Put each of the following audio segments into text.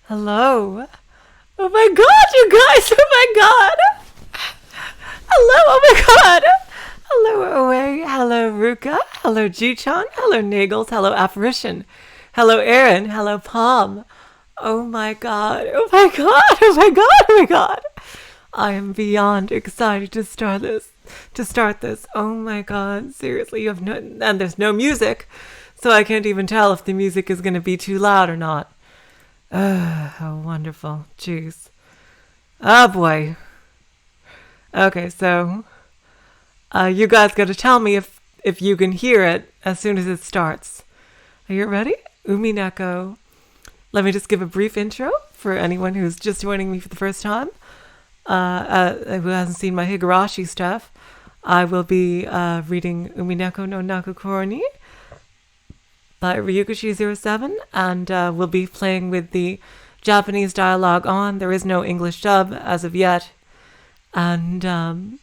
Hello. Oh my god, you guys! Oh my god! Hello, oh my god! Hello, Owe. Hello, Ruka. Hello, Ji-chan. Hello, Nagels. Hello, Apparition. Hello, Aaron. Hello, Palm. Oh my god. Oh my god. Oh my god. Oh my god. I am beyond excited to start this. Oh my god. Seriously, you have no... And there's no music. So I can't even tell if the music is going to be too loud or not. How wonderful. Jeez. Oh boy. Okay, so you guys got to tell me if you can hear it as soon as it starts. Are you ready? Umineko. Let me just give a brief intro for anyone who's just joining me for the first time, who hasn't seen my Higurashi stuff. I will be reading Umineko no Nakukoroni by Ryuguchi07, and we'll be playing with the Japanese dialogue on. There is no English dub as of yet. And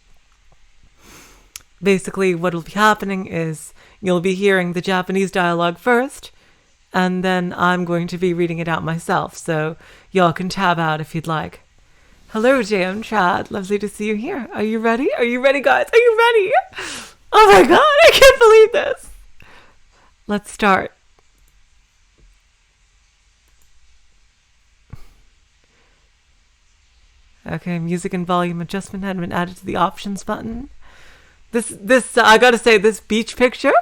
basically what will be happening is you'll be hearing the Japanese dialogue first, and then I'm going to be reading it out myself, so y'all can tab out if you'd like. Hello, JM Chad. Lovely to see you here. Are you ready? Are you ready, guys? Are you ready? Oh my god, I can't believe this. Let's start. Okay, music and volume adjustment had been added to the options button. This I gotta say, this beach picture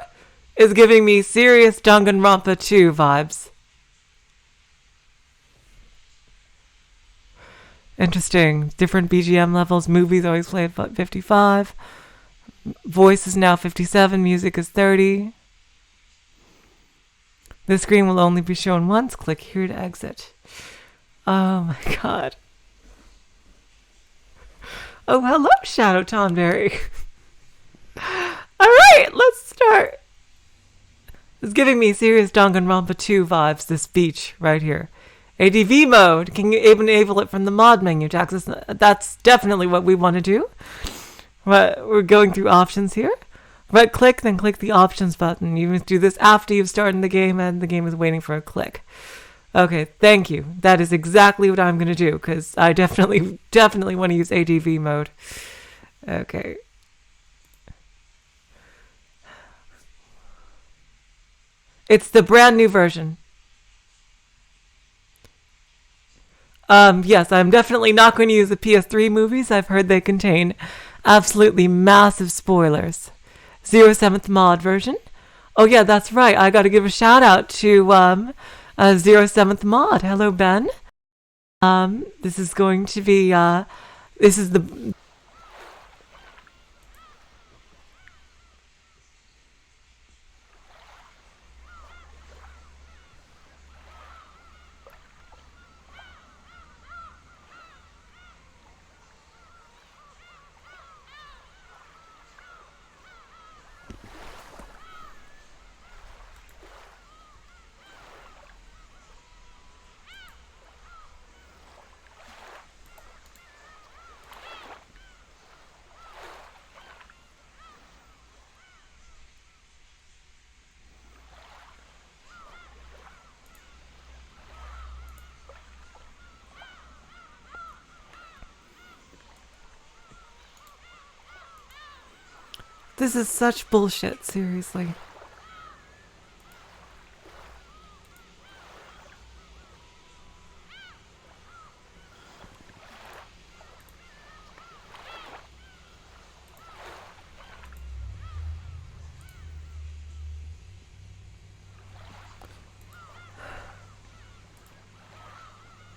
is giving me serious Danganronpa 2 vibes. Interesting. Different BGM levels. Movies always play at 55. Voice is now 57. Music is 30. The screen will only be shown once. Click here to exit. Oh my god. Oh, hello, Shadow Tonberry. Alright, let's start. It's giving me serious Danganronpa 2 vibes, this beach right here. ADV mode. Can you even enable it from the mod menu to access? That's definitely what we want to do. But we're going through options here. Right click, then click the options button. You must do this after you've started the game and the game is waiting for a click. Okay, thank you. That is exactly what I'm going to do, because I definitely want to use ADV mode. Okay. It's the brand new version. Yes, I'm definitely not going to use the PS3 movies. I've heard they contain absolutely massive spoilers. 07th mod version. Oh yeah, that's right. I got to give a shout out to 07th mod. Hello, Ben. This is going to be this is the This is such bullshit, seriously.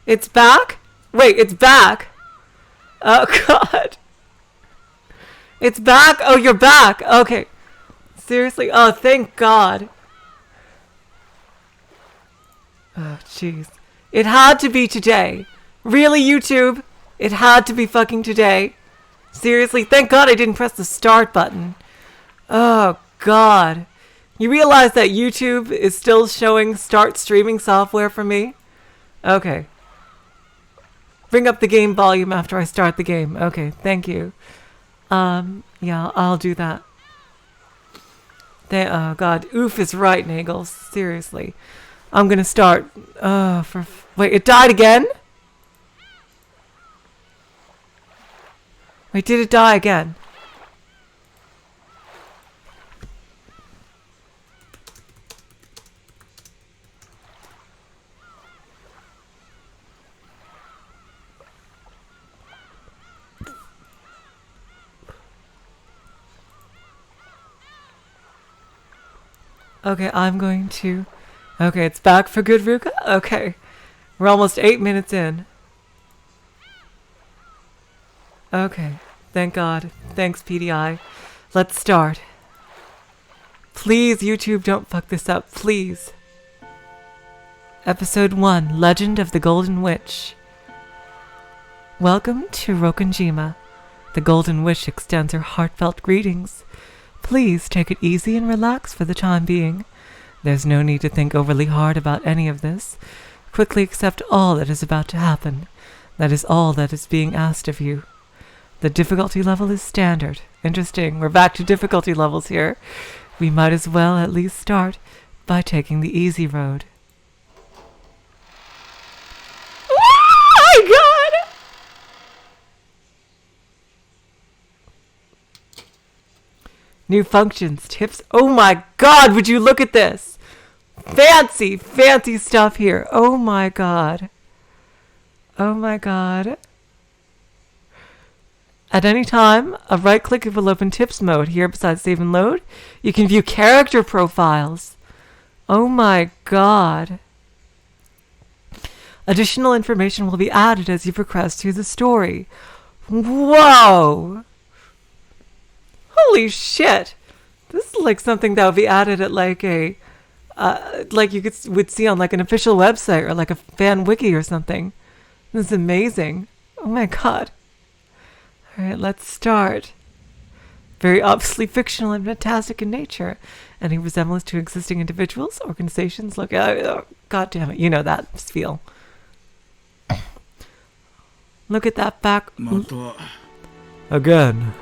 It's back? Wait, it's back? Oh god. It's back? Oh, you're back. Okay. Seriously? Oh, thank God. Oh, jeez. It had to be today. Really, YouTube? It had to be fucking today. Seriously? Thank God I didn't press the start button. Oh, God. You realize that YouTube is still showing start streaming software for me? Okay. Bring up the game volume after I start the game. Okay, thank you. Yeah, I'll do that. Oh god, oof is right, Nagels. Seriously. I'm gonna start. Wait, it died again? Wait, did it die again? Okay, I'm going to... Okay, it's back for good, Ruka? Okay. We're almost 8 minutes in. Okay. Thank God. Thanks, PDI. Let's start. Please, YouTube, don't fuck this up. Please. Episode 1, Legend of the Golden Witch. Welcome to Rokonjima. The Golden Witch extends her heartfelt greetings. Please take it easy and relax for the time being. There's no need to think overly hard about any of this. Quickly accept all that is about to happen. That is all that is being asked of you. The difficulty level is standard. Interesting. We're back to difficulty levels here. We might as well at least start by taking the easy road. Oh my God! New functions, tips. Oh my God, would you look at this? Fancy, fancy stuff here. Oh my God. Oh my God. At any time, a right click will open tips mode. Here besides save and load, you can view character profiles. Oh my God. Additional information will be added as you progress through the story. Whoa. Holy shit. This is like something that would be added at like a, like you would see on like an official website or like a fan wiki or something. This is amazing. Oh my God. All right, let's start. Very obviously fictional and fantastic in nature. Any resemblance to existing individuals, organizations, look at, God damn it, you know that feel. Look at that back. Again.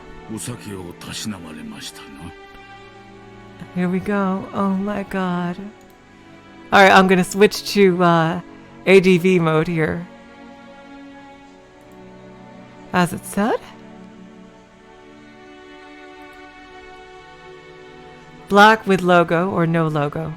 Here we go. Oh my God. Alright, I'm gonna switch to ADV mode here. As it said. Black with logo or no logo.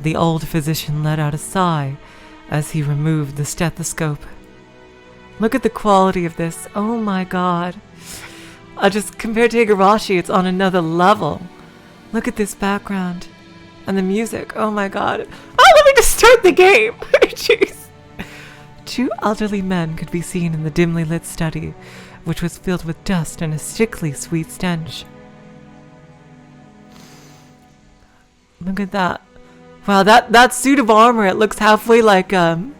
The old physician let out a sigh as he removed the stethoscope. Look at the quality of this. Oh my God. Just compared to Higurashi, it's on another level. Look at this background. And the music. Oh my God. Oh, let me just start the game. Jeez. 2 elderly men could be seen in the dimly lit study, which was filled with dust and a sickly sweet stench. Look at that. Wow, that suit of armor, it looks halfway like, it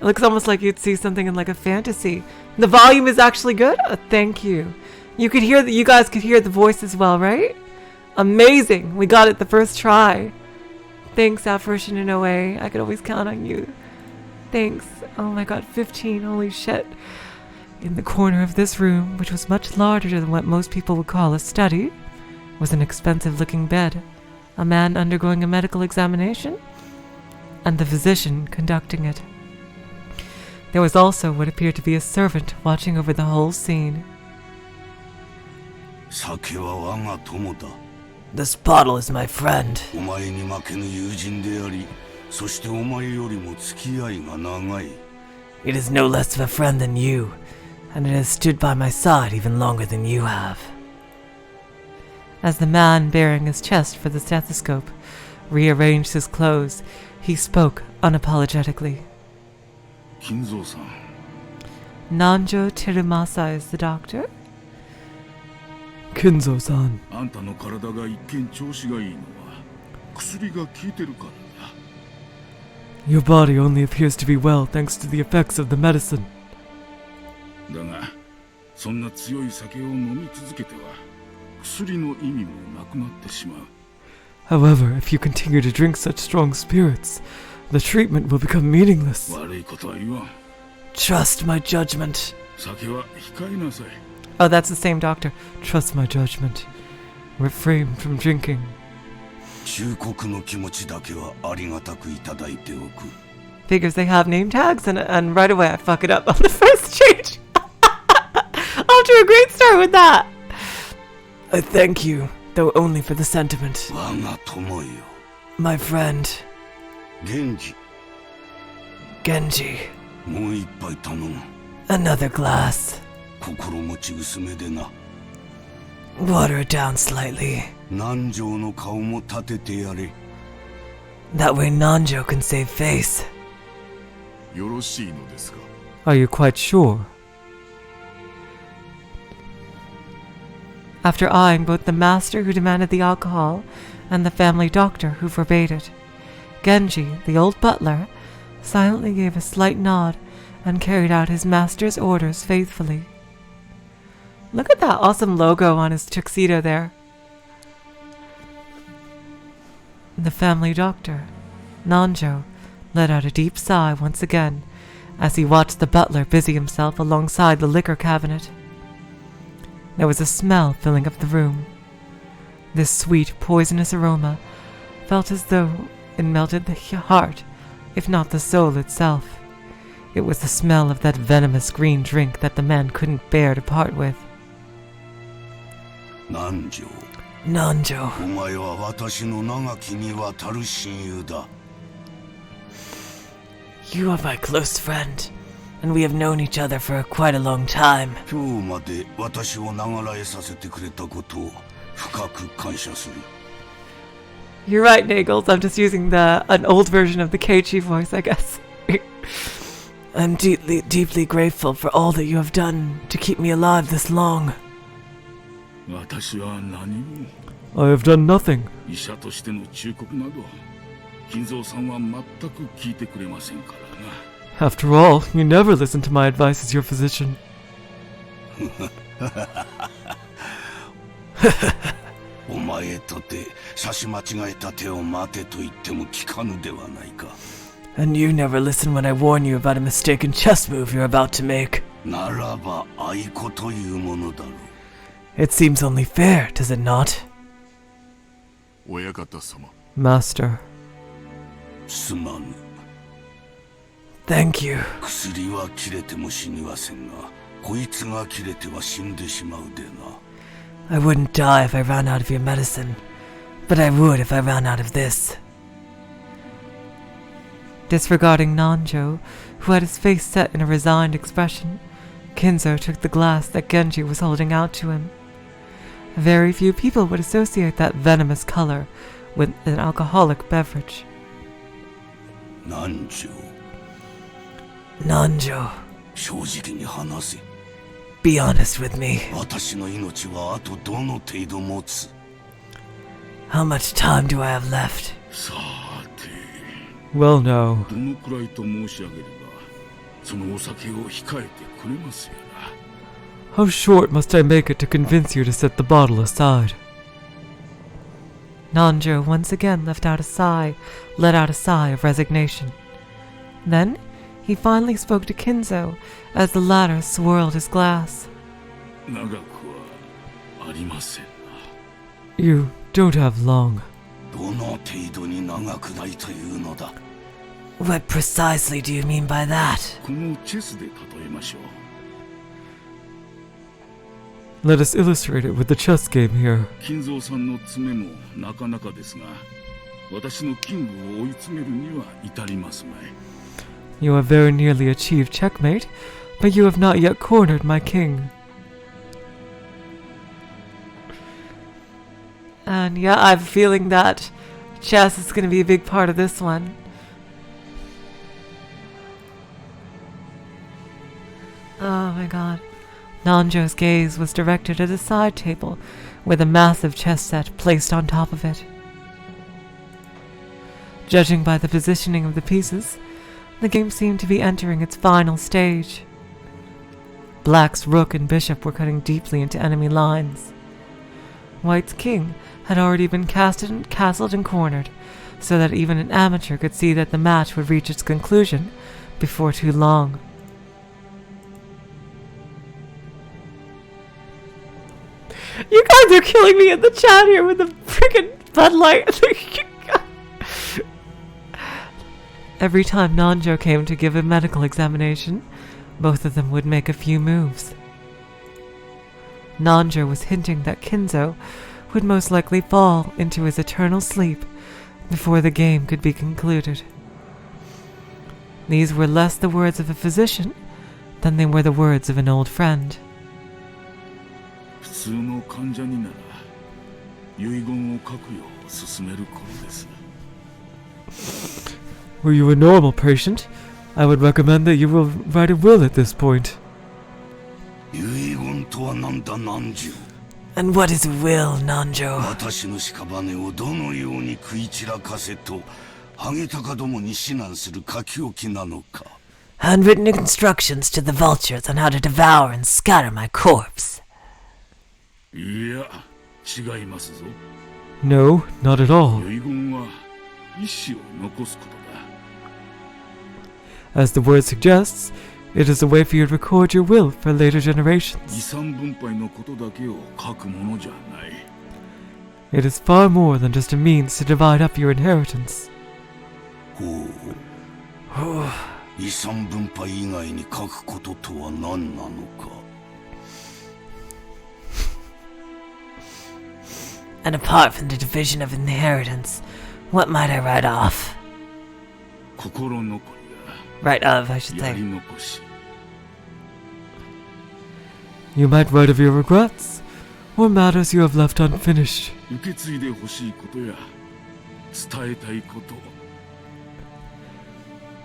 looks almost like you'd see something in like a fantasy. The volume is actually good? Thank you. You guys could hear the voice as well, right? Amazing. We got it the first try. Thanks, Apparition in OA. I could always count on you. Thanks. Oh my God, 15, holy shit. In the corner of this room, which was much larger than what most people would call a study, was an expensive-looking bed, a man undergoing a medical examination, and the physician conducting it. There was also what appeared to be a servant watching over the whole scene. This bottle is my friend. It is no less of a friend than you, and it has stood by my side even longer than you have. As the man bearing his chest for the stethoscope rearranged his clothes, he spoke unapologetically. Kinzo-san. Nanjo Terumasa is the doctor? Kinzo-san. Your body only appears to be well thanks to the effects of the medicine. However, if you continue to drink such strong spirits, the treatment will become meaningless. Trust my judgment. 酒は控えなさい。 Oh, that's the same doctor. Trust my judgment. Refrain from drinking. 忠告の気持ちだけはありがたくいただいておく。 Figures they have name tags, and right away I fuck it up on the first change. Off to a great start with that. I thank you, though only for the sentiment. 我が友よ。 My friend, 源氏、 Genji. もう一杯頼む。 Another glass. 心持ち薄めでな。 Water it down slightly. 南條の顔も立ててやれ。 That way Nanjo can save face. よろしいのですか？ Are you quite sure? After eyeing both the master who demanded the alcohol and the family doctor who forbade it, Genji, the old butler, silently gave a slight nod and carried out his master's orders faithfully. Look at that awesome logo on his tuxedo there. The family doctor, Nanjo, let out a deep sigh once again as he watched the butler busy himself alongside the liquor cabinet. There was a smell filling up the room. This sweet, poisonous aroma felt as though it melted the heart, if not the soul itself. It was the smell of that venomous green drink that the man couldn't bear to part with. 南條、 Nanjo, お前は私の長きにわたる親友だ。 you are my close friend, and we have known each other for quite a long time. 今日まで私を長らえさせてくれたことを深く感謝する。 You're right, Nagels. I'm just using an old version of the Keiichi voice, I guess. I'm deeply grateful for all that you have done to keep me alive this long. 私は何も。 I have done nothing. 医者としての忠告など、金蔵さんは全く聞いてくれませんからな。 After all, you never listen to my advice as your physician. お前とて差し間違えた手を待てと言っても聞かぬではないか。 And you never listen when I warn you about a mistaken chess move you're about to make. ならば愛子というものだろう。 It seems only fair, does it not? 親方様。 Master, すまぬ。 thank you. 薬は切れても死にませんが、こいつが切れては死んでしまうでな。 I wouldn't die if I ran out of your medicine, but I would if I ran out of this. Disregarding Nanjo, who had his face set in a resigned expression, Kinzo took the glass that Genji was holding out to him. Very few people would associate that venomous color with an alcoholic beverage. 南條、 Nanjo, 正直に話せ。 be honest with me. 私の命はあとどの程度持つ？ How much time do I have left? さて、 Well, no. どのくらいと申し上げれば、そのお酒を控えてくれますやら。 How short must I make it to convince you to set the bottle aside? Nanjo once again let out a sigh of resignation. Then he finally spoke to Kinzo as the latter swirled his glass. 長くはありませんな。 You don't have long. どの程度に長くないというのだ？ What precisely do you mean by that? このチェスで例えましょう。 Let us illustrate it with the chess game here. 金蔵さんの詰めもなかなかですが、私のキングを追い詰めるには至りますまい。 You have very nearly achieved checkmate, but you have not yet cornered my king. And yeah, I have a feeling that chess is going to be a big part of this one. Oh my god. Nanjo's gaze was directed at a side table with a massive chess set placed on top of it. Judging by the positioning of the pieces, the game seemed to be entering its final stage. Black's rook and bishop were cutting deeply into enemy lines. White's king had already been castled and cornered, so that even an amateur could see that the match would reach its conclusion before too long. You guys are killing me in the chat here with the freaking Bud Light. Every time Nanjo came to give a medical examination, both of them would make a few moves. Nanjo was hinting that Kinzo would most likely fall into his eternal sleep before the game could be concluded. These were less the words of a physician than they were the words of an old friend. 普通の患者になら遺言を書くよう勧める頃です。 Were you a normal patient, I would recommend that you will write a will at this point. 遺言とはなんだ何十 And what is a will, Nanjo? 私の屍をどのように食い散らかせとハゲタカどもに指南する書き置きなのか Handwritten instructions to the vultures on how to devour and scatter my corpse. いや、違いますぞ。 No, not at all. 遺言は意思を残すことだ。 As the word suggests, it is a way for you to record your will for later 遺 generations. 産分配のことだけを書くものじゃない。 It is far more than just a means to divide up your inheritance. ほう遺産分配以外に書くこととは何なのか And apart from the division of inheritance, what might I write off? 心残 Write of, I should りややり say. 残し。 You might write of your regrets, or matters you have left unfinished. 受け継いでほしいことや伝えたいこと。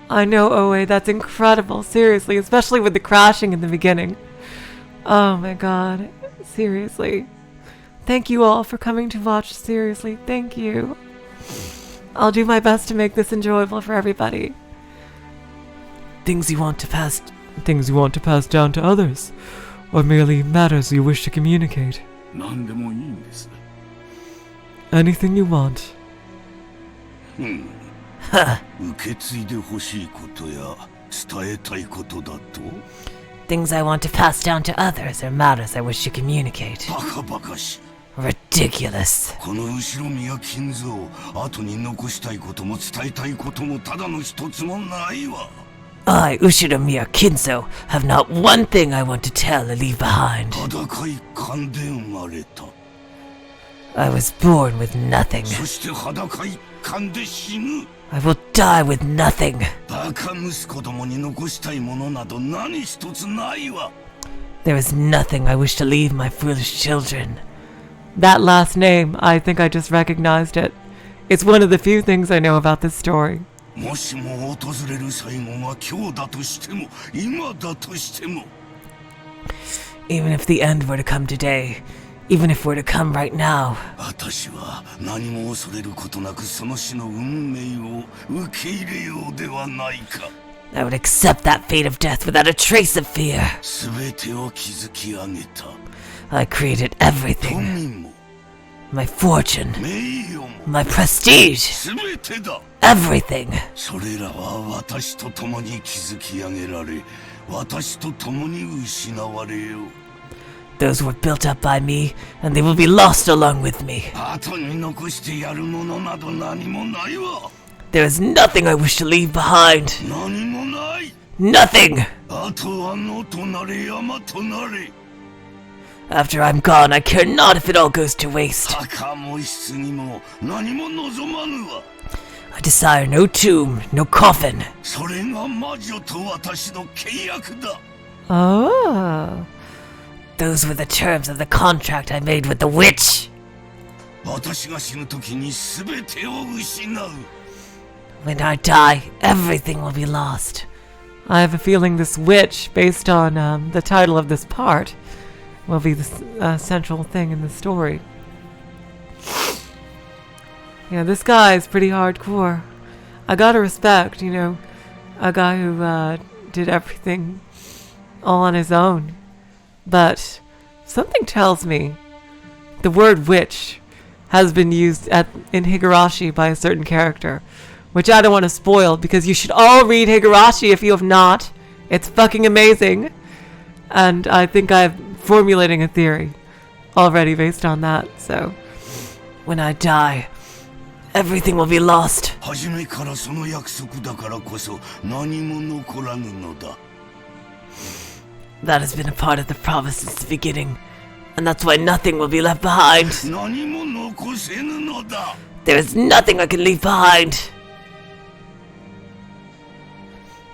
I know, Oe, that's incredible, seriously, especially with the crashing in the beginning. Oh my god, seriously. Thank you all for coming to watch, seriously, thank you. I'll do my best to make this enjoyable for everybody. Things you want to pass down to others, or merely matters you wish to communicate. 何でもいいんです。 Anything you want. 受け継いでほしいことや伝えたいことだと Things I want to pass down to others, or matters I wish to communicate. バカバカし Ridiculous. この後ろ宮金蔵後に残したいことも伝えたいこともただの一つもないわ I, Ushinomiya Kinzo, have not one thing I want to tell or leave behind. 裸一貫で生まれた I was born with nothing. そして裸一貫で死ぬ I will die with nothing. バカ息子どもに残したいものなど何一つないわ There is nothing I wish to leave my foolish children. That last name, I think I just recognized it. It's one of the few things I know about this story. もしも訪れる最後が今日だとしても今だとしても Even if the end were to come today, even if it were to come right now, 私は何も恐れることなくその死の運命を受け入れようではないか I would accept that fate of death without a trace of fear. 全てを築き上げた I created everything. 富も My fortune, 名誉も my prestige, 全てだ everything. それらは私と共に築き上げられ私と共に失われよう Those were built up by me, and they will be lost along with me. 後に残してやるものなど何もないわ There is nothing I wish to leave behind. 何もない Nothing! あとは野となれ山となれ After I'm gone, I care not if it all goes to waste. 墓も棺も何も望まぬわ I desire no tomb, no coffin. それが魔女と私の契約だ Oh. Those were the terms of the contract I made with the witch. 私が死ぬ時に全てを失う When I die, everything will be lost. I have a feeling this witch, based on the title of this part, will be the central thing in the story. Yeah, this guy is pretty hardcore. I gotta respect, a guy who did everything all on his own. But something tells me the word witch has been used in Higurashi by a certain character, which I don't want to spoil because you should all read Higurashi if you have not. It's fucking amazing. And I think I'm formulating a theory already based on that, so when I die, everything will be lost. 初めからその約束だからこそ何も残らぬのだ。 That has been a part of the promise since the beginning, and that's why nothing will be left behind. 何も残せぬのだ。 There is nothing I can leave behind.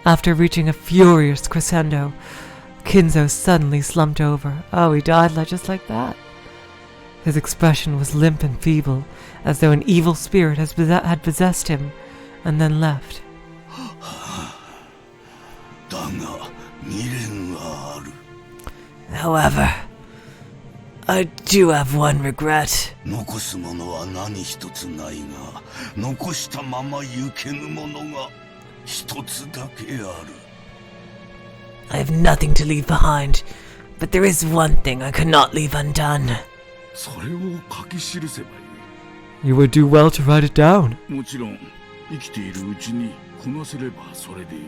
After reaching a furious crescendo, Kinzo suddenly slumped over. Oh, he died just like that. His expression was limp and feeble, as though an evil spirit had possessed him, and then left. だが未練がある。 However, I do have one regret. 残すものは何一つないが、残したまま行けぬものが一つだけある。 I have nothing to leave behind, but there is one thing I cannot leave undone. それを書き記せばい You would do well to write it down. い。もちろん生きているうちにこなせればそれでいい。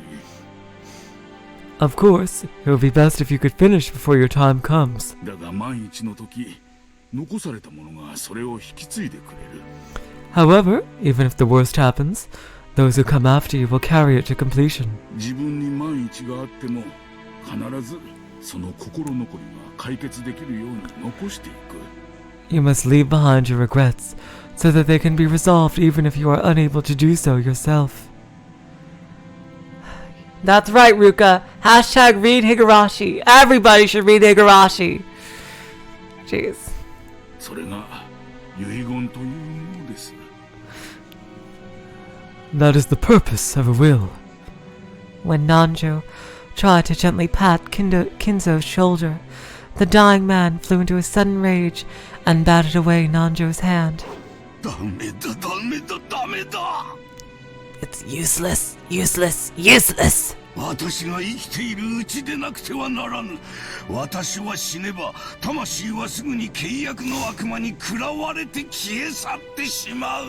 Of course, it would be best if you could finish before your time comes. だが万一の時、残された者がそれを引き継いでくれる。 However, even if the worst happens, those who come after you will carry it to completion. 自分に万一があっても必ずその心残りが解決できるように残していく。 You must leave behind your regrets, so that they can be resolved even if you are unable to do so yourself. That's right, Ruka. Hashtag read Higurashi. Everybody should read Higurashi. Jeez. それが遺言というものです。 That is the purpose of a will. When Nanjo tried to gently pat Kinzo's shoulder, the dying man flew into a sudden rage and batted away Nanjo's hand. ダメだダメだダメだ。 It's useless, useless, useless. 私が生きているうちでなくてはならぬ。私は死ねば魂はすぐに契約の悪魔に食らわれて消え去ってしまう。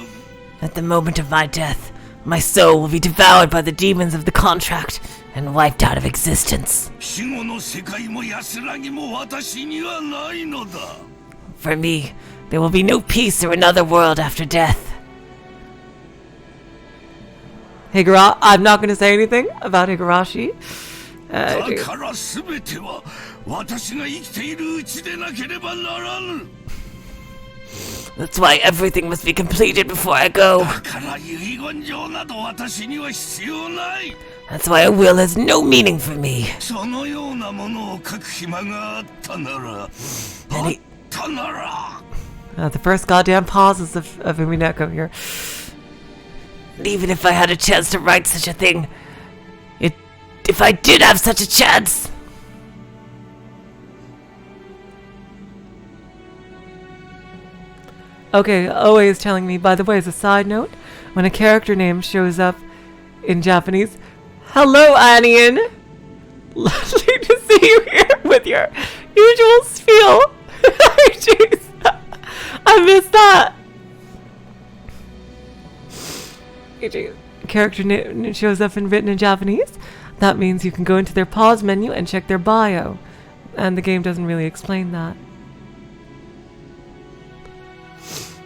At the moment of my death, my soul will be devoured by the demons of the contract and wiped out of existence. 死後の世界も安らぎも私にはないのだ。 For me, there will be no peace or another world after death. I'm not going to say anything about Higurashi. だから全ては私が生きているうちでなければならぬ。 That's why everything must be completed before I go. だから遺言状など私には必要ない。 That's why a will has no meaning for me. そのようなものを書く暇があったなら、あったなら。 The first goddamn pauses of Umineko here. Even if I had a chance to write such a thing, if I did have such a chance. Okay, Oe is telling me, by the way, as a side note, when a character name shows up in Japanese, hello, Anian! Lovely to see you here with your usual spiel. Jeez, I missed that. Character name shows up written in Japanese. That means you can go into their pause menu and check their bio. And the game doesn't really explain that.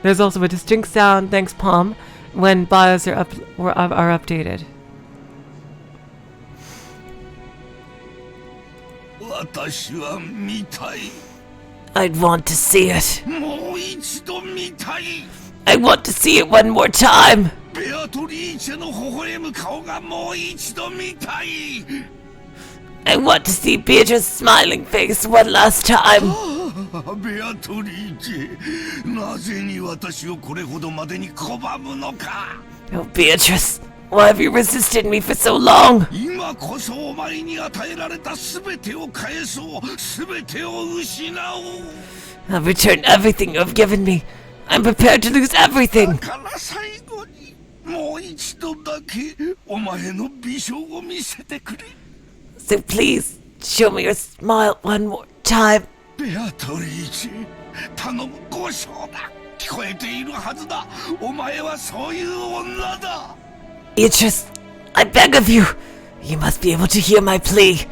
There's also a distinct sound, thanks Palm, when bios are updated. 私は見たい。 I'd want to see it. もう一度見たい。 I want to see it one more time. ベアトリーチェの微笑む顔がもう一度見たい。 I want to see Beatrice's smiling face one last time. ベアトリーチェ、なぜに私をこれほどまでに拒むのか。 Oh, Beatrice, why have you resisted me for so long? 今こそお前に与えられたすべてを返そう、すべてを失おう。 I'll return everything you have given me. I'm prepared to lose everything. だから最後にもう一度だけお前の微笑を見せてくれ。 So please, show me your smile one more time. ベアトリーチェ、頼む交渉だ。聞こえているはずだ。お前はそういう女だ。 Beatrice, I beg of you. You must be able to hear my plea.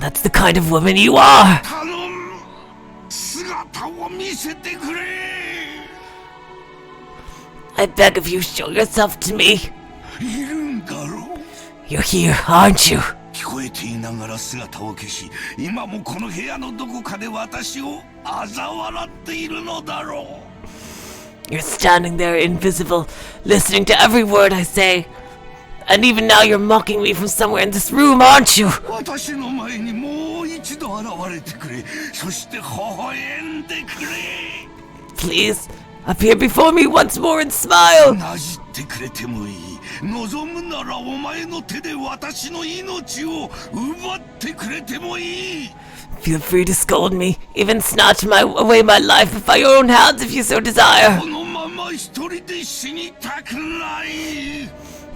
That's the kind of woman you are. 頼む。姿を見せてくれ。 I beg of you, show yourself to me. いるんだろう。 You're here, aren't you? 聞こえていながら姿を消し、今もこの部屋のどこかで私を嘲笑っているのだろう。 You're standing there invisible, listening to every word I say. And even now you're mocking me from somewhere in this room, aren't you? 私の前にもう一度現れてくれ。そして微笑んでくれ。 Please, appear before me once more and smile. なじってくれてもいい。望むならお前の手で私の命を奪ってくれてもいい。 Feel free to scold me, even snatch away my life by your own hands if you so desire. このまま一人で死にたくない。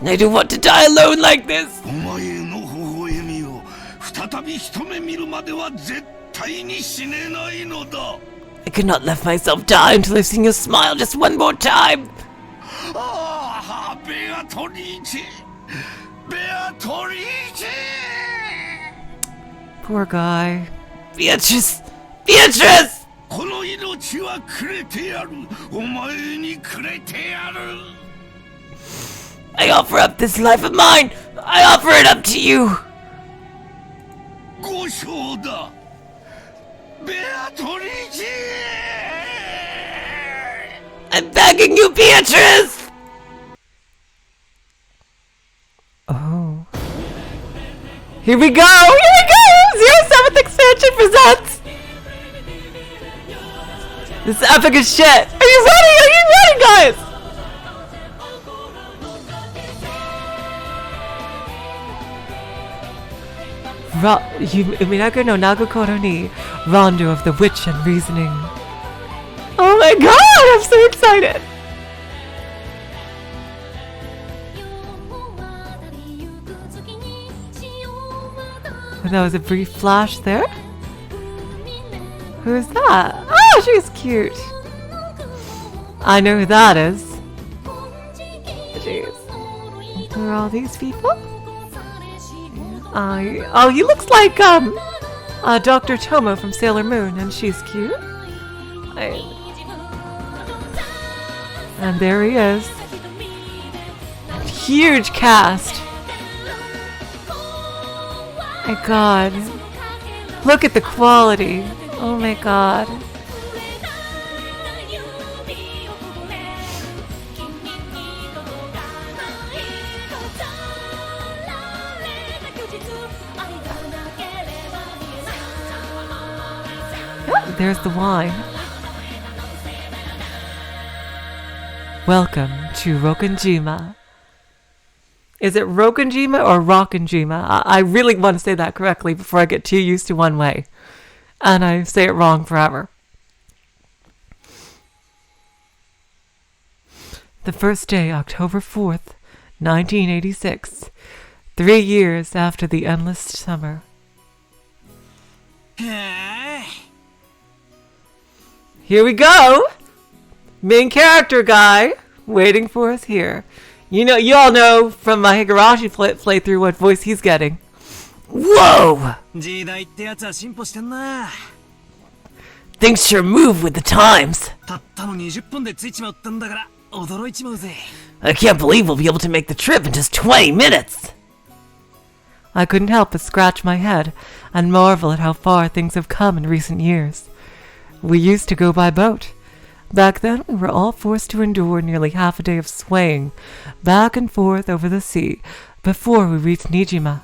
I don't want to die alone like this. お前の微笑みを再び一目見るまでは絶対に死ねないのだ。 I could not let myself die until I've seen you smile just one more time. ああ、ベアトリーチェ、ベアトリーチェ。 Poor guy. Beatrice! Beatrice! この命はくれてやる。お前にくれてやる。 I offer up this life of mine! I offer it up to you! 五章だ。ベアトリーチェ。 I'm begging you, Beatrice! Oh. Here we go! Here we go! 07th expansion presents! This is epic as shit! Are you ready? Are you ready, guys? Umineko no Nagakoro ni Rondo of the Witch and Reasoning. Oh my god! I'm so excited! That was a brief flash there. Who is that? Oh, she's cute. I know who that is. Jeez. Who are all these people? Oh, he looks like Dr. Tomo from Sailor Moon, and she's cute. And there he is. Huge cast. My god. Look at the quality. Oh my god. Oh, there's the wine. Welcome to Rokonjima. Is it Rokonjima or Rockonjima? I really want to say that correctly before I get too used to one way. And I say it wrong forever. The first day, October 4th, 1986. 3 years after the endless summer. Here we go! Main character guy waiting for us here. You all know from my Higurashi playthrough what voice he's getting. Whoa! Things sure move with the times. I can't believe we'll be able to make the trip in just 20 minutes. I couldn't help but scratch my head and marvel at how far things have come in recent years. We used to go by boat. Back then, we were all forced to endure nearly half a day of swaying back and forth over the sea before we reached Nijima.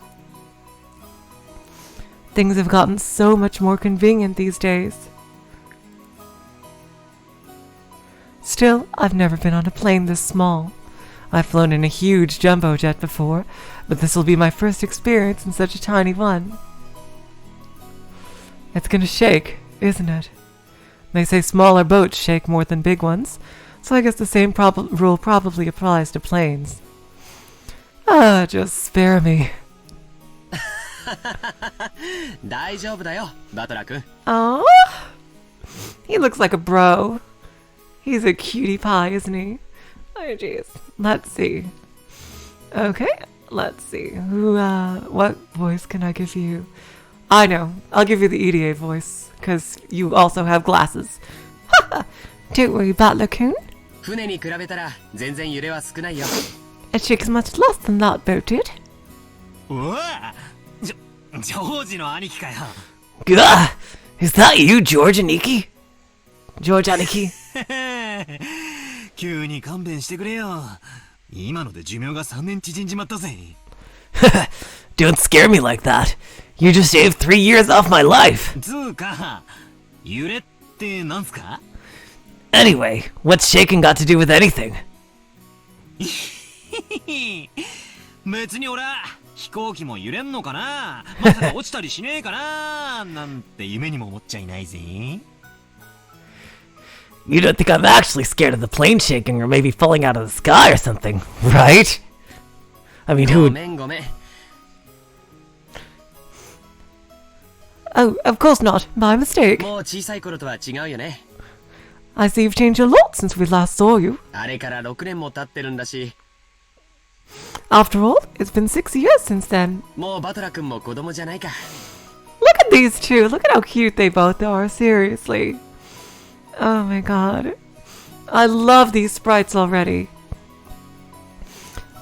Things have gotten so much more convenient these days. Still, I've never been on a plane this small. I've flown in a huge jumbo jet before, but this will be my first experience in such a tiny one. It's gonna shake, isn't it? They say smaller boats shake more than big ones, so I guess the same rule probably applies to planes. Just spare me. Oh, he looks like a bro. He's a cutie pie, isn't he? Oh, jeez. Let's see. Okay, let's see. What voice can I give you? I know. I'll give you the EDA voice, because you also have glasses. Don't worry, Battler-kun. 船に比べたら全然揺れは少ないよ。 It shakes much less than that boat did. うわジョージの兄貴かよ。 Gah! Is that you, George Aniki? George Aniki? 急に勘弁してくれよ。今ので寿命が3年縮んじまったぜ。Don't scare me like that. You just shaved 3 years off my life. つうか、揺れってなんすか？ Anyway, what's shaking got to do with anything? 別に俺は飛行機も揺れんのかな、まさか落ちたりしねえかななんて夢にも思っちゃいないぜ。 You don't think I'm actually scared of the plane shaking or maybe falling out of the sky or something, right? I mean, who ご would... めんごめん。 Oh, of course not. My mistake. もう小さい頃とは違うよね。 I see you've changed a lot since we last saw you. あれから6年も経ってるんだし、 After all, it's been 6 years since then. もうバトラ君も子供じゃないか。 Look at these two. Look at how cute they both are. Seriously. Oh my god. I love these sprites already.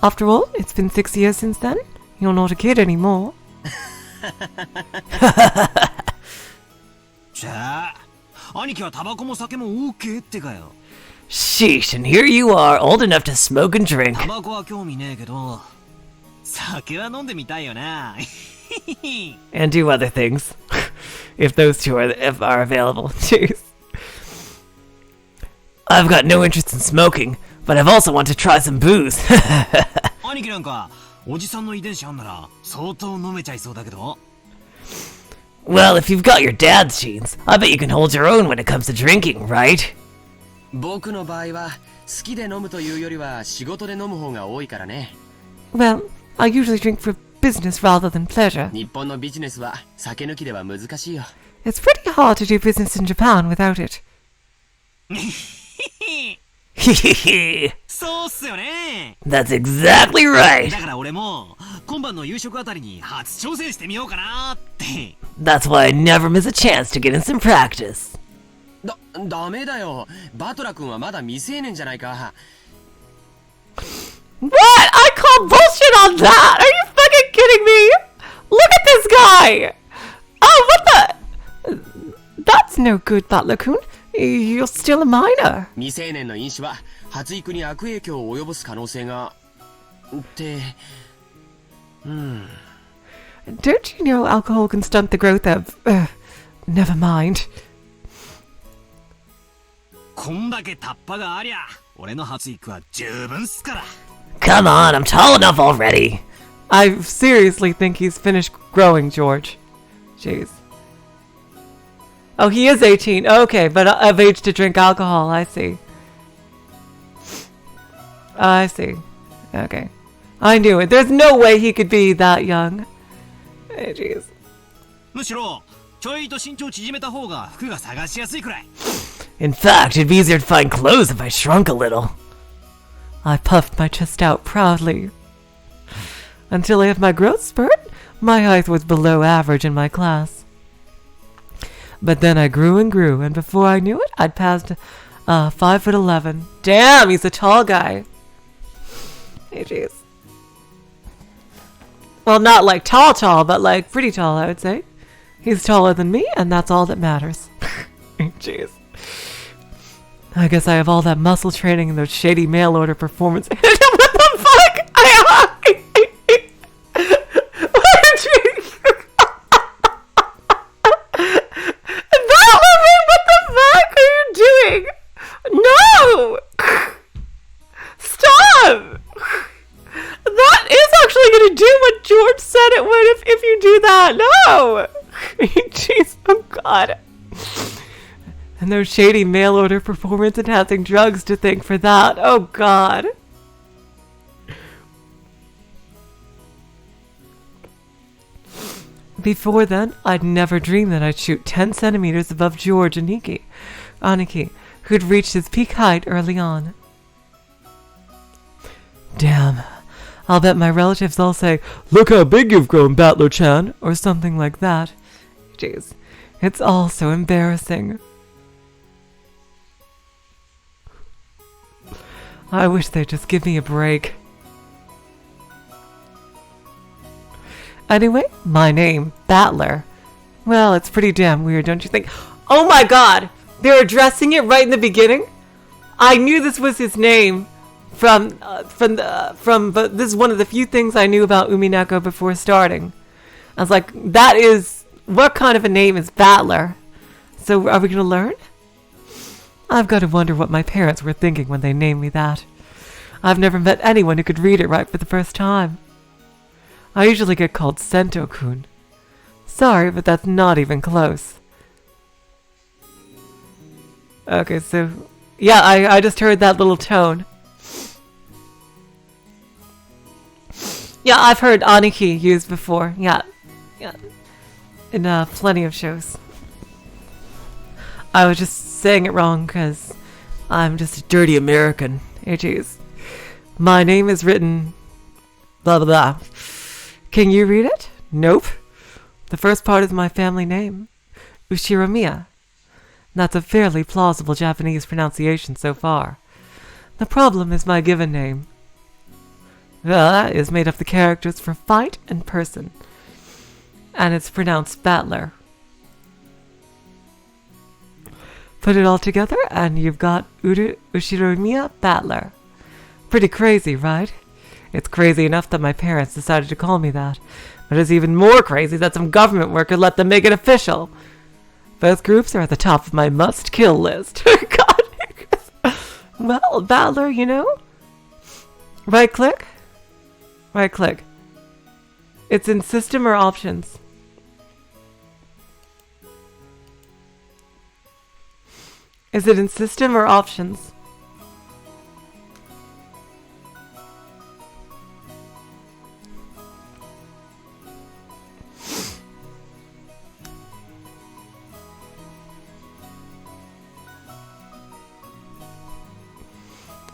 After all, it's been 6 years since then. You're not a kid anymore. じゃあ、兄貴はタバコも酒も OK ってかよ。 Sheesh, and here you are, old enough to smoke and drink. タバコは興味ねえけど、酒は飲んでみたいよな。 And do other things. If those two are available. Jeez. I've got no interest in smoking, but I've also want to try some booze. 兄貴なんか、おじさんの遺伝子あんなら相当飲めちゃいそうだけど。 Well, if you've got your dad's genes, I bet you can hold your own when it comes to drinking, right? 僕の場合は好きで飲むというよりは仕事で飲む方が多いからね。 Well, I usually drink for business rather than pleasure. 日本のビジネスは酒抜きでは難しいよ。 It's pretty hard to do business in Japan without it. そうっすよね。 That's exactly right. だから俺も今晩の夕食あたりに初挑戦してみようかなって。 That's why I never miss a chance to get in some practice. ダメだよ。バトラ君はまだ未成年じゃないか。 What? I call bullshit on that! Are you fucking kidding me? Look at this guy! Oh, what the? That's no good, Battler-kun. You're still a minor. 未成年の飲酒は発育に悪影響を及ぼす可能性が。って。Don't you know alcohol can stunt the growth of... never mind. こんだけタッパがありゃ、俺の発育は十分っすから。 Come on, I'm tall enough already. I seriously think he's finished growing, George. Jeez. Oh, he is 18. Okay, but of age to drink alcohol. I see. I see. Okay. I knew it. There's no way he could be that young. Jeez. むしろちょいと身長縮めた方が服が探しやすいくらい。 In fact, it'd be easier to find clothes if I shrunk a little. I puffed my chest out proudly. Until I had my growth spurt, my height was below average in my class. But then I grew and grew, and before I knew it, I'd passed 5'11". Damn, he's a tall guy. Hey, jeez. Well, not like tall, but like pretty tall, I would say. He's taller than me, and that's all that matters. Jeez. I guess I have all that muscle training and those shady mail order performance. What the fuck? What the fuck are you doing? No! Stop! That is actually going to do what George said it would if you do that. No! Jeez, oh god. And those shady mail order performance enhancing drugs to thank for that. Oh god. Before then, I'd never dreamed that I'd shoot 10 centimeters above George Aniki, who'd reached his peak height early on. Damn. I'll bet my relatives all say, "Look how big you've grown, Battler-chan," or something like that. Jeez. It's all so embarrassing. I wish they'd just give me a break. Anyway, my name, Battler. Well, it's pretty damn weird, don't you think? Oh my god! They're addressing it right in the beginning? I knew this was his name but this is one of the few things I knew about Umineko before starting. I was like, what kind of a name is Battler? So are we gonna learn? I've got to wonder what my parents were thinking when they named me that. I've never met anyone who could read it right for the first time. I usually get called Sento-kun. Sorry, but that's not even close. Okay, so... yeah, I just heard that little tone. Yeah, I've heard Aniki used before. Yeah. In plenty of shows. I was just saying it wrong because I'm just a dirty American. Hey, jeez. My name is written... blah, blah, blah. Can you read it? Nope. The first part is my family name. Ushiromiya. That's a fairly plausible Japanese pronunciation so far. The problem is my given name. Well, that is made of the characters for fight and person. And it's pronounced Battler. Put it all together and you've got Ushiromiya Battler. Pretty crazy, right? It's crazy enough that my parents decided to call me that. But it's even more crazy that some government worker let them make it official. Both groups are at the top of my must-kill list. God. Well, Battler, you know? Right-click? Right-click. It's in system or options? Is it in system or options?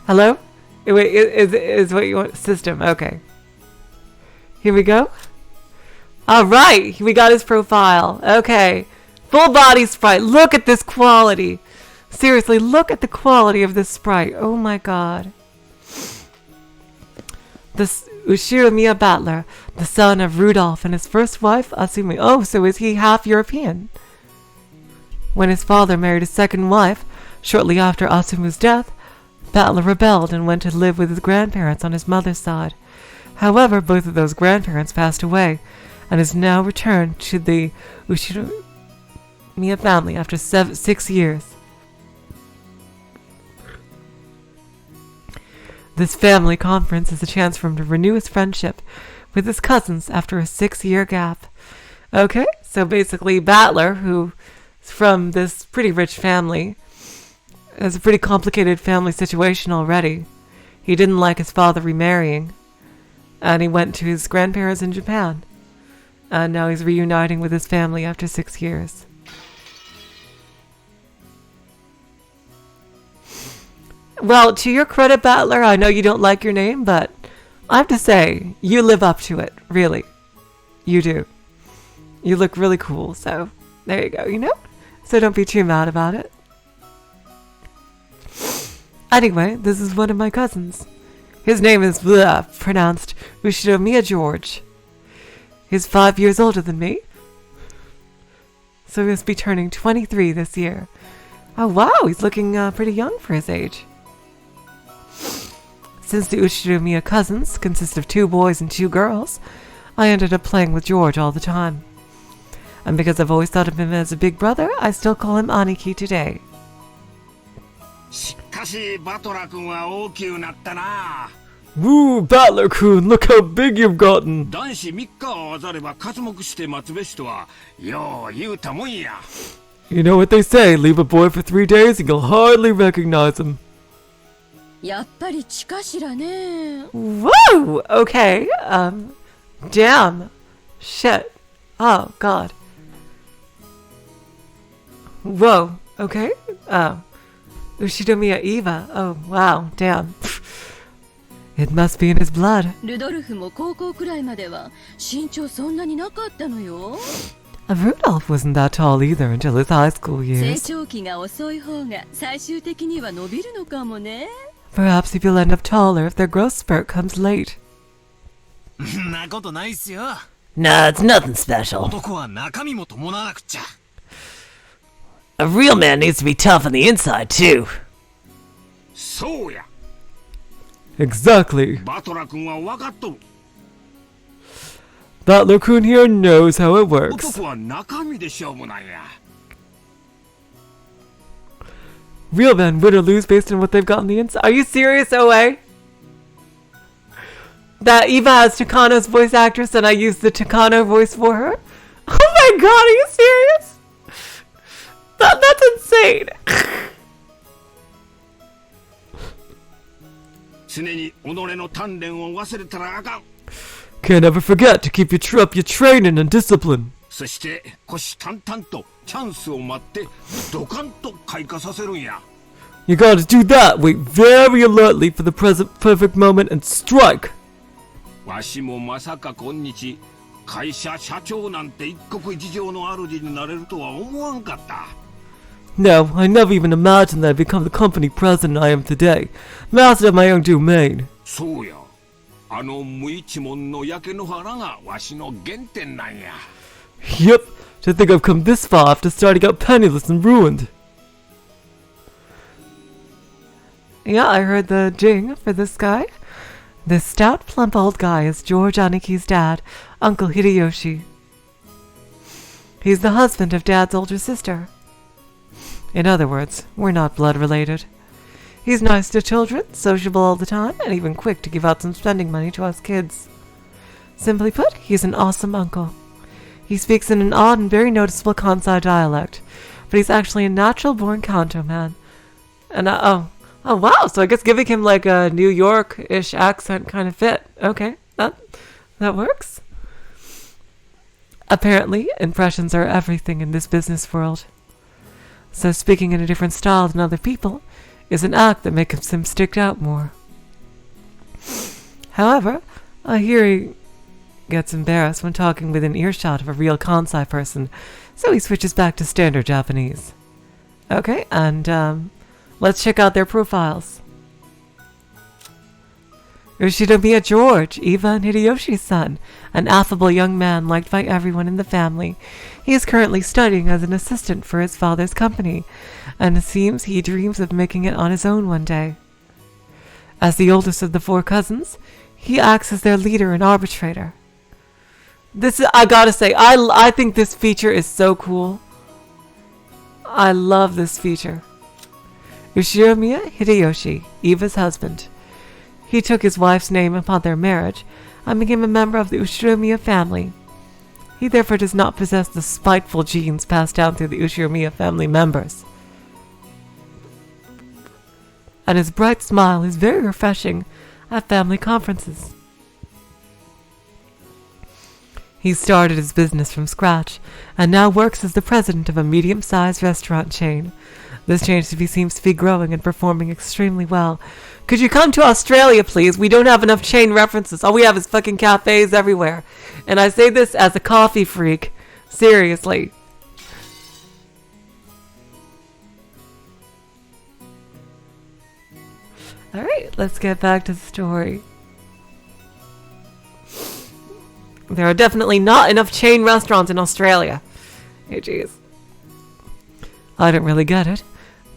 Hello? Wait, is what you want? System, okay. Here we go. Alright, we got his profile. Okay. Full body sprite. Look at this quality. Seriously, look at the quality of this sprite. Oh my god. This Ushiromiya Battler, the son of Rudolph and his first wife, Asumi. Oh, so is he half European? When his father married his second wife, shortly after Asumi's death, Battler rebelled and went to live with his grandparents on his mother's side. However, both of those grandparents passed away, and has now returned to the Ushiromiya family after 6 years. This family conference is a chance for him to renew his friendship with his cousins after a 6-year gap. Okay, so basically Battler, who is from this pretty rich family, has a pretty complicated family situation already. He didn't like his father remarrying, and he went to his grandparents in Japan. And now he's reuniting with his family after 6 years. Well, to your credit, Battler, I know you don't like your name, but I have to say, you live up to it, really. You do. You look really cool, so there you go, you know? So don't be too mad about it. Anyway, this is one of my cousins. His name is pronounced Ushiromiya George. He's 5 years older than me, so he must be turning 23 this year. Oh wow, he's looking pretty young for his age. Since the Ushiromiya cousins consist of 2 boys and 2 girls, I ended up playing with George all the time. And because I've always thought of him as a big brother, I still call him Aniki today. しかしバトラ君は大きくなったな。 Woo, Battler-kun, look how big you've gotten. 男子3日を渡れば刮目して待つべしとはよう言うたもんや。 You know what they say, leave a boy for 3 days and you'll hardly recognize him. やっぱり血かしらね。 Whoa! Okay, damn. Shit. Oh, God. Whoa, okay. Ushiromiya Eva. Oh, wow, damn. It must be in his blood. ルドルフも高校くらいまでは身長そんなになかったのよ。 Rudolph wasn't that tall either until his high school 成 years. 長期が遅い方が最終的には伸びるのかもね。Perhaps you'll end up taller if their growth spurt comes late. んなことないっすよ。 Nah, it's nothing special. 男は中身も伴わなくっちゃ。 A real man needs to be tough on the inside, too. そうや。 Exactly. バトラ君は分かっとる。 Butler-kun here knows how it works. 男は中身で勝負なんや。 Real men win or lose based on what they've got on the inside. Are you serious, OA? That Eva has Takano's voice actress and I used the Takano voice for her? Oh my god, are you serious? That's insane. 常に己の鍛錬を忘れたらあかん。 Can't ever forget to keep up your training and discipline. そして虎視眈々とチャンスを待ってドカンと開花させるんや。 You gotta do that. Wait very alertly for the present perfect moment and strike. わしもまさか今日会社社長なんて一国一城の主になれるとは思わんかった。 No, I never even imagined that I'd become the company president I am today. Master of my own domain. そうや。あの無一文の焼け野原がわしの原点なんや。 Yep, to think I've come this far after starting out penniless and ruined. Yeah, I heard the jing for this guy. This stout, plump old guy is George Aniki's dad, Uncle Hideyoshi. He's the husband of Dad's older sister. In other words, we're not blood related. He's nice to children, sociable all the time, and even quick to give out some spending money to us kids. Simply put, he's an awesome uncle. He speaks in an odd and very noticeable Kansai dialect, but he's actually a natural-born Kanto man. And oh wow, so I guess giving him like a New York-ish accent kind of fit. Okay, that works. Apparently, impressions are everything in this business world. So speaking in a different style than other people is an act that makes him stick out more. However, I hear he gets embarrassed when talking within earshot of a real Kansai person, so he switches back to standard Japanese. Okay, and let's check out their profiles. Ushinomiya George, Eva and Hideyoshi's son, an affable young man liked by everyone in the family. He is currently studying as an assistant for his father's company, and it seems he dreams of making it on his own one day. As the oldest of the 4 cousins, he acts as their leader and arbitrator. I gotta say, I think this feature is so cool. I love this feature. Ushinomiya Hideyoshi, Eva's husband. He took his wife's name upon their marriage and became a member of the Ushinomiya family. He therefore does not possess the spiteful genes passed down through the Ushinomiya family members. And his bright smile is very refreshing at family conferences. He started his business from scratch and now works as the president of a medium-sized restaurant chain. This chain seems to be growing and performing extremely well. Could you come to Australia, please? We don't have enough chain references. All we have is fucking cafes everywhere. And I say this as a coffee freak. Seriously. Alright, let's get back to the story. There are definitely not enough chain restaurants in Australia. Hey, jeez. I don't really get it,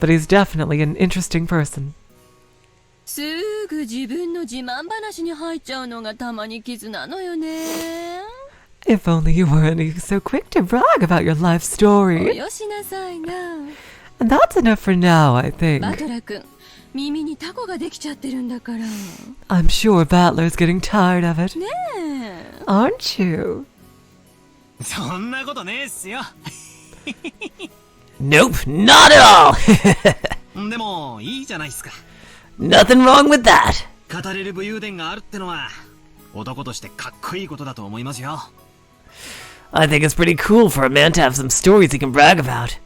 but he's definitely an interesting person. すぐ自分の自慢話に入っちゃうのがたまに傷なのよね。 If only you weren't so quick to brag about your life お story. よしなさいな。 And that's enough for now, I バ think. トラ君、耳にタコができちゃってるんだから。ね I'm sure Battler's getting tired of it. え。 Aren't you? そんなことねえっすよ。 Nope, not at all. でもいいじゃないっすか。 Nothing wrong with that. 語れる武勇伝があるってのは男としてかっこいいことだと思いますよ。 I think it's pretty cool for a man to have some stories he can brag about.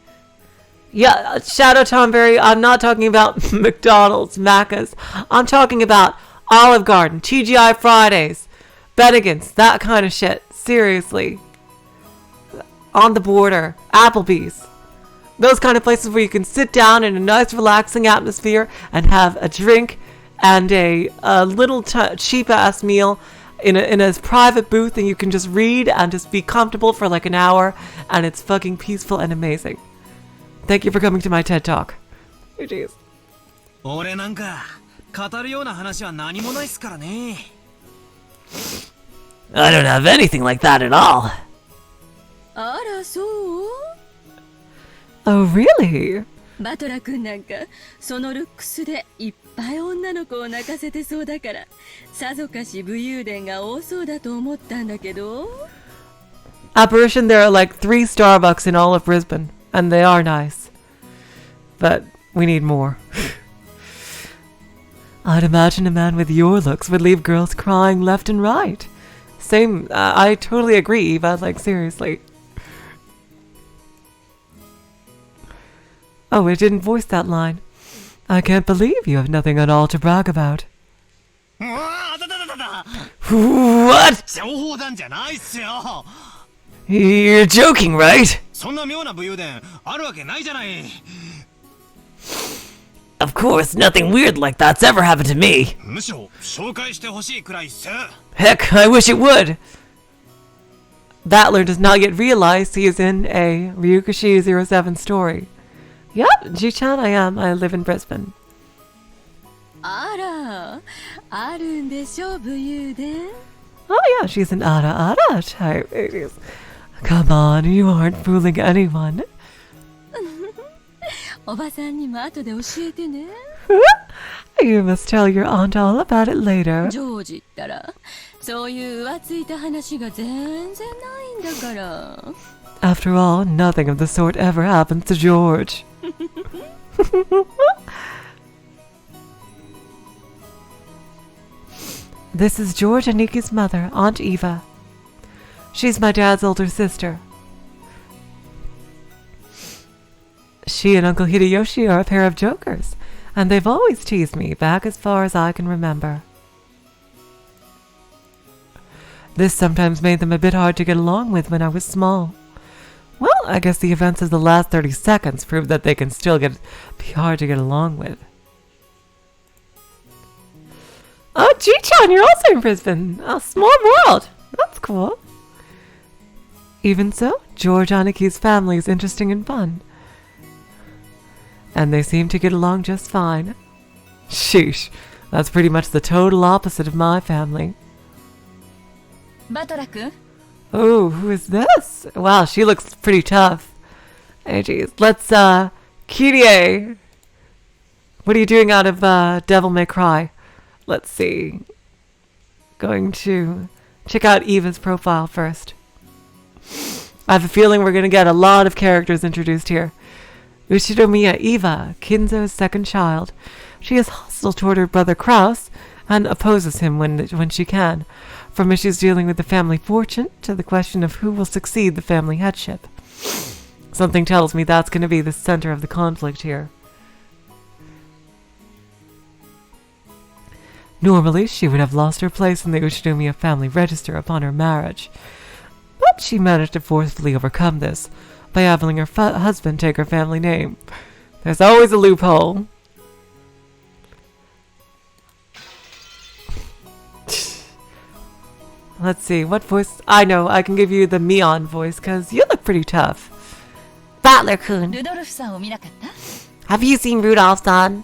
Yeah, Shadow Tomberry, I'm not talking about McDonald's, Macca's. I'm talking about Olive Garden, TGI Fridays, Bennigan's, that kind of shit. Seriously. On the border, Applebee's. Those kind of places where you can sit down in a nice relaxing atmosphere and have a drink and a little cheap ass meal in a private booth, and you can just read and just be comfortable for like an hour, and it's fucking peaceful and amazing. Thank you for coming to my TED Talk. Oh, jeez. 俺なんか語るような話は何もないっすからね。I don't have anything like that at all. あら、そう？ Oh, really? バトラ君なんかそのルックスでいっぱい女の子を泣かせてそうだからさぞかし武勇伝が多そうだと思ったんだけど。 Apparition, there are like 3 Starbucks in all of Brisbane, and they are nice. But we need more. I'd imagine a man with your looks would leave girls crying left and right. Same, I totally agree, Eva, like seriously. Oh, it didn't voice that line. I can't believe you have nothing at all to brag about. うわあ、だだだだだ。 What? 情報弾じゃないっすよ。 You're joking, right? そんな妙な武勇伝あるわけないじゃない。 Of course, nothing weird like that's ever happened to me. むしろ紹介してほしいくらいっす。 Heck, I wish it would. Battler does not yet realize he is in a Ryukashi 07 story. Yep, Ji-chan, I am. I live in Brisbane. あら、あるんでしょ武勇伝。 Oh yeah, she's an ara type. Come on, you aren't fooling anyone. おばさんにも後で教えてね。 You must tell your aunt all about it later. ジョージったらそういう浮ついた話が全然ないんだから。 After all, nothing of the sort ever happens to George. This is George Aniki's mother, Aunt Eva. She's my dad's older sister. She and Uncle Hideyoshi are a pair of jokers, and they've always teased me back as far as I can remember. This sometimes made them a bit hard to get along with when I was small. Well, I guess the events of the last 30 seconds prove that they can still be hard to get along with. Oh, Ji-chan, you're also in Brisbane. A small world. That's cool. Even so, George Aniki's family is interesting and fun. And they seem to get along just fine. Sheesh, that's pretty much the total opposite of my family. バトラ君。 Oh, who is this? Wow, she looks pretty tough. Hey, geez. Let's, Kirie. What are you doing out of, Devil May Cry? Let's see. Going to check out Eva's profile first. I have a feeling we're going to get a lot of characters introduced here. Ushiromiya Eva, Kinzo's second child. She is hostile toward her brother Kraus and opposes him when she can, from issues dealing with the family fortune to the question of who will succeed the family headship. Something tells me that's going to be the center of the conflict here. Normally, she would have lost her place in the Ushinomiya family register upon her marriage, but she managed to forcefully overcome this by having her husband take her family name. There's always a loophole. Let's see, what voice? I know, I can give you the Mion voice, because you look pretty tough. Battler-kun, ルドルフさんを見なかった？ have you seen Rudolph-san?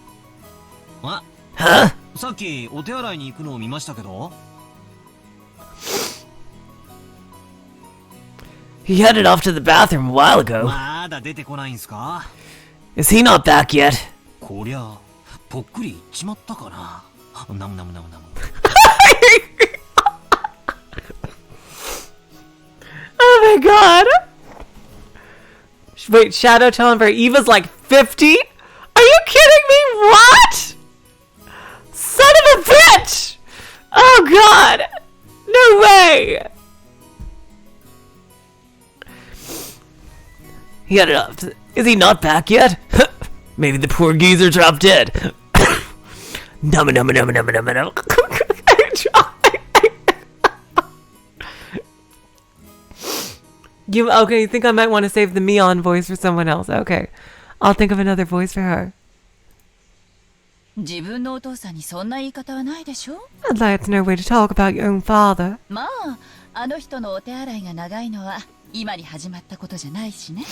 あ、 Huh? さっきお手洗いに行くのを見ましたけど。 He headed off to the bathroom a while ago. まだ出てこないんすか？ Is he not back yet? こりゃぽっくりいっちまったかな。ナムナムナムナム。Oh my god! Wait, Shadow Tone for Eva's like 50? Are you kidding me? What? Son of a bitch! Oh god! No way! He had it up. Is he not back yet? Maybe the poor geezer dropped dead. Num num num num num num. Okay, you think I might want to save the Mion voice for someone else. Okay. I'll think of another voice for her. 自分のお父さんにそんな言い方はないでしょ。 And that's no way to talk about your own father. まあ、あの人のお手洗いが長いのは今に始まったことじゃないしね。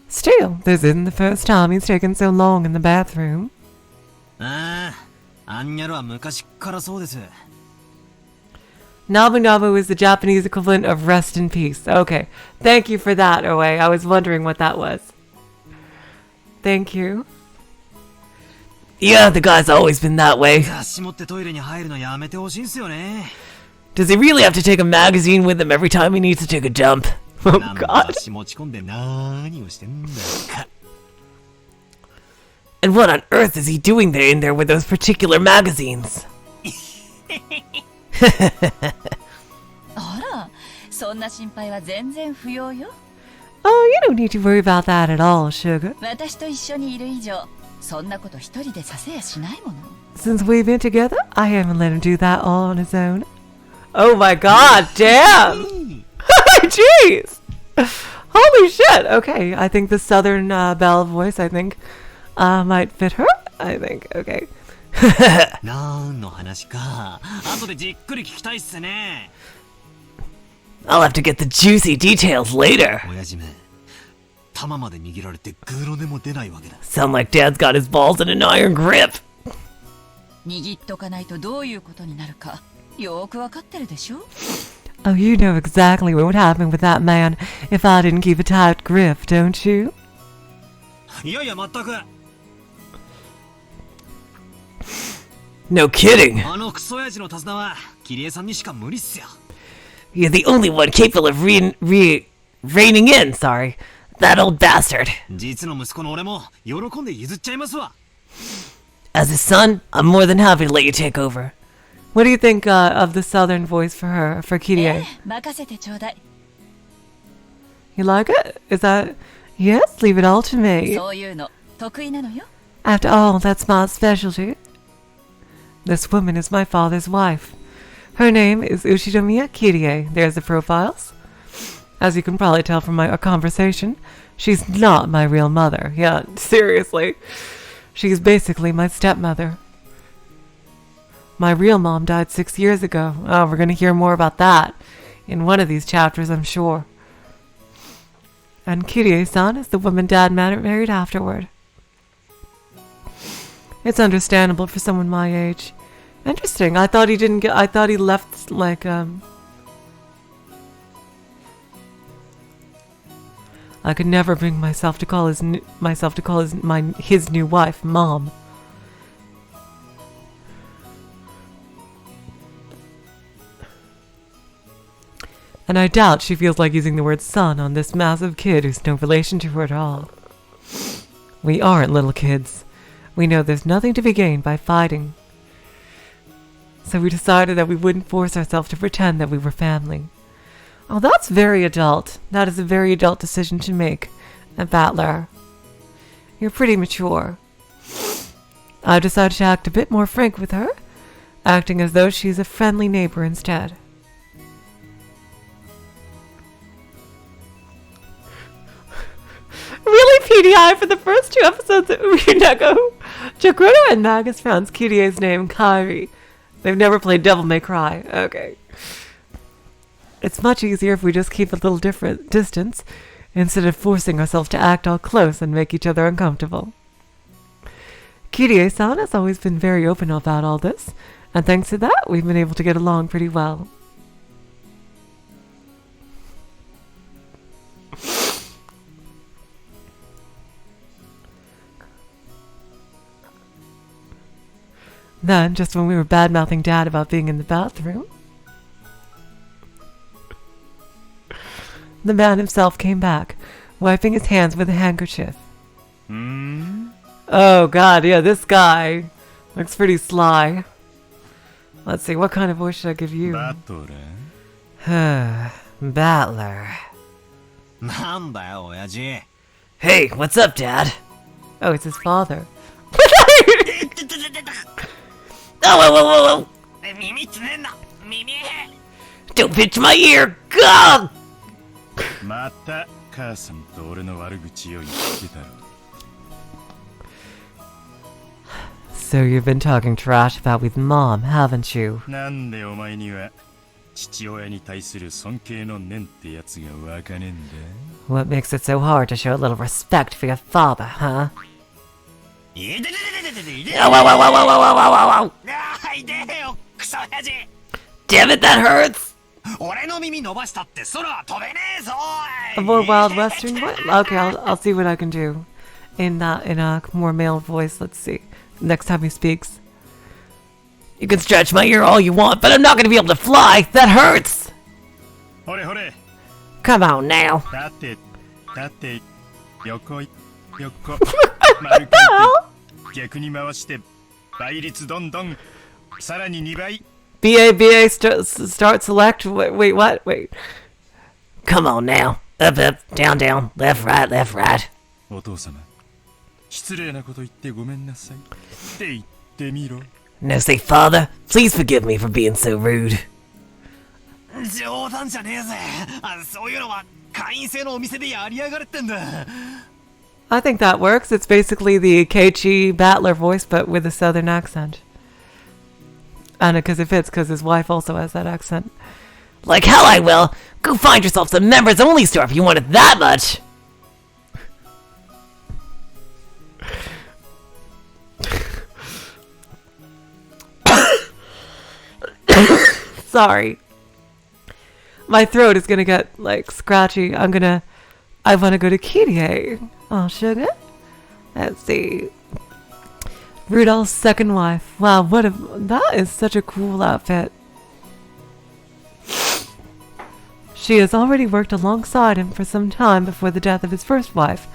Still, this isn't the first time he's taken so long in the bathroom. ああ、アンニャルは昔っからそうです。Nabu Nabu is the Japanese equivalent of rest in peace. Okay, thank you for that, Oe. I was wondering what that was. Thank you. Yeah, the guy's always been that way. 雑誌持ってトイレに入るのやめてほしいんすよね。 Does he really have to take a magazine with him every time he needs to take a dump? Oh なんも god. 雑誌持ち込んで何をしてんだか。 And what on earth is he doing there in there with those particular magazines? あら、そんな心配は全然不要よ。 Oh, you don't need to worry about that at all, sugar. 私と一緒にいる以上、そんなこと一人でさせやしないもの。 Since we've been together, I haven't let him do that all on his own. Oh my god, damn! Jeez! Holy shit! Okay, I think the Southern Belle voice, I think, might fit her. I think, okay. なんの話か。後でじっくり聞きたいっすね。 I'll have to get the juicy details later. 親父め、玉まで握られてグロでも出ないわけだ。 Sound like Dad's got his balls in an iron grip. 握っとかないとどういうことになるかよーくわかってるでしょ。 Oh, you know exactly what would happen with that man if I didn't keep a tight grip, don't you? いやいや、まったく。 No kidding. あのクソ親父の手綱は、キリエさんにしか無理っすよ。 You're the only one capable of reining in, sorry. That old bastard. 実の息子の俺も喜んで譲っちゃいますわ。 As his son, I'm more than happy to let you take over. What do you think of the southern voice for her, for え Kirie? え、任せてちょうだい。 You like it? Is that... Yes, leave it all to me. そういうの得意なのよ。 After all, that's my specialty. This woman is my father's wife. Her name is Ushinomiya Kirie. There's the profiles. As you can probably tell from our conversation, she's not my real mother. Yeah, seriously. She's basically my stepmother. My real mom died 6 years ago. Oh, we're going to hear more about that in one of these chapters, I'm sure. And Kirie-san is the woman Dad married afterward. It's understandable for someone my age. Interesting. I thought he didn't get... I thought he left, like, I could never bring myself to call his new wife Mom. And I doubt she feels like using the word son on this massive kid who's no relation to her at all. We aren't little kids. We know there's nothing to be gained by fighting. So we decided that we wouldn't force ourselves to pretend that we were family. Oh, that's very adult. That is a very adult decision to make, a battler. You're pretty mature. I decided to act a bit more frank with her, acting as though she's a friendly neighbor instead. Really PDI for the first 2 episodes of Umineko. Chikuro and Magus found Kirie's name Kairi. They've never played Devil May Cry. Okay. It's much easier if we just keep a little different distance instead of forcing ourselves to act all close and make each other uncomfortable. Kirie-san has always been very open about all this, and thanks to that, we've been able to get along pretty well. Then, just when we were bad-mouthing Dad about being in the bathroom, the man himself came back, wiping his hands with a handkerchief. Oh god, yeah, this guy looks pretty sly. Let's see, what kind of voice should I give you? Battler. なんだよ、親父。 Hey, what's up, Dad? Oh, it's his father. Oh, whoa, whoa, whoa, whoa! 耳つねんな、耳。 Don't pinch my ear! God! また母さんと俺の悪口を言ってたろ。So you've been talking trash about with Mom, haven't you? なんでお前には父親に対する尊敬の念ってやつがわかねえんだ What makes it so hard to show a little respect for your father, huh? いでででででででで Whoa, whoa, whoa, whoa, whoa, whoa, whoa, whoa, whoa! あいでよクソ親父 Damn it, that hurts! 俺の耳伸ばしたって空は飛べねえぞ A more wild western voice? Okay, I'll see what I can do. In a more male voice, let's see. Next time he speaks. You can stretch my ear all you want, but I'm not gonna be able to fly! That hurts! ほれほれ Come on now. 立て横丸く逆に回して倍率どんどんさらに2倍 BA, start, select. Wait, what? Wait. Come on now. Up, down, down. Left, right. お父様失礼なこと言ってごめんなさいって言ってみろ No, say, Father, please forgive me for being so rude. 冗談じゃねえぜそういうのは会員制のお店でやりやがれってんだ I think that works. It's basically the Keiichi Battler voice, but with a southern accent. And because it fits, because his wife also has that accent. Like hell I will! Go find yourself some members-only store if you want it that much! Sorry. My throat is gonna get, like, scratchy. I wanna go to Kirie. Oh, sugar? Let's see. Rudolph's second wife. Wow, that is such a cool outfit. She has already worked alongside him for some time before the death of his first wife.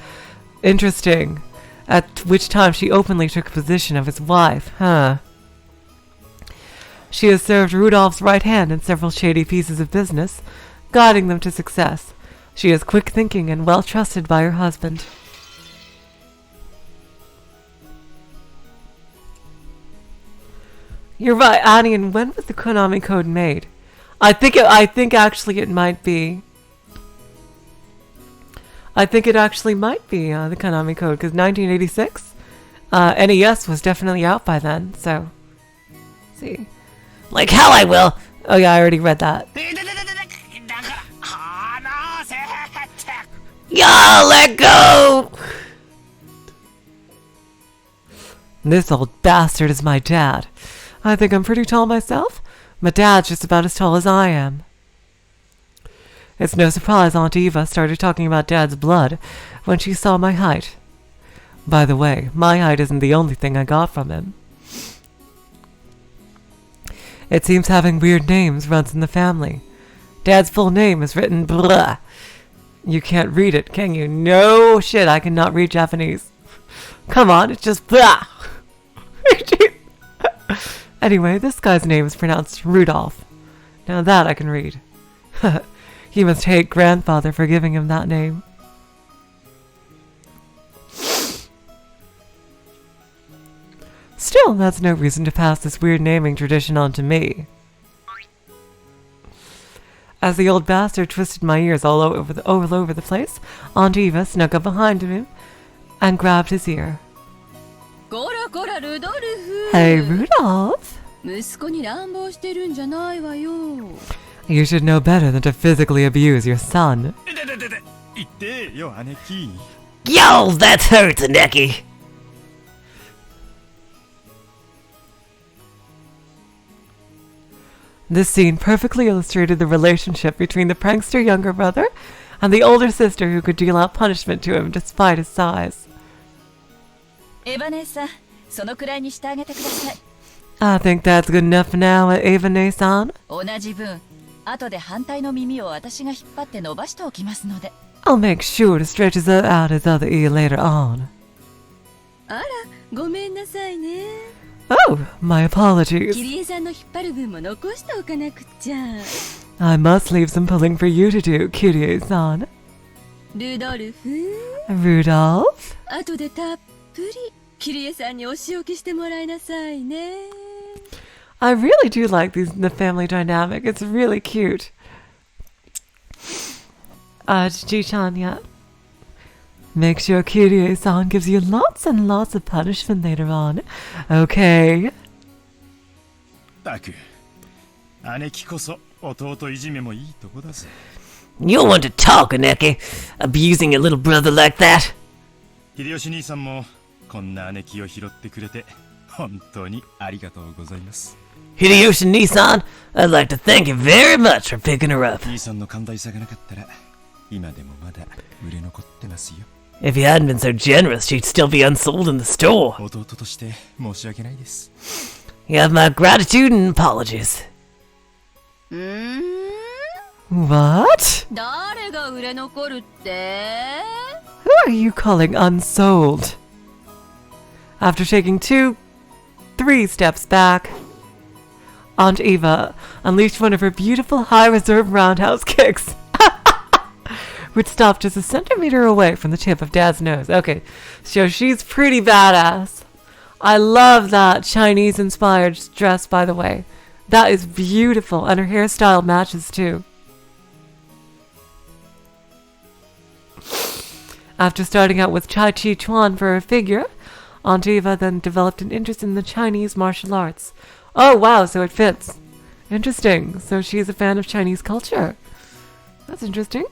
Interesting. At which time she openly took position of his wife, huh? She has served Rudolph's right hand in several shady pieces of business, guiding them to success. She is quick thinking and well trusted by her husband. You're right, Annie, and when was the Konami code made? I think actually it might be. I think it actually might be the Konami code, because 1986? NES was definitely out by then, so. Let's see. Like hell I will! Oh yeah, I already read that. Yo, let go! This old bastard is my dad. I think I'm pretty tall myself. My dad's just about as tall as I am. It's no surprise Aunt Eva started talking about Dad's blood when she saw my height. By the way, my height isn't the only thing I got from him. It seems having weird names runs in the family. Dad's full name is written blah. You can't read it, can you? No shit, I cannot read Japanese. Come on, it's just blah. Anyway, this guy's name is pronounced Rudolph. Now that I can read. He must hate grandfather for giving him that name. Still, that's no reason to pass this weird naming tradition on to me. As the old bastard twisted my ears all over the place, Aunt Eva snuck up behind him and grabbed his ear. Hey, Rudolph! 息子に乱暴してるんじゃないわよ。 You should know better than to physically abuse your son. 言ってよ姉貴 Yo, that hurts, Neki! This scene perfectly illustrated the relationship between the prankster younger brother and the older sister who could deal out punishment to him despite his size. エヴァ姉さん、そのくらいにしてあげてください。 I think that's good enough for now, Eva-ne-san. 同じ分、後で反対の耳を私が引っ張って伸ばしておきますので。 I'll make sure to stretch out his other ear later on. あら、ごめんなさいね。 Oh, my キ apologies. リエさんの引っ張る分も残しておかなくっちゃ。 I must leave some pulling for you to do, Kirie-san. ルドルフ、 Rudolph? 後でたっぷりキリエさんにお仕置きしてもらいなさいね。 I really do like the family dynamic. It's really cute. Ji-chan, yeah. Make sure Kirie-san gives you lots and lots of punishment later on. Okay. たく姉貴こそ弟いじめもいいとこだぜ。 You don't want to talk, Aneki. Abusing your little brother like that. 秀吉兄さんもこんな姉貴を拾ってくれて本当にありがとうございます。 Hideyoshi Nissan, I'd like to thank you very much for picking her up. 兄さんの寛大さがなかったら今でもまだ売れ残ってますよ。 If you hadn't been so generous, she'd still be unsold in the store. 弟として申し訳ないです。 You have my gratitude and apologies. うーん What? 誰が売れ残るって Who are you calling unsold? After taking 3 steps back, Aunt Eva unleashed one of her beautiful high reserve roundhouse kicks, which stopped just a centimeter away from the tip of Dad's nose. Okay, so she's pretty badass. I love that Chinese-inspired dress, by the way. That is beautiful, and her hairstyle matches too. After starting out with Chai Chi Chuan for her figure, Aunt Eva then developed an interest in the Chinese martial arts. Oh wow, so it fits. Interesting. So she's a fan of Chinese culture. That's interesting.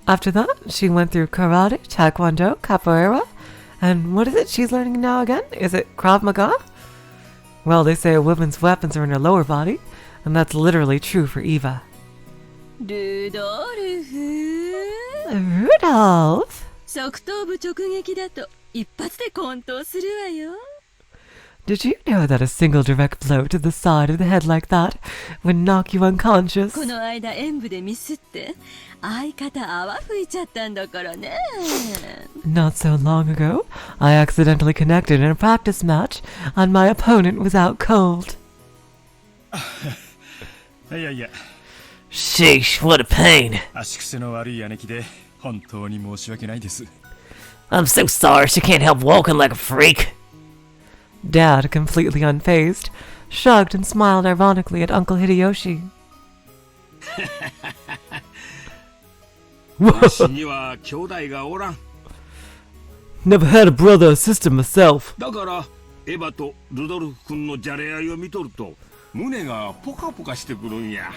After that, she went through karate, taekwondo, capoeira, and what is it she's learning now again? Is it Krav Maga? Well, they say a woman's weapons are in her lower body, and that's literally true for Eva. ルドルフ Rudolph? 側頭部直撃だと一発で混沌するわよ Did you know that a single direct blow to the side of the head like that would knock you unconscious? この間演舞でミスって相方泡吹いちゃったんだからね Not so long ago, I accidentally connected in a practice match, and my opponent was out cold. いやいや Sheesh, what a pain. 足癖の悪い姉貴で本当に申し訳ないです。 I'm so sorry she can't help walking like a freak. Dad, completely unfazed, shrugged and smiled ironically at Uncle Hideyoshi. わしには兄弟がおらん。 Never had a brother or sister myself. だからエヴァとルドルフ君のじゃれ合いを見とると胸がポカポカしてくるんや。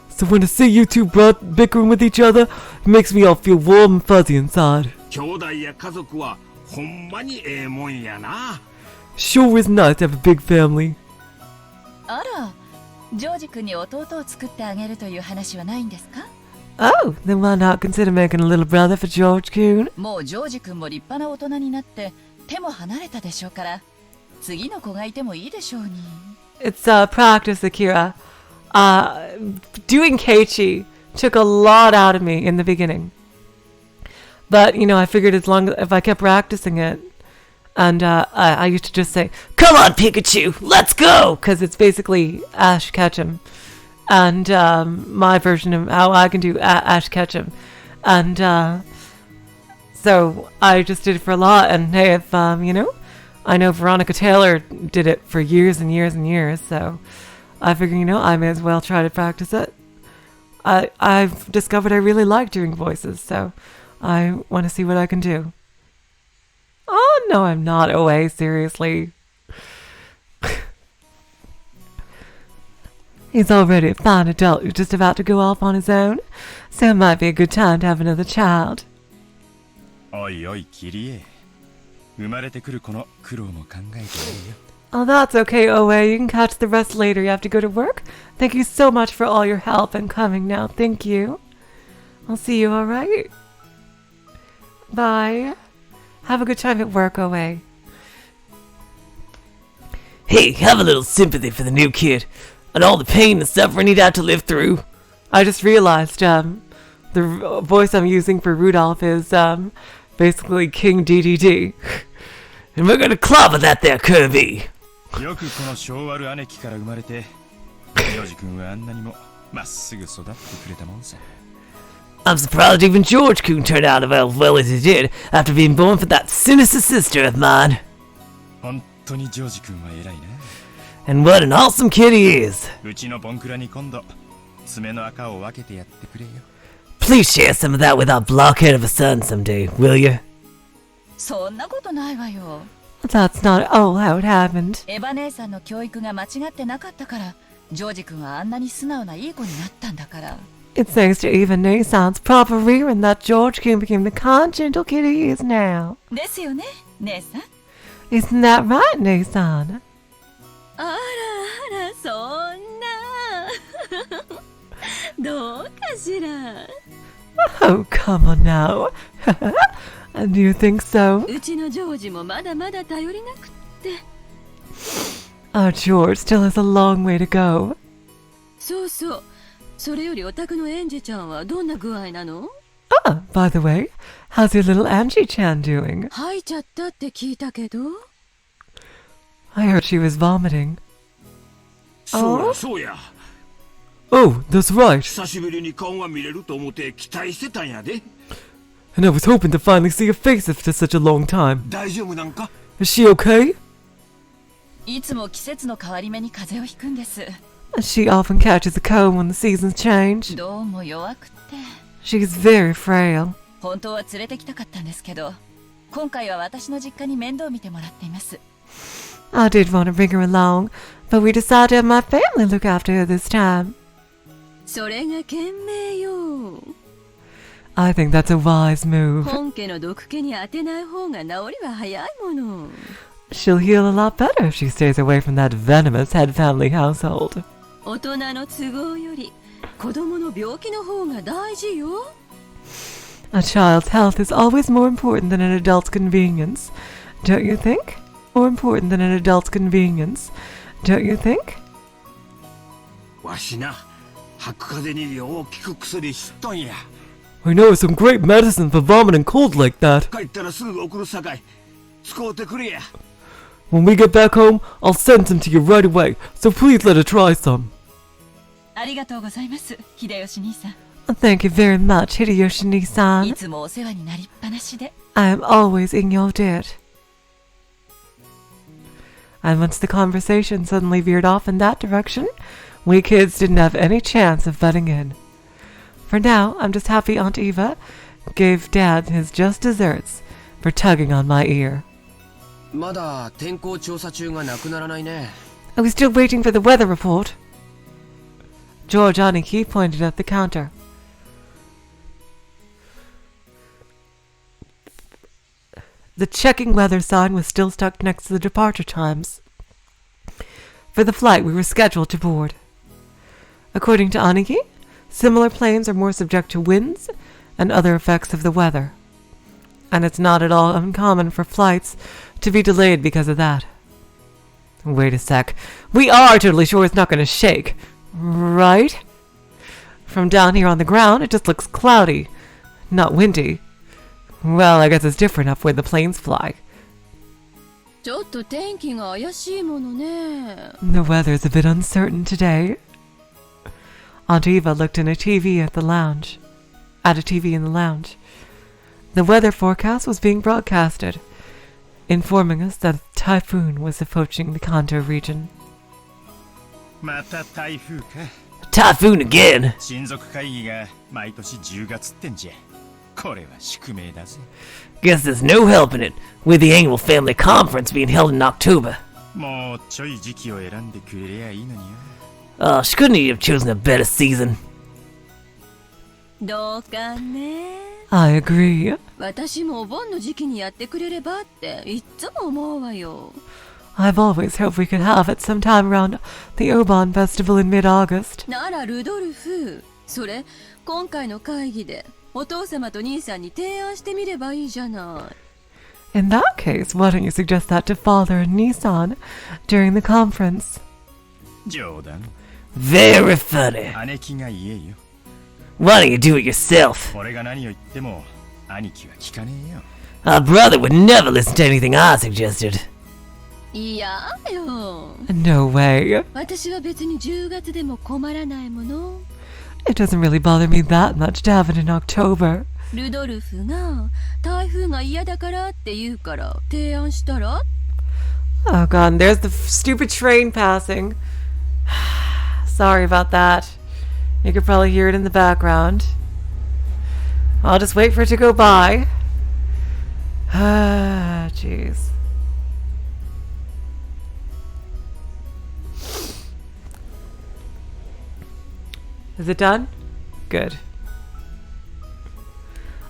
So when I see you two bickering with each other, it makes me all feel warm and fuzzy inside. 兄弟や家族はほんまにええもんやな。 Sure is nice to have a big family. あら、ジョージ君に弟を作ってあげるという話はないんですか？ Oh, then why not consider making a little brother for George-kun? もうジョージ君も立派な大人になって手も離れたでしょうから、次の子がいてもいいでしょうに。 It's practice, Akira. Doing Keiichi took a lot out of me in the beginning. But, you know, I figured if I kept practicing it, and I used to just say, "Come on, Pikachu, let's go!" Because it's basically Ash Ketchum. And my version of how I can do Ash Ketchum. And so I just did it for a lot. And hey, if, you know, I know Veronica Taylor did it for years and years and years, so I figure, you know, I may as well try to practice it. I've discovered I really like doing voices, so I want to see what I can do. Oh, no, I'm not away, seriously. He's already a fine adult who's just about to go off on his own, so it might be a good time to have another child. おいおいキリエ、生まれてくる子の苦労も考えてねえよ。 Oh, that's okay, Oe. You can catch the rest later. You have to go to work. Thank you so much for all your help and coming now. Thank you. I'll see you, alright? Bye. Have a good time at work, Oe. Hey, have a little sympathy for the new kid and all the pain and suffering he'd have to live through. I just realized, the voice I'm using for Rudolph is, basically King DDD. And we're gonna clobber that there Kirby. よくこの性悪姉貴から生まれて、ジョージ君はあんなにもまっすぐ育ってくれたもんさ。 I'm surprised even George-kun turned out as well as he did after being born for that sinister sister of mine. 本当にジョージ君は偉いな。 And what an awesome kid he is. うちのボンクラに今度爪の赤を分けてやってくれよ。Please share some of that with our blockhead of a son someday, will you? そんなことないわよ。 That's not all how it happened. エヴァ姉さんの教育が間違ってなかったから、ジョージ君はあんなに素直ないい子になったんだから。 It's thanks to Eva Nissan's proper rearing that George King became the kind, gentle kid he is now. ですよね、姉さん。 Isn't that right, Nissan? あらあら、そんな。どうかしら。 Oh, come on now. And do you think so? うちのジョージもまだまだ頼りなくって。 Our George still has a long way to go. そうそう。それよりお宅のエンジちゃんはどんな具合なの？ Ah, by the way, how's your little Angie-chan doing? 吐いちゃったって聞いたけど。I heard she was vomiting. そうやそうや。 Oh, that's right. 久しぶりに顔が見れると思って期待してたんやで。 And I was hoping to finally see her face after such a long time. 大丈夫なんか？ Is she okay? いつも季節の変わり目に風邪をひくんです。 She often catches a cold when the seasons change. どうも弱くって。 She's very frail. 本当は連れてきたかったんですけど、今回は私の実家に面倒見てもらっています。 I did want to bring her along, but we decided to have my family look after her this time. それが賢明よ。 I think that's a wise move. 本家の毒気に当てない方が治りは早いもの。 She'll heal a lot better if she stays away from that venomous head family household. 大人の都合より子供の病気の方が大事よ。 A child's health is always more important than an adult's convenience. Don't you think? More important than an adult's convenience. Don't you think? わしな、吐く風邪に大きく薬知っとんや。 I know some great medicine for vomiting cold like that. 帰ったらすぐ送るさかい。使うてくれや。 When we get back home, I'll send some to you right away, so please let her try some. ありがとうございます、秀吉兄さん。 Thank you very much, Hideyoshi い Nissan. つもお世話になりっぱなしで。 I am always in your debt. And once the conversation suddenly veered off in that direction, we kids didn't have any chance of butting in. For now, I'm just happy Aunt Eva gave Dad his just desserts for tugging on my ear. まだ天候調査中がなくならないね。 Are we still waiting for the weather report? George Aniki pointed at the counter. The checking weather sign was still stuck next to the departure times for the flight we were scheduled to board. According to Aniki, similar planes are more subject to winds and other effects of the weather, and it's not at all uncommon for flights to be delayed because of that. Wait a sec. We are totally sure it's not going to shake, right? From down here on the ground, it just looks cloudy, not windy. Well, I guess it's different up where the planes fly. ちょっと天気が怪しいものね。 The weather's a bit uncertain today. Aunt Eva looked at a TV in the lounge. The weather forecast was being broadcasted, informing us that a typhoon was approaching the Kanto region. また台風か。 Typhoon again! 親族会議が毎年10月ってんじゃ。これは宿命だぜ。 Guess there's no helping it, with the annual family conference being held in October. もうちょい時期を選んでくれりゃいいのによ。 She couldn't have chosen a better season. どうかね。 I agree. 私もお盆の時期にやってくれればっていっつも思うわよ。 I've always hoped we could have it sometime around the Obon Festival in mid-August. ならルドルフ、それ今回の会議でお父様と兄さんに提案してみればいいじゃない。 In that case, why don't you suggest that to Father and Nissan during the conference? 冗談。 Very funny. 姉貴が言えよ。 Why don't you do it yourself? 俺が何を言っても兄貴は聞かねえよ。 Our brother would never listen to anything I suggested. いやよ。 No way. 私は別に10月でも困らないもの。 It doesn't really bother me that much to have it in October. ルドルフが台風が嫌だからって言うから提案したら？ Oh god, there's the stupid train passing. Sorry about that. You could probably hear it in the background. I'll just wait for it to go by. Ah, jeez. Is it done? Good.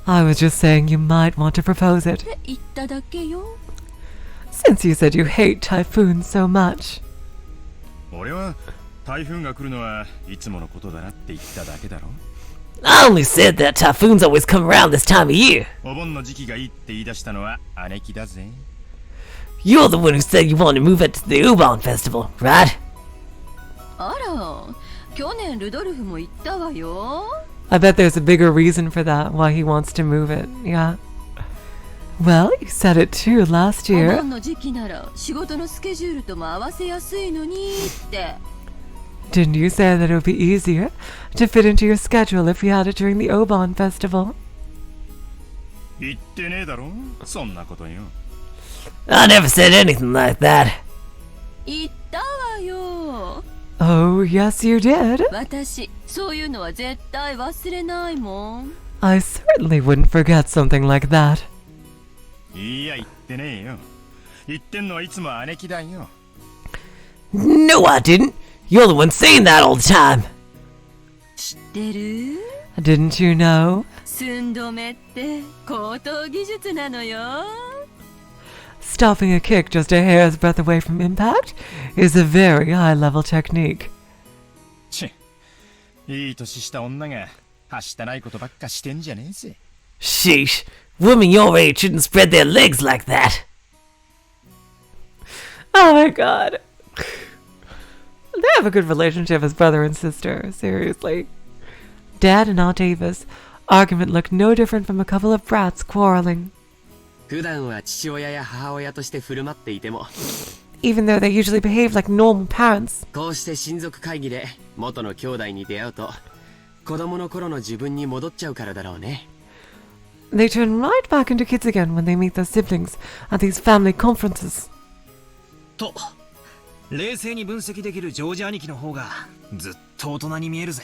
I was just saying you might want to propose it, 言っただけよ。 since you said you hate typhoons so much. 俺は台風が来るのはいつものことだなって言っただけだろ。 I only said that typhoons always come around this time of year. お盆の時期がいいって言い出したのは姉貴だぜ。 You're the one who said you wanted to move it to the Uban Festival, right? あら、去年ルドルフも言ったわよ。 I bet there's a bigger reason for that, why he wants to move it. Yeah. Well, you said it too last お year. 盆の時期なら仕事のスケジュールとも合わせやすいのにって。 Didn't you say that it would be easier to fit into your schedule if you had it during the Oban Festival? 言ってねえだろそんなことよ。 I never said anything like that. 言ったわよ。 Oh, yes, you did. 私、そういうのは絶対忘れないもん。 I certainly wouldn't forget something like that. いや言ってねえよ。言ってんのはいつも姉貴だよ。 No, I didn't. You're the one saying that all the time. 知ってる？ Didn't you know? 寸止めって高等技術なのよ。 Stopping a kick just a hair's breadth away from impact is a very high-level technique. チッ、いい年した女がはしたないことばっかしてんじゃねえぜ。 Sheesh. Women your age shouldn't spread their legs like that. Oh my god. They have a good relationship as brother and sister, seriously. Dad and Aunt Ava's argument looked no different from a couple of brats quarreling. 普段は父親や母親として振る舞っていても、 Even though they usually behave like normal parents. こうして親族会議で元の兄弟に出会うと、子供の頃の自分に戻っちゃうからだろうね。 They turn right back into kids again when they meet their siblings at these family conferences. と冷静に分析できるジョージ兄貴の方がずっと大人に見えるぜ。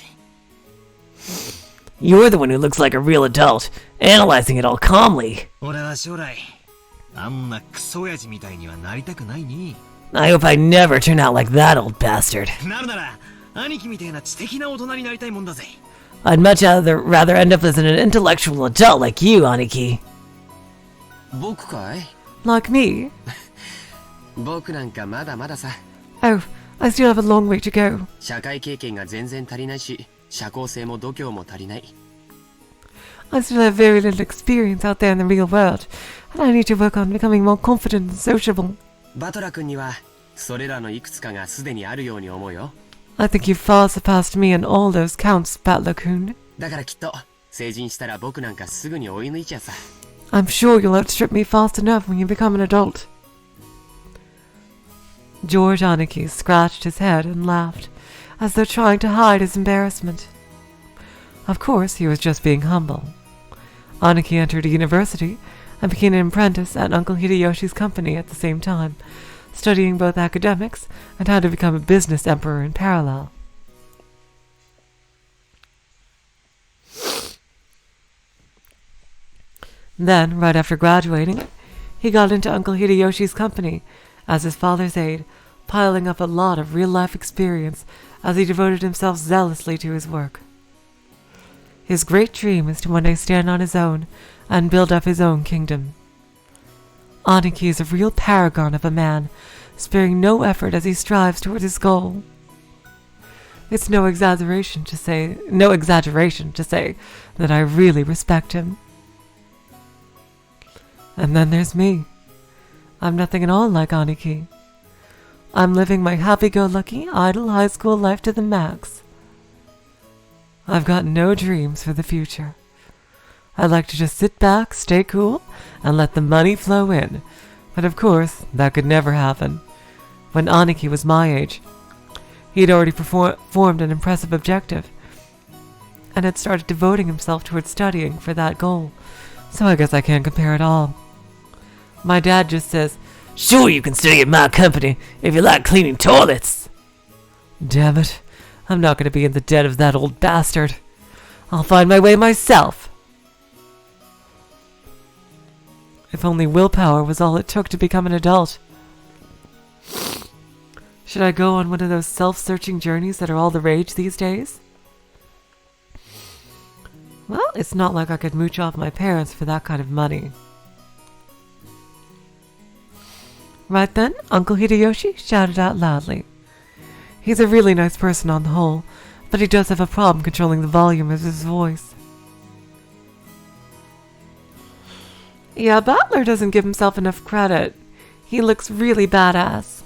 You're the one who looks like a real adult, analyzing it all calmly. 俺は将来あんなクソ親父みたいにはなりたくないに。 I hope I never turn out like that old bastard. なるなら兄貴みたいな知的な大人になりたいもんだぜ。 I'd much rather end up as an intellectual adult like you, Aniki. 僕かい？ Like me? 僕なんかまだまださ。 Oh, I still have a long way to go. 社会経験が全然足りないし、社交性も度胸も足りない。 I still have very little experience out there in the real world, and I need to work on becoming more confident and sociable. バトラ君にはそれらのいくつかがすでにあるように思うよ。 I think you've far surpassed me on all those counts, Battler-kun. だからきっと成人したら僕なんかすぐに追い抜いちゃうさ。 I'm sure you'll outstrip me fast enough when you become an adult. George Aniki scratched his head and laughed, as though trying to hide his embarrassment. Of course, he was just being humble. Aniki entered a university and became an apprentice at Uncle Hideyoshi's company at the same time, studying both academics and how to become a business emperor in parallel. Then, right after graduating, he got into Uncle Hideyoshi's company as his father's aide, piling up a lot of real-life experience as he devoted himself zealously to his work. His great dream is to one day stand on his own and build up his own kingdom. Aniki is a real paragon of a man, sparing no effort as he strives towards his goal. It's no exaggeration to say that I really respect him. And then there's me. I'm nothing at all like Aniki. I'm living my happy-go-lucky, idle high school life to the max. I've got no dreams for the future. I'd like to just sit back, stay cool, and let the money flow in. But of course, that could never happen. When Aniki was my age, he'd already formed an impressive objective, and had started devoting himself towards studying for that goal. So I guess I can't compare at all. My dad just says, "Sure, you can study at my company if you like cleaning toilets." Damn it, I'm not going to be in the debt of that old bastard. I'll find my way myself. If only willpower was all it took to become an adult. Should I go on one of those self-searching journeys that are all the rage these days? Well, it's not like I could mooch off my parents for that kind of money. Right then, Uncle Hideyoshi shouted out loudly. He's a really nice person on the whole, but he does have a problem controlling the volume of his voice. Yeah, Butler doesn't give himself enough credit. He looks really badass.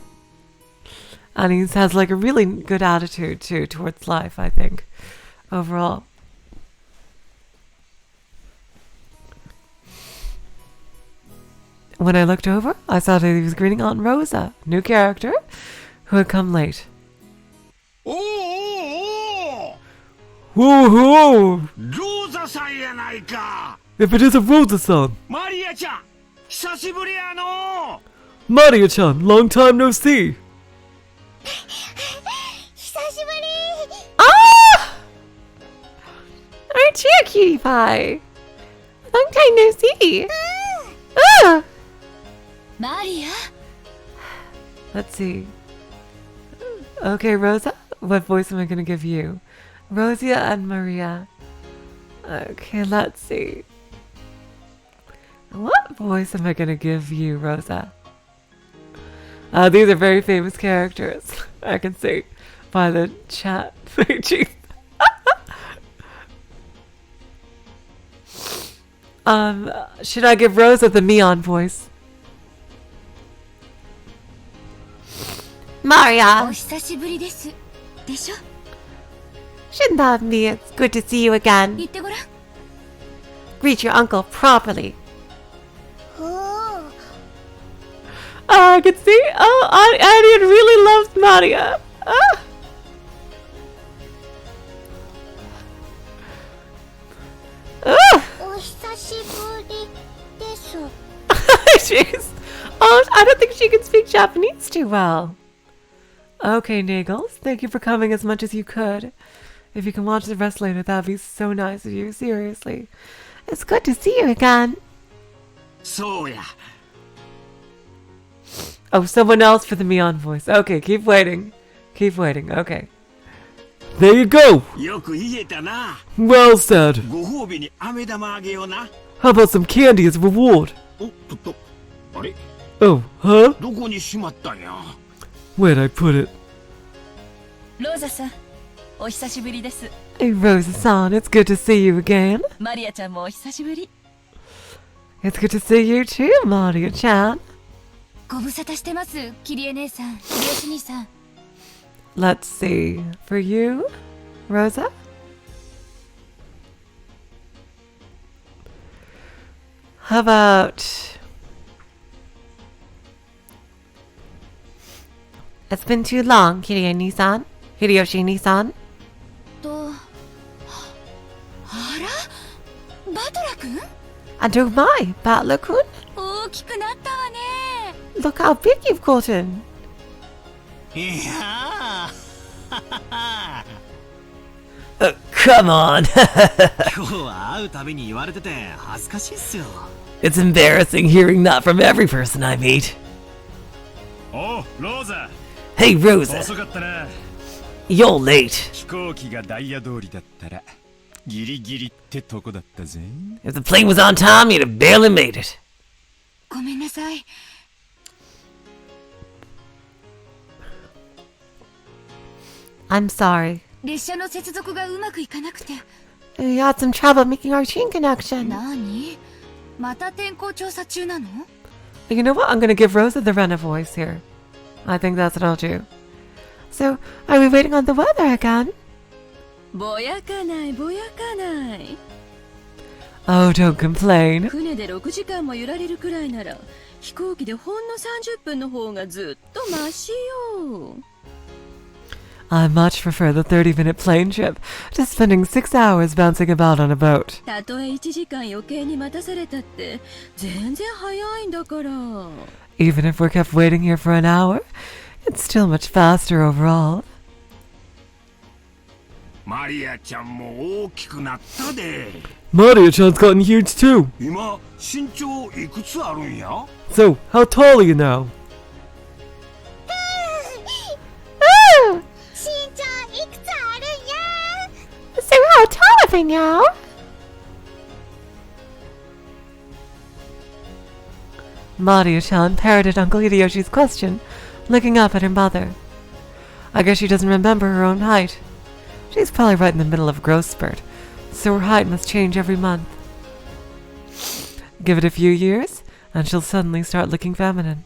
And he has like a really good attitude too towards life, I think, overall. When I looked over, I saw that he was greeting Aunt Rosa, new character, who had come late. Oh! Woohoo! ローザさんやないか If it isn't Rosa-san! マリアちゃん久しぶりやの Maria-chan, long time no see! 久しぶり Ah! Aren't you a cutie pie? Long time no see! Ah! マリア Let's see. Okay, Rosa, what voice am I going to give you? Rosia and Maria. Okay, let's see. What voice am I going to give you, Rosa? These are very famous characters. I can see by the chat. Jeez. Should I give Rosa the Mion voice? お Maria! 久しぶりですでしょ Shouldn't that be it's good to see you again? 言ってごらん Greet your uncle properly. おー Oh, I can see. Oh, Annie really loves Maria. Ah. Ah. お久しぶりです Jeez. Oh, I don't think she can speak Japanese too well. Okay, Nagels, thank you for coming as much as you could. If you can watch the rest later, that'd be so nice of you, seriously. It's good to see you again. そうや Oh, someone else for the Mion voice. Okay, keep waiting. Keep waiting, okay. There you go! よく言えたな Well said. ご褒美に飴玉あげような How about some candy as a reward? おっとあれ Oh, huh? どこにしまったんや Where'd I put it? ローザさんお久しぶりです Hey, Rosa-san, it's good to see you again. マリアちゃんもお久しぶり It's good to see you too, Maria-chan. ご無沙汰してますキリエ姉さん秀吉兄さん Let's see. For you, Rosa? How about... It's been too long, Hideyoshi-san. Hideyoshi-san. とあらバトラ君 And oh my, Battler-kun. 大きくなったわね Look how big you've gotten. いやー Come on. 今日は会うたびに言われてて恥ずかしいっすよ It's embarrassing hearing that from every person I meet. おうローザ Hey, Rosa. 遅かったな You're late. 飛行機がダイヤ通りだったらギリギリってとこだったぜ If the plane was on time, you'd have barely made it. ごめんなさい I'm sorry. 列車の接続がうまくいかなくて We had some trouble making our train connection. 何また天候調査中なの You know what? I'm gonna give Rosa the Rena voice here. I think that's what I'll do. So, are we waiting on the weather again? ぼやかないぼやかない Oh, don't complain. 船で6時間も揺られるくらいなら飛行機でほんの30分の方がずっとマシよ I much prefer the 30-minute plane trip to spending 6 hours bouncing about on a boat. たとえ1時間余計に待たされたって全然早いんだから Even if we're kept waiting here for an hour, it's still much faster overall. マリアちゃんも大きくなったで。 Maria-chan's gotten huge too. 今身長いくつあるんや？ So, how tall are you now? 身長いくつあるんや So, how tall are they now? Maria-chan parroted Uncle Hideyoshi's question, looking up at her mother. I guess she doesn't remember her own height. She's probably right in the middle of a growth spurt, so her height must change every month. Give it a few years, and she'll suddenly start looking feminine.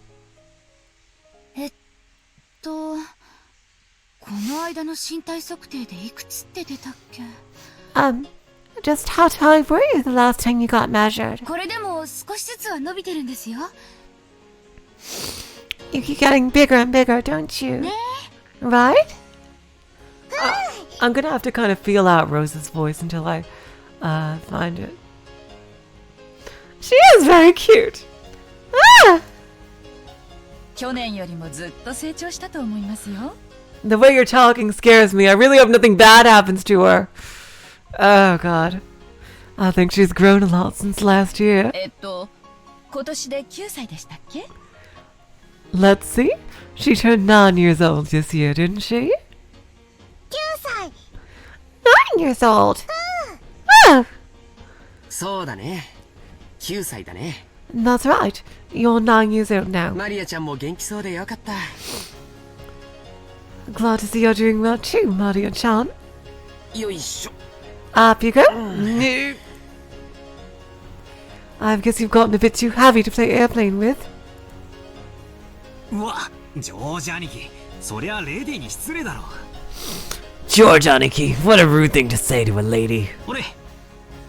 この間の身体測定でいくつって出たっけ Just how tall were you the last time you got measured? これでも少しずつは伸びてるんですよ You keep getting bigger and bigger, don't you? Right? I'm gonna have to kind of feel out Rose's voice until I find it. She is very cute. Ah! 去年よりもずっと成長したと思いますよ。 The way you're talking scares me. I really hope nothing bad happens to her. Oh god. I think she's grown a lot since last year. 今年で9歳でしたっけ Let's see. She turned 9 years old this year, didn't she? 歳 9 years old. Oh, そうだね。9歳だね。 that's right. You're 9 years old now. マリアちゃんも元気そうでよかった。 Glad to see you're doing well too, Maria-chan. よいしょ。 Up you go. No. I guess you've gotten a bit too heavy to play airplane with. うわ、ジョージ兄貴、そりゃレディーに失礼だろ。 George Aniki, what a rude thing to say to a lady.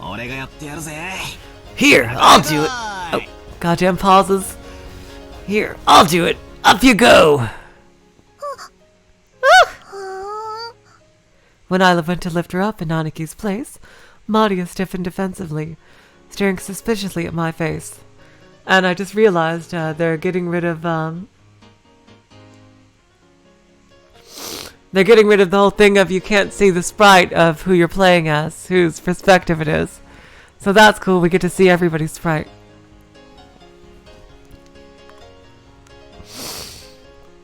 俺がやってやるぜ。 Here, I'll do it. Oh, goddamn pauses. Here, I'll do it. Up you go. When Isla went to lift her up in Aniki's place, Maria stiffened defensively, staring suspiciously at my face. And I just realized they're getting rid of they're getting rid of the whole thing of you can't see the sprite of who you're playing as, whose perspective it is. So that's cool, we get to see everybody's sprite.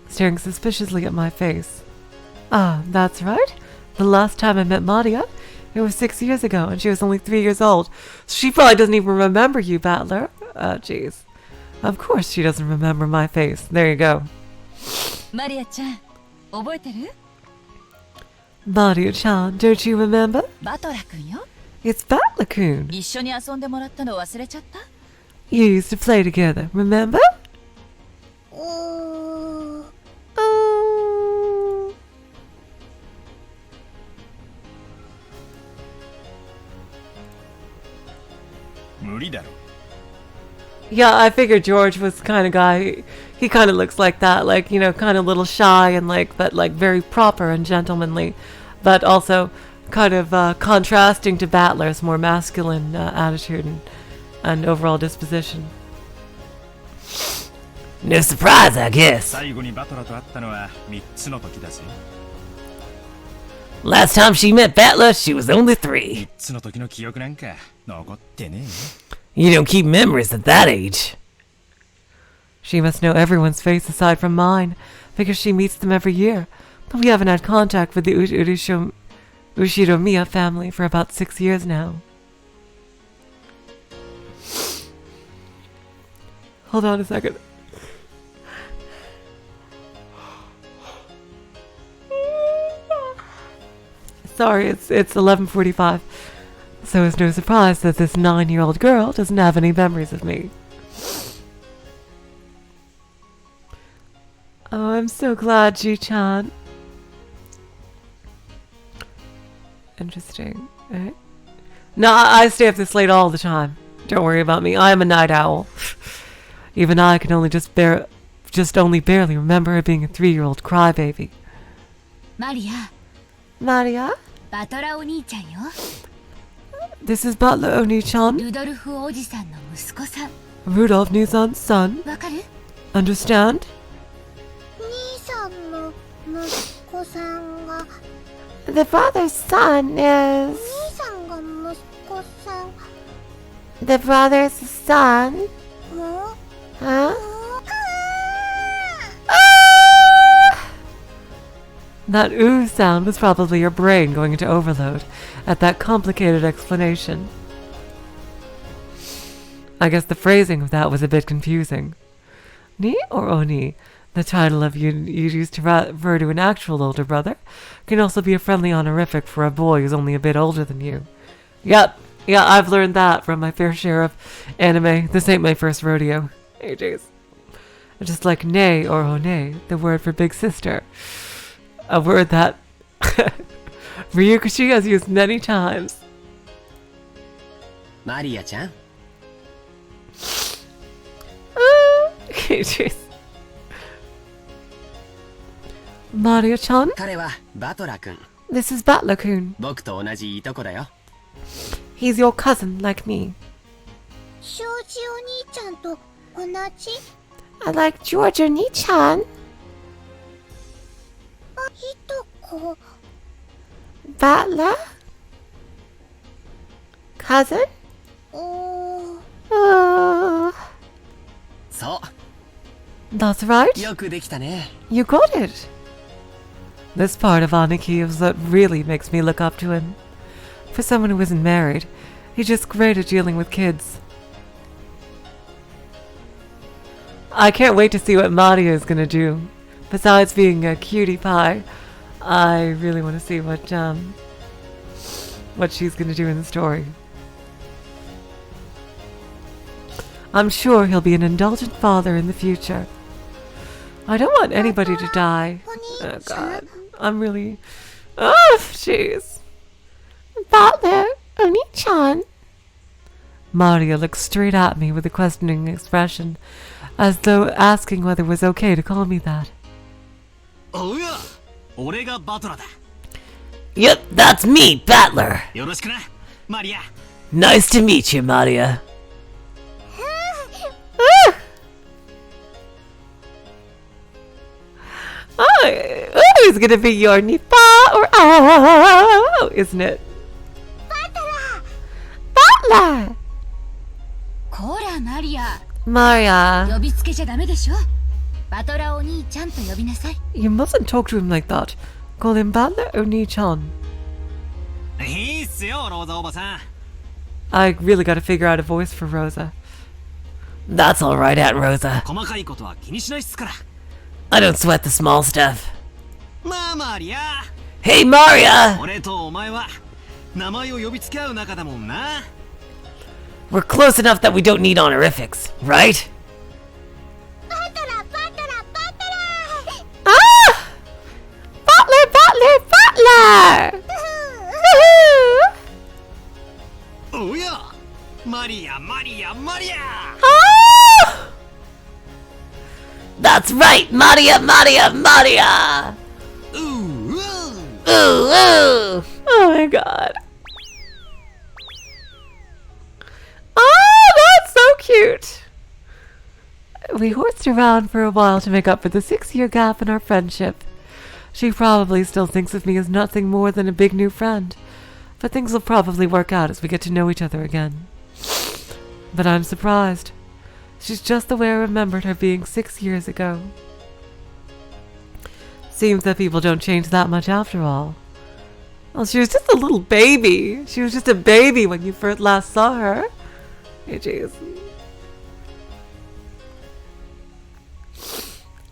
Staring suspiciously at my face. Ah, that's right. The last time I met Maria, it was 6 years ago, and she was only 3 years old. So she probably doesn't even remember you, Battler. Oh, jeez. Of course she doesn't remember my face. There you go. マリアちゃん、覚えてる Maria-chan, don't you remember? バトラ君よ。 It's Battler-kun. 一緒に遊んでもらったの忘れちゃった You used to play together, remember? 無理だろ。 Yeah, I figured George was the kind of guy, he kind of looks like that, like, you know, kind of a little shy and like, but like very proper and gentlemanly, but also kind of contrasting to Battler's more masculine attitude and overall disposition. No surprise, I guess. 最後にバトラと会ったのは3つの時だぜ。 Last time she met Battler, she was only 3. 3つの時の記憶なんか残ってねえ。 You don't keep memories at that age. She must know everyone's face aside from mine, because she meets them every year. But we haven't had contact with the Ushiromiya family for about 6 years now. Hold on a second. Sorry, it's 11:45. So it's no surprise that this 9-year-old girl doesn't have any memories of me. Oh, I'm so glad, Ji-chan. Interesting. Right? No, I stay up this late all the time. Don't worry about me. I am a night owl. Even I can only just only barely remember her being a 3-year-old crybaby. マリア Maria? バトラお兄ちゃんよ This is Butler Oni-chan, ルドルフおじさんの息子さん Rudolph Nisan's son. わかる Understand? 兄さんの息子さんが The father's son is... 兄さんが息子さん。 The brother's son? も Huh? う That ooh sound was probably your brain going into overload at that complicated explanation. I guess the phrasing of that was a bit confusing. Ni or oni, the title of you used to refer to an actual older brother, can also be a friendly honorific for a boy who's only a bit older than you. Yep, yeah, I've learned that from my fair share of anime. This ain't my first rodeo. Hey, jeez. Just like ne or one, the word for big sister. A word that Ryukushi has used many times. マリアちゃん Okay, jeez. Mario-chan? 彼はバトラ君 This is Butler-kun. 僕と同じいとこだよ He's your cousin, like me. 庄司お兄ちゃんと同じ I like Georgia Ni-chan. いとこ Butler? Cousin? おー Oh, そ that's right. うよくできたね You got it. This part of Aniki is what really makes me look up to him. For someone who isn't married, he's just great at dealing with kids. I can't wait to see what Maria is gonna do. Besides being a cutie pie, I really want to see what she's gonna do in the story. I'm sure he'll be an indulgent father in the future. I don't want anybody to die. Oh God, I'm really... Oh, jeez. Butler, Oni-chan. Maria looked straight at me with a questioning expression, as though asking whether it was okay to call me that. おうや俺がバトラーだ Yep, that's me, Butler. よろしくなマリア Nice to meet you, Maria. Oh, it's gonna be your Nipa or oh, isn't it? Butler! こらマリア Maria, 呼びつけちゃダメでしょバトラお兄ちゃんと呼びなさい you mustn't talk to him like that. Call him Butler or Ni-chan. いいっすよローザおばさん I really gotta figure out a voice for Rosa. That's alright, Aunt Rosa. 細かいことは気にしないっすから I don't sweat the small stuff. まあマリア Hey, Maria! 俺とお前は名前を呼びつけ合う仲だもんな We're close enough that we don't need honorifics, right? バトラバトラバトラ Ah! Butler, Butler, Butler! Woohoo! おやマリアマリアマリア Ah! That's right, Maria, Maria, Maria! うう Ooh, ooh! Oh my god. Oh, that's so cute! We horsed around for a while to make up for the 6-year gap in our friendship. She probably still thinks of me as nothing more than a big new friend, but things will probably work out as we get to know each other again. But I'm surprised. She's just the way I remembered her being 6 years ago. Seems that people don't change that much after all. Well, she was just a little baby. She was just a baby when you first last saw her. Hey, jeez.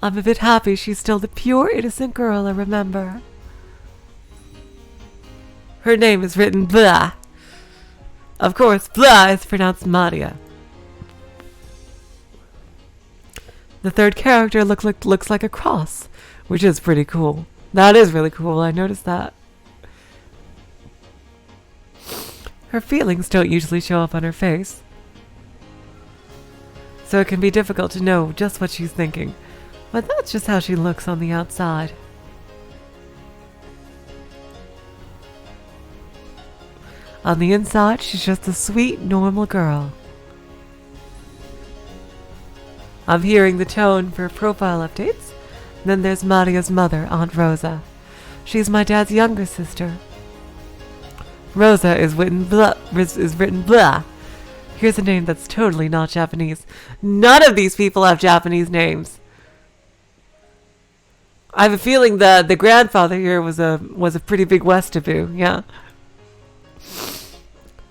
I'm a bit happy she's still the pure, innocent girl I remember. Her name is written blah. Of course, blah is pronounced Maria. The third character looks like a cross, which is pretty cool. That is really cool, I noticed that. Her feelings don't usually show up on her face, so it can be difficult to know just what she's thinking, but that's just how she looks on the outside. On the inside, she's just a sweet, normal girl. I'm hearing the tone for profile updates. Then there's Maria's mother, Aunt Rosa. She's my dad's younger sister. Rosa is written blah. Here's a name that's totally not Japanese. None of these people have Japanese names. I have a feeling that the grandfather here was a pretty big Westaboo, yeah.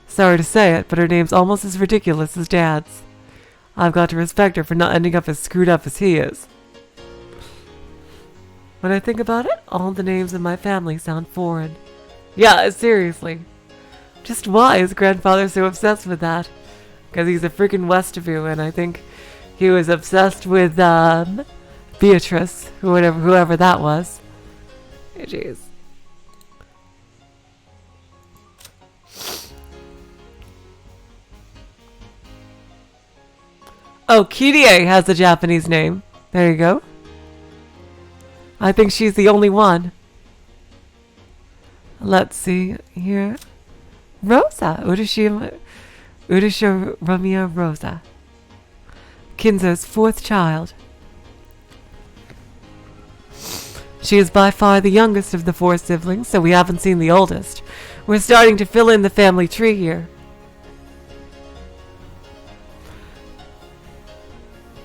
Sorry to say it, but her name's almost as ridiculous as Dad's. I've got to respect her for not ending up as screwed up as he is. When I think about it, all the names in my family sound foreign. Yeah, seriously. Just why is grandfather so obsessed with that? Because he's a freaking Westaboo, and I think he was obsessed with, Beatrice, whoever that was. Oh, jeez. Oh, Kirie has a Japanese name. There you go. I think she's the only one. Let's see here. Rosa. Urashima Ramia Rosa. Kinzo's fourth child. She is by far the youngest of the four siblings, so we haven't seen the oldest. We're starting to fill in the family tree here.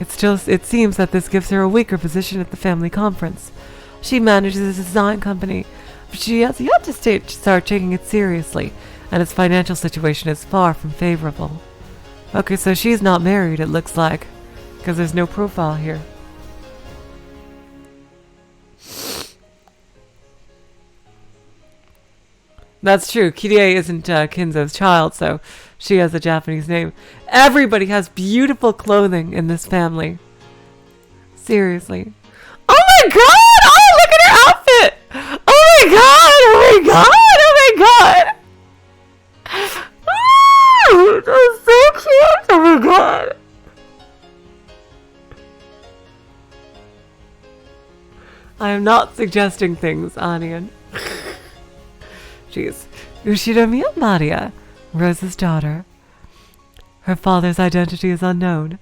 It seems that this gives her a weaker position at the family conference. She manages a design company, but she has yet to start taking it seriously, and its financial situation is far from favorable. Okay, so she's not married, it looks like, because there's no profile here. That's true. Kirie isn't Kinzo's child, so she has a Japanese name. Everybody has beautiful clothing in this family. Seriously. Oh my god! Oh, look at her outfit! Oh my god! Oh my god! Oh my god! Oh, that's so cute! Oh my god! I am not suggesting things, Anian. Jeez. Ushiromiya Maria, Rosa's daughter. Her father's identity is unknown.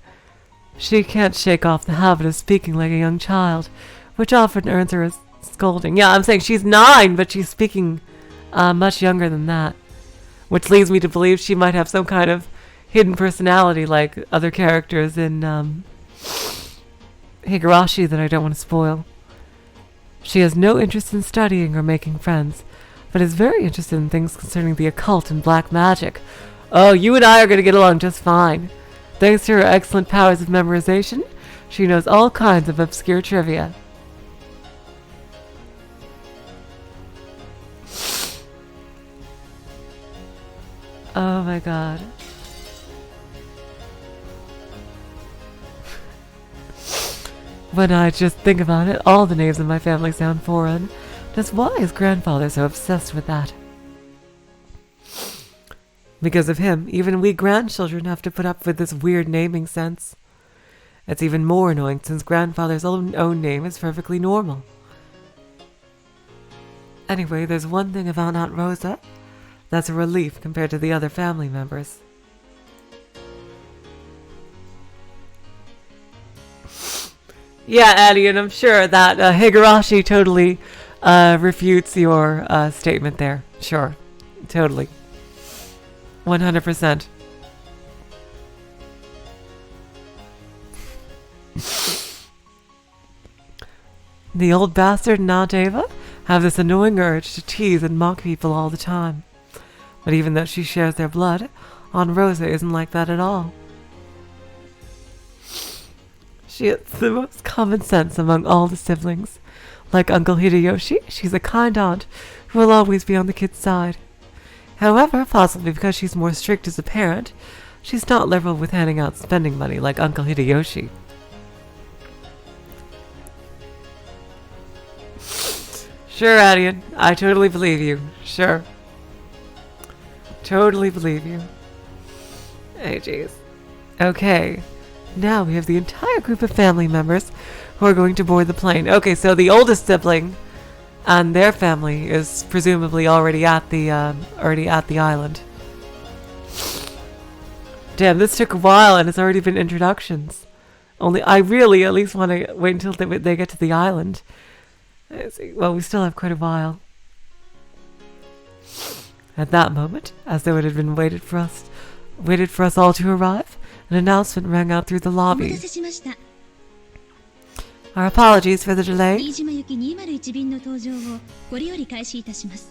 She can't shake off the habit of speaking like a young child, which often earns her a scolding. Yeah, I'm saying she's 9, but she's speaking much younger than that. Which leads me to believe she might have some kind of hidden personality like other characters in Higurashi that I don't want to spoil. She has no interest in studying or making friends, but is very interested in things concerning the occult and black magic. Oh, you and I are going to get along just fine. Thanks to her excellent powers of memorization, she knows all kinds of obscure trivia. Oh my god. When I just think about it, all the names in my family sound foreign. Just why is grandfather so obsessed with that? Because of him, even we grandchildren have to put up with this weird naming sense. It's even more annoying since grandfather's own name is perfectly normal. Anyway, there's one thing about Aunt Rosa that's a relief compared to the other family members. Yeah, Addie, and I'm sure that Higurashi totally refutes your statement there. Sure. Totally. 100%. The old bastard and Aunt Ava have this annoying urge to tease and mock people all the time. But even though she shares their blood, Aunt Rosa isn't like that at all. She has the most common sense among all the siblings. Like Uncle Hideyoshi, she's a kind aunt who will always be on the kid's side. However, possibly because she's more strict as a parent, she's not liberal with handing out spending money like Uncle Hideyoshi. Sure, Adian, I totally believe you. Sure. Totally believe you. Hey, jeez. Okay. Now we have the entire group of family members who are going to board the plane. Okay, so the oldest sibling and their family is presumably already at the island. Damn, this took a while and it's already been introductions. Only I really at least want to wait until they get to the island I see. Well, we still have quite a while. At that moment, as though it had been waited for us all to arrive, an announcement rang out through the お待 lobby. たせしました。 Our apologies for the delay. 飯島行き201便の搭乗をこれより開始いたします。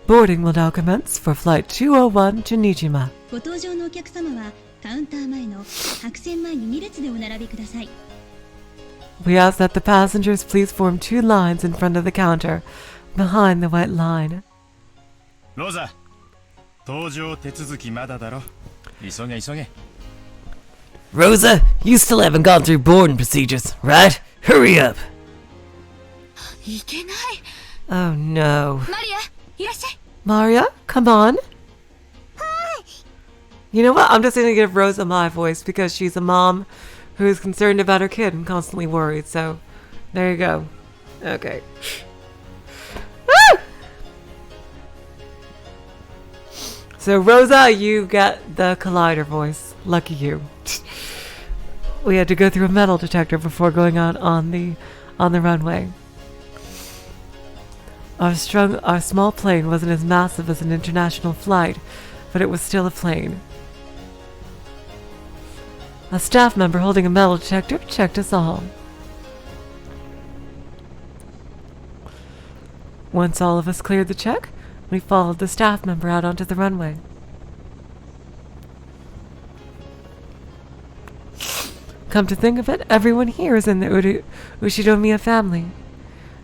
Boarding will now commence for flight 201 to Nijima. ご搭乗のお客様はカウンター前の白線前に2列でお並びください。 We ask that the passengers please form 2 lines in front of the counter, behind the white line. ローザ、搭乗手続きまだだろ。急げ急げ。 Rosa, you still haven't gone through boarding procedures, right? Hurry up! いけない。 Oh no. マリア、いらっしゃい。 Maria, come on. You know what? I'm just gonna give Rosa my voice because she's a mom who's concerned about her kid and constantly worried. So, there you go. Okay. Woo! So Rosa, you get the collider voice. Lucky you. We had to go through a metal detector before going out on the runway. Our small plane wasn't as massive as an international flight, but it was still a plane. A staff member holding a metal detector checked us all. Once all of us cleared the check, we followed the staff member out onto the runway. Come to think of it, everyone here is in the Ushinomiya family.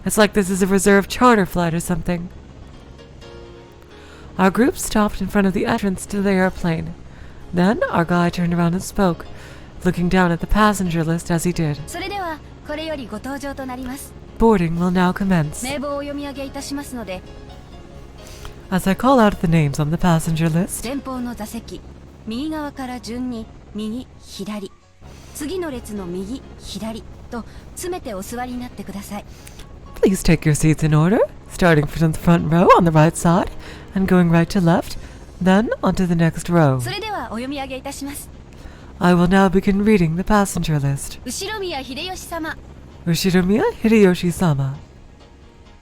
It's like this is a reserved charter flight or something. Our group stopped in front of the entrance to the airplane. Then our guy turned around and spoke, looking down at the passenger list as he did. それではこれよりご搭乗となります。 Boarding will now commence. 名簿をお読み上げいたしますので、 As I call out the names on the passenger list, 前方の座席、右側から順に右、左、次の列の右、左と詰めてお座りになってください。 please take your seats in order, starting from the front row on the right side and going right to left, then onto the next row. それではお読み上げいたします。 I will now begin reading the passenger list. 後宮秀吉様、 Ushinomiya Hideyoshi-sama.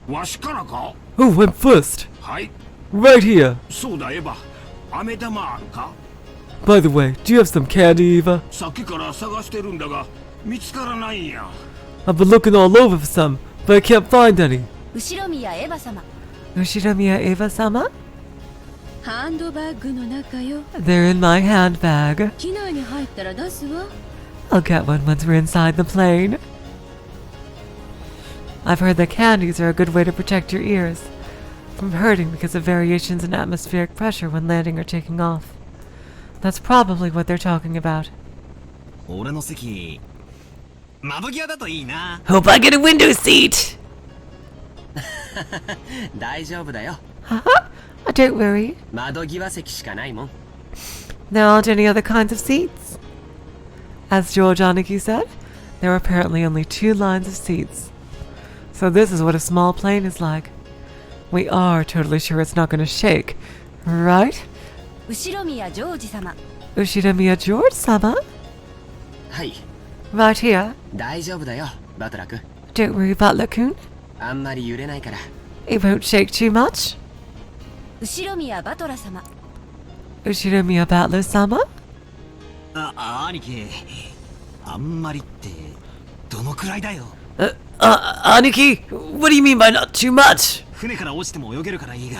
わしからか？ Oh, I'm first. はい。 Right here. そうだエヴァ。飴玉あるか？ By the way, do you have some candy, Eva? さっきから探してるんだが見つからないんや。 I've been looking all over for some, but I can't find any. 後宮エヴァ様、 Ushinomiya Eva-sama? ハンドバッグの中よ。 They're in my handbag. 機内に入ったら出すわ。 I'll get one once we're inside the plane. I've heard that candies are a good way to protect your ears from hurting because of variations in atmospheric pressure when landing or taking off. That's probably what they're talking about. 俺の席窓際だといいな。 Hope I get a window seat! 大丈夫だよ。 Don't worry. 窓際席しかないもん。 There aren't any other kinds of seats. As George Aniki said, there are apparently only 2 lines of seats. So this is what a small plane is like. We are totally sure it's not going to shake, right? 後宮ジョージ様、 Ushinomiya George-sama? はい、 Right here. 大丈夫だよ、バトラ君。 Don't worry, Butler-kun. あんまり揺れないから。 It won't shake too much. 後宮バトラ様、 Ushinomiya Butler-sama? 兄貴あんまりってどのくらいだよ。 Aniki, what do you mean by not too much? 船から落ちても泳げるからいいが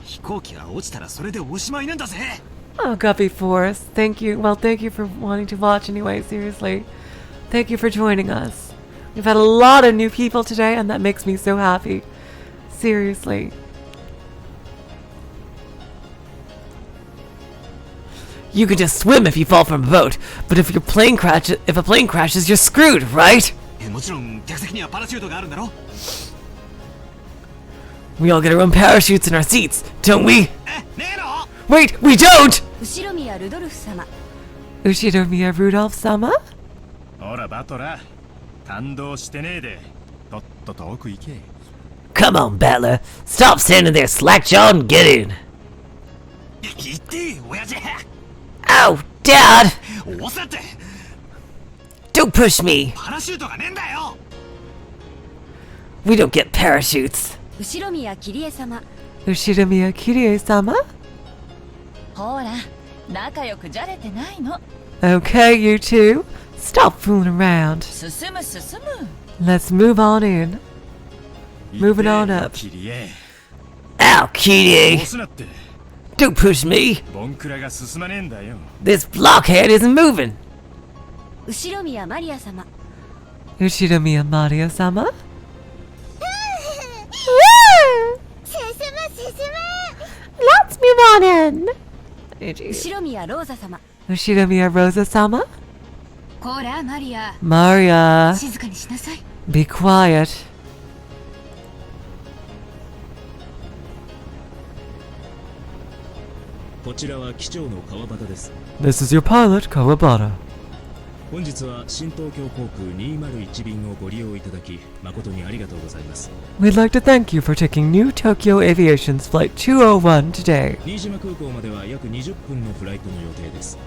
飛行機が落ちたらそれでおしまいなんだぜ。 Oh, Guppy Force. Thank you. Well, thank you for wanting to watch anyway, seriously. Thank you for joining us. We've had a lot of new people today, and that makes me so happy. Seriously. You can just swim if you fall from a boat, but if a plane crashes, you're screwed, right? もちろん客席にはパラシュートがあるんだろ。 We all get our own parachutes in our seats, don't we? ねえの？ Wait, we don't! 後宮ルドルフ様、 Ushinomiya Rudolph-sama? ほらバトラ、感動してねえでとっとと奥行け。 Come on, Battler. Stop standing there slack-jawed and get in. 言って親父。 Ow, Dad! おさって Don't push me. パラシュートがねえんだよ。We don't get parachutes. 後宮桐江様 Ushidamiya Kirie-sama? ほら仲良くじゃれてないの。 Okay, you two. Stop fooling around. 進む進む。 Let's move on in. Moving on up. キリエ Ow, 押 Kitty! すなって Don't push me! ボンクラが進まねえんだよ。 This blockhead isn't moving! 後宮マリア様 Ushidamiya Maria-sama? Let's move on in. 後宮ローザ様 Ushidamiya Rosa-sama? こらマリア Maria, 静かにしなさい be quiet. こちらは機長の川端です。 This is your pilot, Kawabata. 本日は新東京航空201便をご利用いただき誠にありがとうございます。 We'd like to thank you for taking New Tokyo Aviation's Flight 201 today. 新島空港までは約20分のフライトの予定です。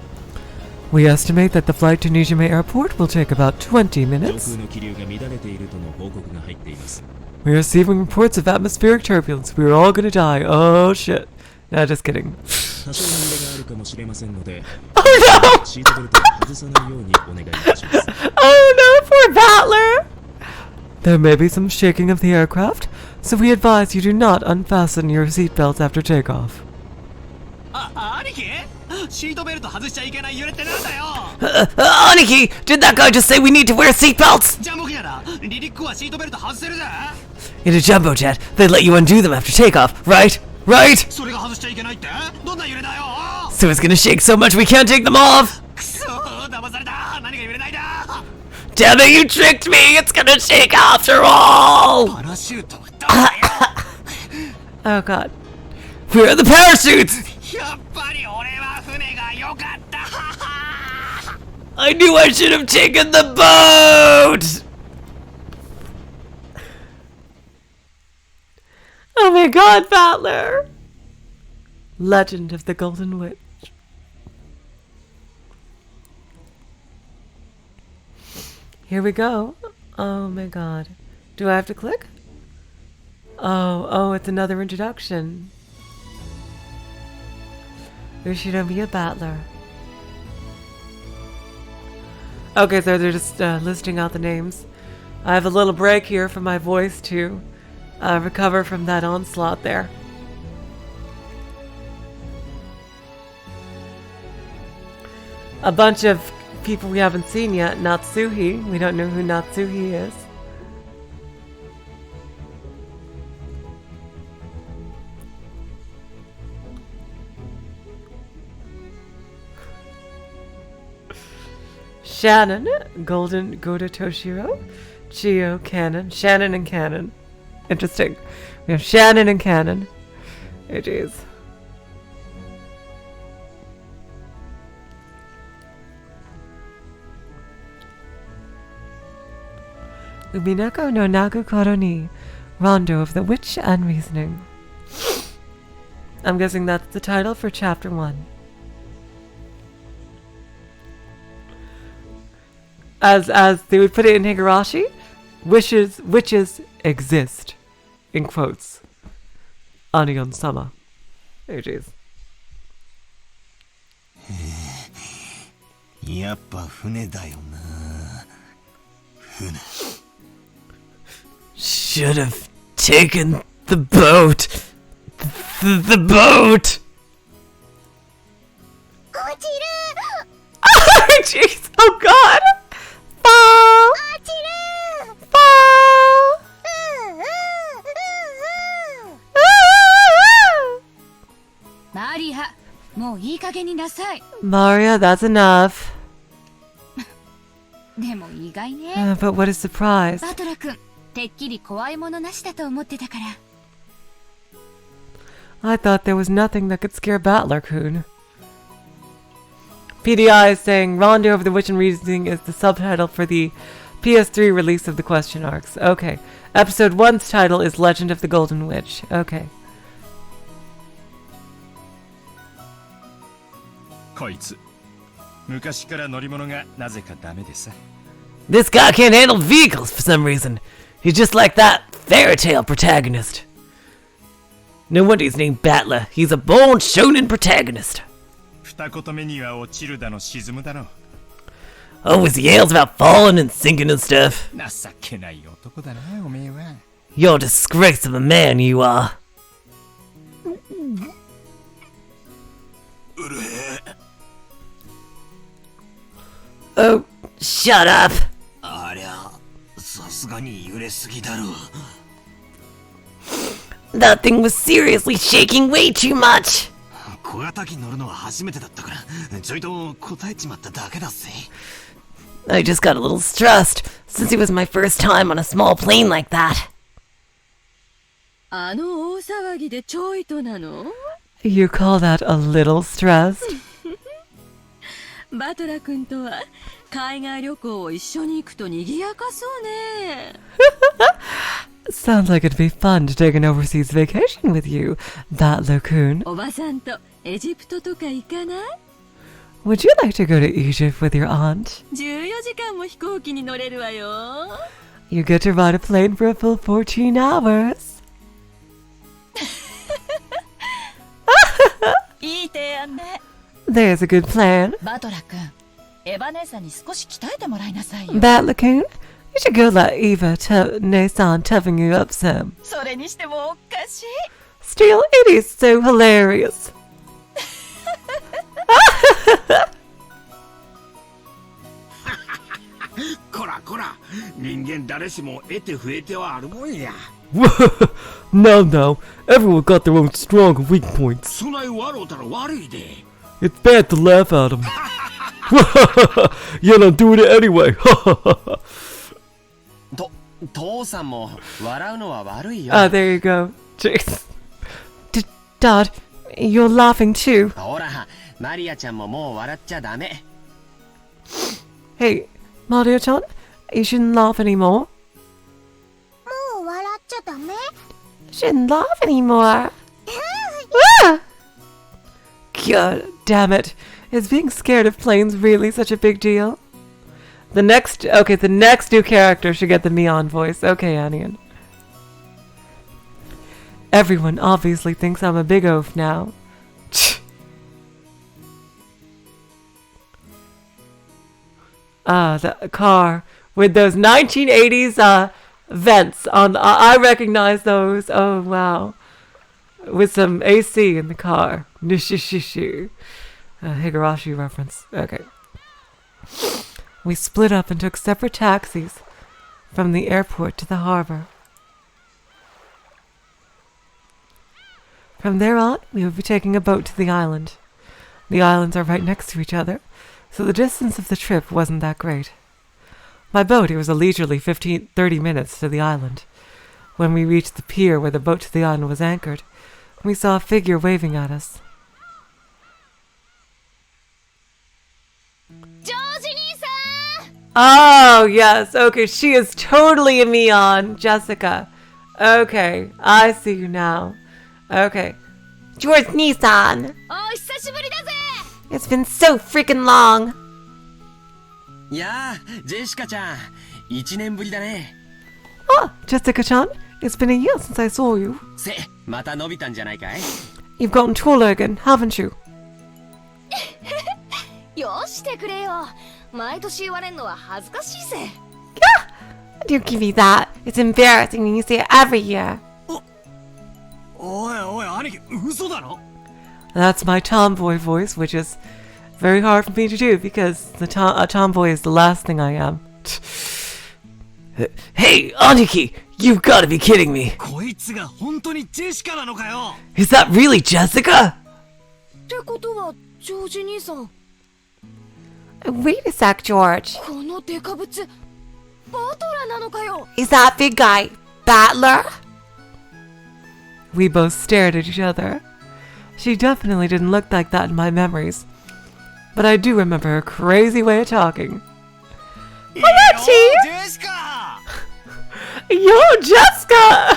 We estimate that the flight to Nijime Airport will take about 20上 minutes. 空の気流が乱れているとの報告が入っています。 We're receiving reports of atmospheric turbulence. We're all gonna die. Oh shit. No, just kidding. 多少の揺れがあるかもしれませんので、 Oh no! シートベルトを外さないようにお願いいたします。 Oh no, poor Battler! There may be some shaking of the aircraft, so we advise you do not unfasten your seatbelts after takeoff. 兄貴シートベルト外しちゃいけない揺れってなんだよ Aniki! Did that guy just say we need to wear seatbelts? ジャンボ機ならリリックはシートベルト外せるぜ In a jumbo jet, they let you undo them after takeoff, right? Right? それが外しちゃいけないってどんな揺れだよ So it's gonna shake so much we can't take them off! くそ騙された何が揺れないだ Damn it, you tricked me! It's gonna shake after all! パラシュートどうだよ Oh god. Where are the parachutes? やっぱり俺は船が良かった I knew I should have taken the boat! Oh my god, Battler! Legend of the Golden Witch. Here we go. Oh my god. Do I have to click? Oh, it's another introduction. Ushidamiya Battler. Okay, so they're just listing out the names. I have a little break here for my voice to recover from that onslaught there. A bunch of people we haven't seen yet. Natsuhi. We don't know who Natsuhi is. Shannon, Golden Goda Toshiro, Chio, Cannon, Shannon and Cannon. Interesting. We have Shannon and Cannon. Oh jeez. Umineko no Nagu Koro ni, Rondo of the Witch and Reasoning. I'm guessing that's the title for chapter 1. As they would put it in Higurashi, witches exist. In quotes. Anion-sama. Oh jeez. やっぱ船だよな。船。Should have taken the boat. The boat. Oh jeez. Oh god. Fall. Fall. Maria, もういい加減になさい Maria, that's enough. でも意外ね But what a surprise. バトラ君てっきり怖いものなしだと思ってたから I thought there was nothing that could scare Battler-kun. PDI is saying Rondo of the Witch and Reasoning is the subtitle for the PS3 release of the question arcs. Okay. Episode 1's title is Legend of the Golden Witch. Okay. こいつ昔から乗り物がなぜかダメでさ。 This guy can't handle vehicles for some reason. He's just like that fairy tale protagonist. No wonder he's named Battler. He's a born shonen protagonist. 二言目には落ちるだの沈むだの。 Always yells about falling and sinking and stuff. 情けない男だな、おめえは。 You're a disgrace of a man, you are. Oh, shut up. ありゃ、さすがに揺れすぎだろ。 That thing was seriously shaking way too much. 小型機乗るのは初めてだったからちょいと答えちまっただけだぜ。 I just got a little stressed, since it was my first time on a small plane like that. あの大騒ぎでちょいとなの？ You call that a little stressed? バトラ君とは海外旅行を一緒に行くと賑やかそうね。Sounds like it'd be fun to take an overseas vacation with you, Battler-kun. おばさんとエジプトとか行かない？ Would you like to go to Egypt with your aunt? 14時間も飛行機に乗れるわよ。 You get to ride a plane for a full 14 hours. いい提案ね。 There's a good plan. バトラ君、エヴァ姉さんに少し鍛えてもらいなさいよ。 Battler-kun, you should go let Eva-san toughen you up some. それにしてもおかしい。 Still, it is so hilarious. こらこら、人間誰しも得て増えてはあるもんや。 No, everyone got their own strong and weak points. そない笑うたら悪いで。 It's bad to laugh at them. Yet I'm doing it anyway. 父さんも笑うのは悪いよ。 Ah, there you go. Jeez. Dad, you're laughing too. ほら、マリアちゃんももう笑っちゃダメ。 Hey, Mario-chan, you shouldn't laugh anymore. もう笑っちゃダメ？ Shouldn't laugh anymore. Ah! God damn it. Is being scared of planes really such a big deal? The next new character should get the Mion voice. Okay, Anian. Everyone obviously thinks I'm a big oaf now. The car with those 1980s vents on. I recognize those. Oh wow, with some AC in the car. Nishishishu, Higurashi reference. Okay. We split up and took separate taxis from the airport to the harbor. From there on, we would be taking a boat to the island. The islands are right next to each other, so the distance of the trip wasn't that great. By boat, it was a leisurely 30 minutes to the island. When we reached the pier where the boat to the island was anchored, we saw a figure waving at us. Oh, yes. Okay, she is totally a Mion, Jessica. Okay, I see you now. Okay. George Nissan. It's been so freaking long. いやー、ジェシカちゃん、1年ぶりだね。 Oh, Jessica-chan, it's been a year since I saw you. せ、また伸びたんじゃないかい？ You've gotten taller again, haven't you? よしてくれよ。毎年言われんのは恥ずかしいぜ。Don't give me that. It's embarrassing when you say it every year. おいおい兄貴、嘘だろ？ That's my tomboy voice, which is very hard for me to do because a tomboy is the last thing I am. Hey, Aniki, you've got to be kidding me. こいつが本当にジェシカなのかよ。 Is that really Jessica? ってことはジョージ兄さん。 Wait a sec, George. このデカブツバトラなのかよ。 Is that big guy Battler? We both stared at each other. She definitely didn't look like that in my memories. But I do remember her crazy way of talking. Hello, T! ジェシカ Yo, Jessica!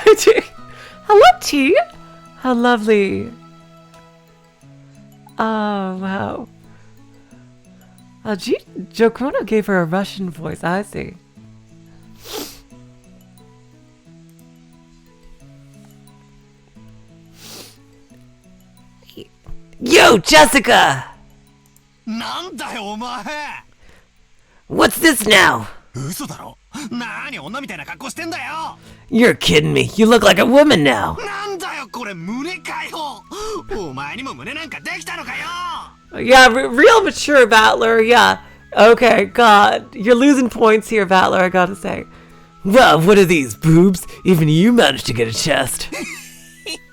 Hello, T! How lovely. Oh, wow. Joe Chrono gave her a Russian voice, I see. Yo, Jessica! なんだよお前 What's this now? 嘘だろなーに女みたいな格好してんだよ You're kidding me. You look like a woman now. なんだよこれ胸かよお前にも胸なんかできたのかよ Yeah, real mature Battler, yeah. Okay, God. You're losing points here, Battler, I gotta say. Well, what are these, boobs? Even you managed to get a chest.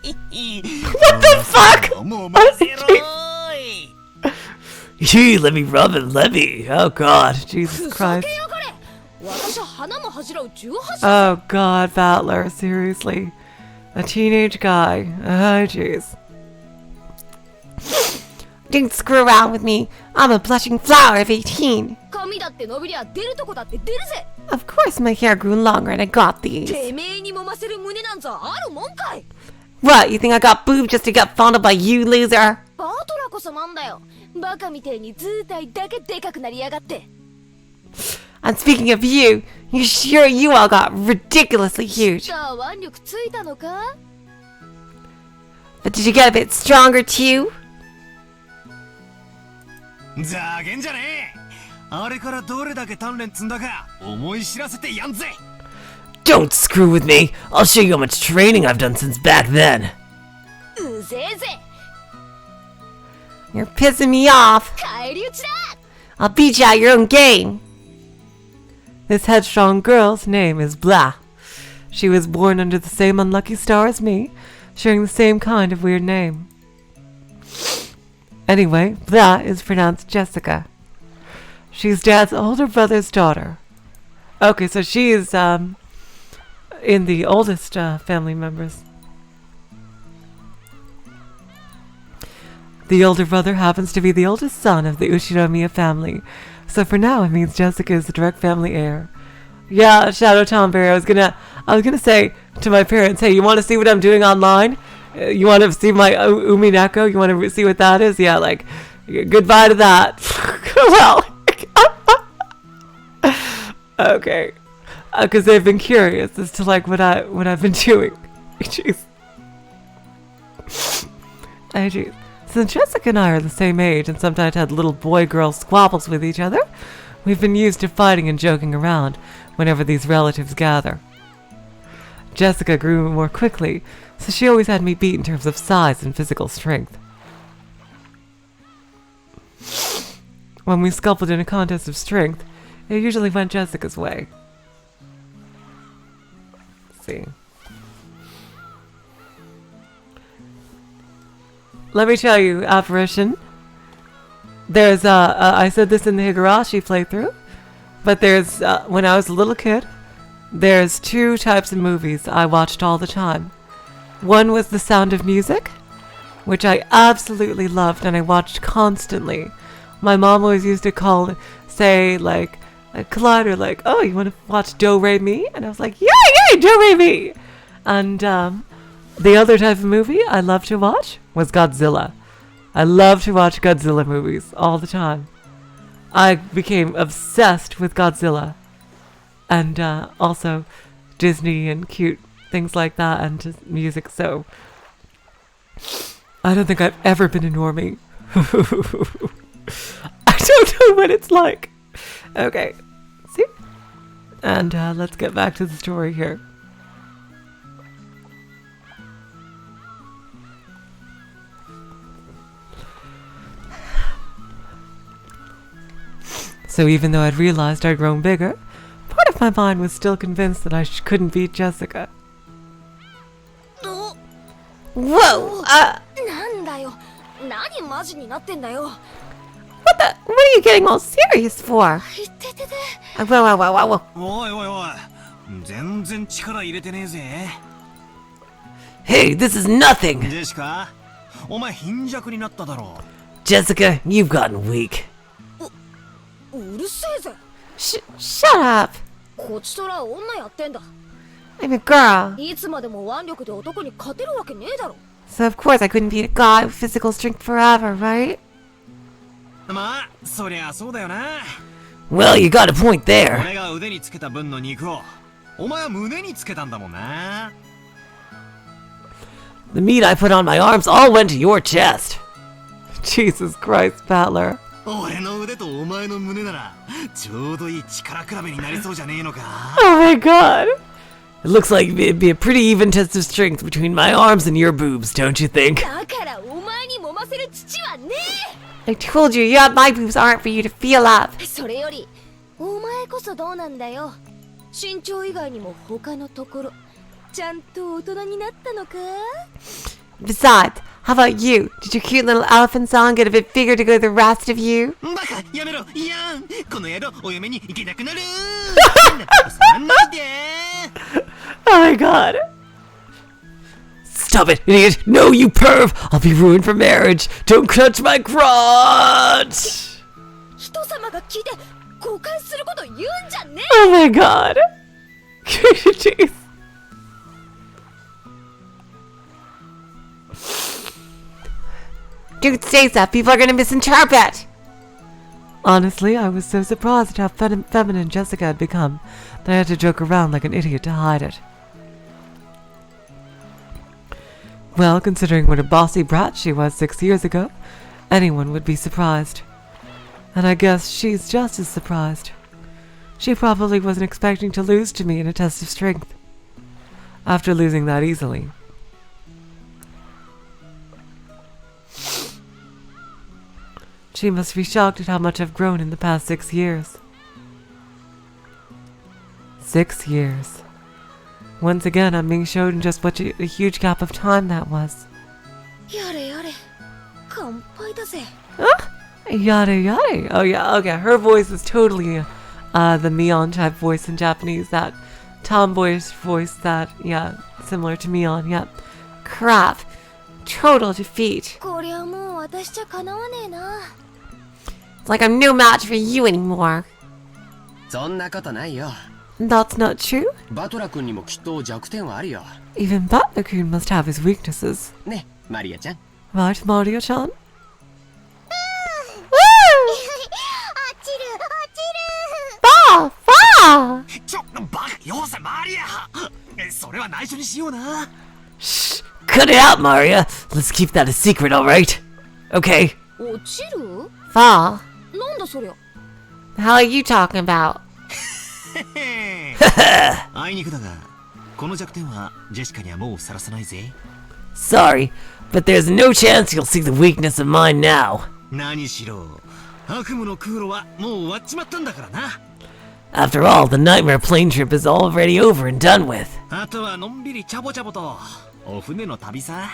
What the fuck? もう混ぜろーい Gee, let me rub it, let me. Oh, God. Jesus Christ. 私は花も恥じらう18 Oh, God, Battler, seriously. A teenage guy. Oh, jeez. Don't screw around with me. I'm a blushing flower of 18. 髪だって伸びりゃ出るとこだって出るぜ Of course my hair grew longer and I got these. てめえに揉ませる胸なんざあるもんかい What, you think I got boobs just to get fondled by you, loser? バートラこそなんだよバカみてえに図体だけでかくなりやがって And speaking of you, you sure you all got ridiculously huge. さあ腕力ついたのか But did you get a bit stronger too? ざけんじゃねえあれからどれだけ鍛錬積んだか思い知らせてやんぜ Don't screw with me. I'll show you how much training I've done since back then. うぜえぜ You're pissing me off. 返り討ちだ I'll beat you at your own game. This headstrong girl's name is Blah. She was born under the same unlucky star as me, sharing the same kind of weird name. Anyway, Blah is pronounced Jessica. She's Dad's older brother's daughter. Okay, so she is in the oldest family members. The older brother happens to be the oldest son of the Ushinomiya family, so for now it means Jessica is the direct family heir. Yeah, Shadow Tomberry, I was gonna say to my parents, hey, you want to see what I'm doing online? You want to see my Umineko? You want to see what that is? Yeah, like, goodbye to that. Well, okay, because they've been curious as to like what I've been doing. Jeez. Oh, jeez. Since Jessica and I are the same age and sometimes had little boy-girl squabbles with each other, we've been used to fighting and joking around whenever these relatives gather. Jessica grew more quickly, so she always had me beat in terms of size and physical strength. When we scuffled in a contest of strength, it usually went Jessica's way. Let's see. Let me tell you, Apparition. There's I said this in the Higurashi playthrough, but there's when I was a little kid, there's two types of movies I watched all the time. One was The Sound of Music, which I absolutely loved and I watched constantly. My mom always used to say like Collider, like, oh, you want to watch Do Re Mi? And I was like, yay, Do Re Mi! And the other type of movie I loved to watch was Godzilla. I love to watch Godzilla movies all the time. I became obsessed with Godzilla. And also Disney and cute things like that and just music, so I don't think I've ever been a normie. I don't know what it's like. Okay, see? And let's get back to the story here. So even though I'd realized I'd grown bigger, part of my mind was still convinced that I couldn't beat Jessica. Whoa, なんだよ何マジになってんだよ what are you getting all serious for? いててて Whoa. おいおいおい全然力入れてねえぜ Hey, this is nothing! ジェシカお前貧弱になっただろ Jessica, you've gotten weak. うるせえぜ Shut up. こちとら女やってんだ I'm a girl, いつまでも腕力で男に勝てるわけねえだろ so of course I couldn't beat a guy with physical strength forever, right? まあそりゃそうだよな Well, you got a point there. 俺が腕につけた分の肉をお前は胸につけたんだもんな The meat I put on my arms all went to your chest. Jesus Christ, Battler. 俺の腕とお前の胸ならちょうどいい力比べになりそうじゃねえのか Oh my god. It looks like it'd be a pretty even test of strength between my arms and your boobs, don't you think? だからお前に揉ませる父はね I told you, yeah, my boobs aren't for you to feel up. それよりお前こそどうなんだよ身長以外にも他のところちゃんと大人になったのか Besides, how about you? Did your cute little elephant song get a bit bigger to go with the rest of you? バカやめろいやんこの野郎お嫁に行けなくなる変なこと触んないで Oh my god. Stop it, idiot! No, you perv! I'll be ruined for marriage! Don't clutch my crotch! 人様が聞いて誤解すること言うんじゃね Oh my god. Jeez. Don't say that. People are gonna misinterpret. Honestly, I was so surprised at how feminine Jessica had become that I had to joke around like an idiot to hide it. Well, considering what a bossy brat she was 6 years ago, anyone would be surprised. And I guess she's just as surprised. She probably wasn't expecting to lose to me in a test of strength. After losing that easily. She must be shocked at how much I've grown in the past 6 years. 6 years. Once again, I'm being shown just what a huge gap of time that was. やれやれ乾杯だぜ Yada yada. Oh yeah, okay. Her voice is totally the Mion type voice in Japanese. That tomboyish voice that, yeah, similar to Mion, yeah. Crap. Total defeat. こりゃもう私じゃかなわねえな It's like I'm no match for you anymore. そんなことないよ That's not true. バトラ君にもきっと弱点はあるよ Even Butler-kun must have his weaknesses. ねマリアちゃん Right, Mario-chan? Fall! Fall! ちょバカよせマリアそれは内緒にしような Shh! Cut it out, Maria! Let's keep that a secret, alright? Okay. 落ちる Fall? なんだそりゃ The hell are you talking about? あいにくだがこの弱点はジェシカにはもうさらさないぜ Sorry, but there's no chance you'll see the weakness of mine now. 何しろ悪夢の空路はもう終わっちまったんだからな After all, the nightmare plane trip is already over and done with. あとはのんびりチャボチャボとお船の旅さ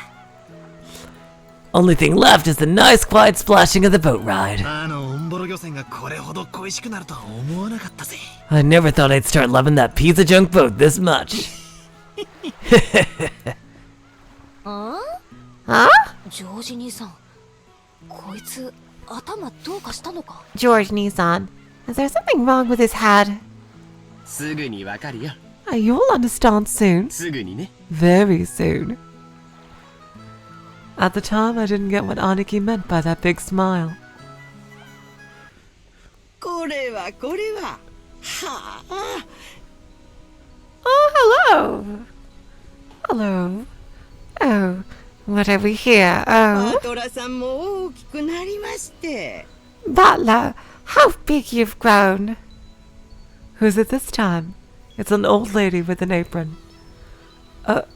Only thing left is the nice quiet splashing of the boat ride. あのオンボロ漁船がこれほど恋しくなるとは思わなかったぜ I never thought I'd start loving that piece of junk boat this much. あ Huh? ジョージ兄さんこいつ頭どうかしたのか George Nissan. Is there something wrong with his head? すぐにわかるよ You'll understand soon. すぐにね Very soon. At the time, I didn't get what Aniki meant by that big smile. これはこれははあ Oh, hello. Hello. Oh, what have we here? バ Oh, トラさんも大きくなりまして Butler, how big you've grown. Who's it this time? It's an old lady with an apron.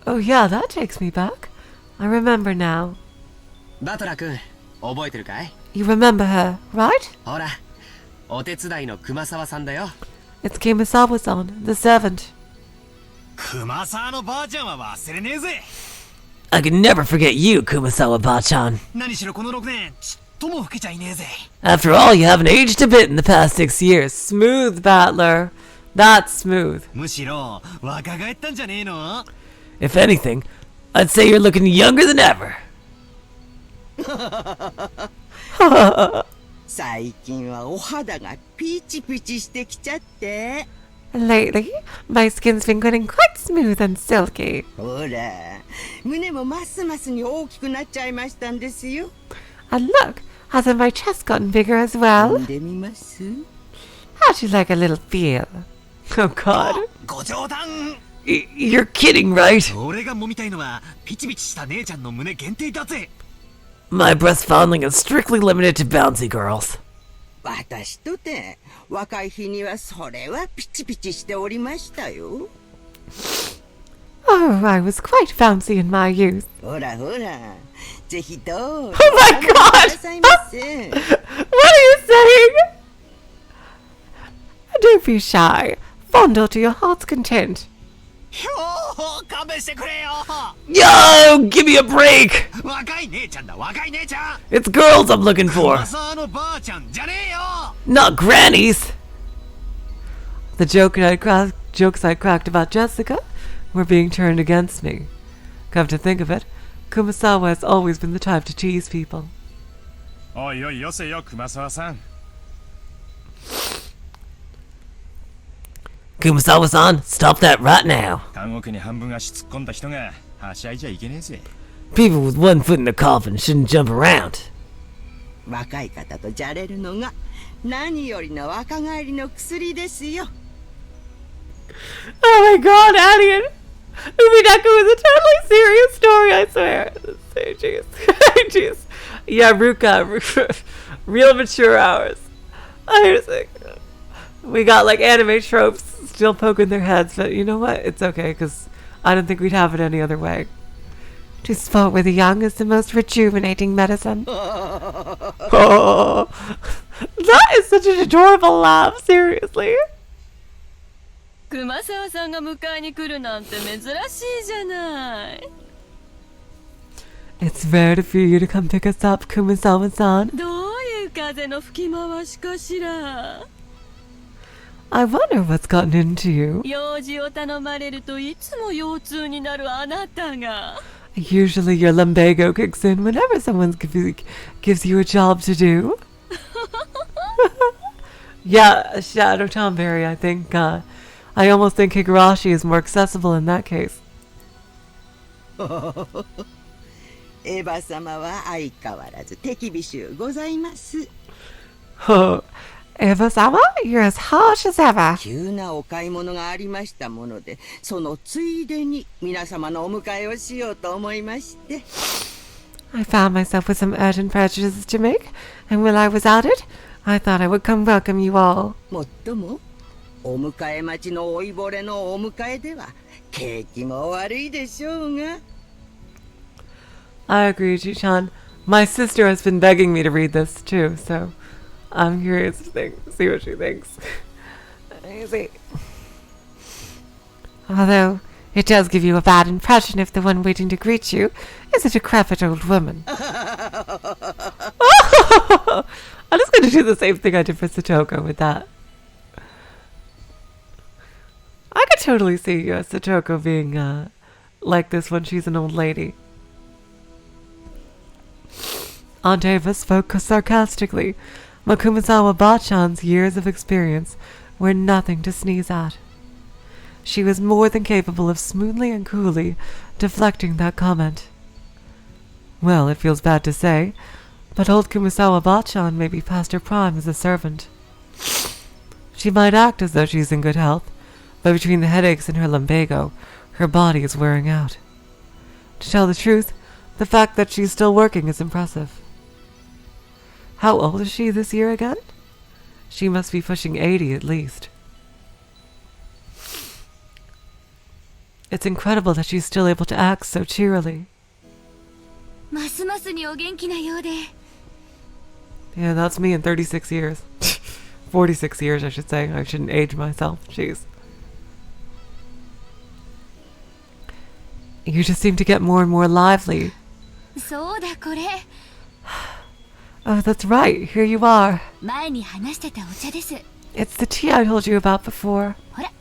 Oh yeah, that takes me back. I remember now. バトラ君覚えてるかい You remember her, right? ほらお手伝いの熊沢さんだよ It's Kimasawa-san, the servant. 熊沢のばあちゃんは忘れねえぜ I could never forget you, Kumasawa-bachan. 何しろこの6年ちっとも老けちゃいねえぜ After all, you haven't aged a bit in the past 6 years. Smooth, Battler. That's smooth. むしろ若返ったんじゃねえの If anything, I'd say you're looking younger than ever. 最近はお肌がピチピチしてきちゃって Lately, my skin's been getting quite smooth and silky. ほら胸もますますに大きくなっちゃいましたんですよ And look, hasn't my chest gotten bigger as well? 飲んでみます How'd you like a little feel? Oh god. ご冗談 You're kidding, right? 俺が揉みたいのはピチピチした姉ちゃんの胸限定だぜ My breast fondling is strictly limited to bouncy girls. 私とて若い日にはそれはピチピチしておりましたよ。Oh, I was quite fancy in my youth. ほらほら、ぜひどうぞ。Oh my god! くださいませ。 What are you saying? Don't be shy. Fondle to your heart's content. 勘弁してくれよ。 Yo, give me a break! 若い姉ちゃんだ、若い姉ちゃん。 It's girls I'm looking for, マサーのばあちゃんじゃねえよ。 not grannies. The jokes I cracked about Jessica were being turned against me. Come to think of it, Kumasawa has always been the type to tease people. おいおいよせよ熊沢さん。 Kumasawa-san, stop that right now. 監獄に半分足突っ込んだ人がはしゃいじゃいけねえぜ。 People with one foot in the coffin shouldn't jump around. 若い方とじゃれるのが何よりの若返りの薬ですよ。 Oh my god, Adian! Umineko is a totally serious story, I swear. So, jeez. Jeez. Yeah, Ruka. Real mature hours. I was like, we got like anime tropes still poking their heads, but you know what? It's okay, because I don't think we'd have it any other way. To sport with the young is the most rejuvenating medicine. Oh, that is such an adorable laugh, seriously. 熊沢さんが迎えに来るなんて珍しいじゃない。 It's rare for you to come pick us up, Kumasawa-san. どういう風の吹き回しかしら。 I wonder what's gotten into you. 用事を頼まれるといつも腰痛になるあなたが。 Usually your lumbago kicks in whenever someone gives you a job to do. Yeah, Shadow Tomberry, I think, I almost think Higurashi is more accessible in that case. エヴァ様は相変わらず手厳しゅうございます。 Oh, Eva-sama, you're as harsh as ever. 急なお買い物がありましたもので、そのついでに皆様のお迎えをしようと思いまして。 I found myself with some urgent purchases to make, and while I was at it, I thought I would come welcome you all. もっとも、お迎え待ちの老いぼれのお迎えでは、景気も悪いでしょうが。 I agree, Juchan. My sister has been begging me to read this too, so I'm curious to see what she thinks. Easy. Although, it does give you a bad impression if the one waiting to greet you is a decrepit old woman. I'm just going to do the same thing I did for Satoko with that. I could totally see Satoko being like this when she's an old lady. Aunt Ava spoke sarcastically. Makumasawa Bachan's years of experience were nothing to sneeze at. She was more than capable of smoothly and coolly deflecting that comment. Well, it feels bad to say, but old Kumasawa Bachan may be past her prime as a servant. She might act as though she's in good health, but between the headaches and her lumbago, her body is wearing out. To tell the truth, the fact that she's still working is impressive. How old is she this year again? She must be pushing 80 at least. It's incredible that she's still able to act so cheerily. ますますにお元気なようで。 Yeah, that's me in 36 years. 46 years, I should say. I shouldn't age myself. Jeez. You just seem to get more and more lively. そうだこれ。 Oh, that's right. Here you are. 前に話してたお茶です。 It's the tea I told you about before. ほら、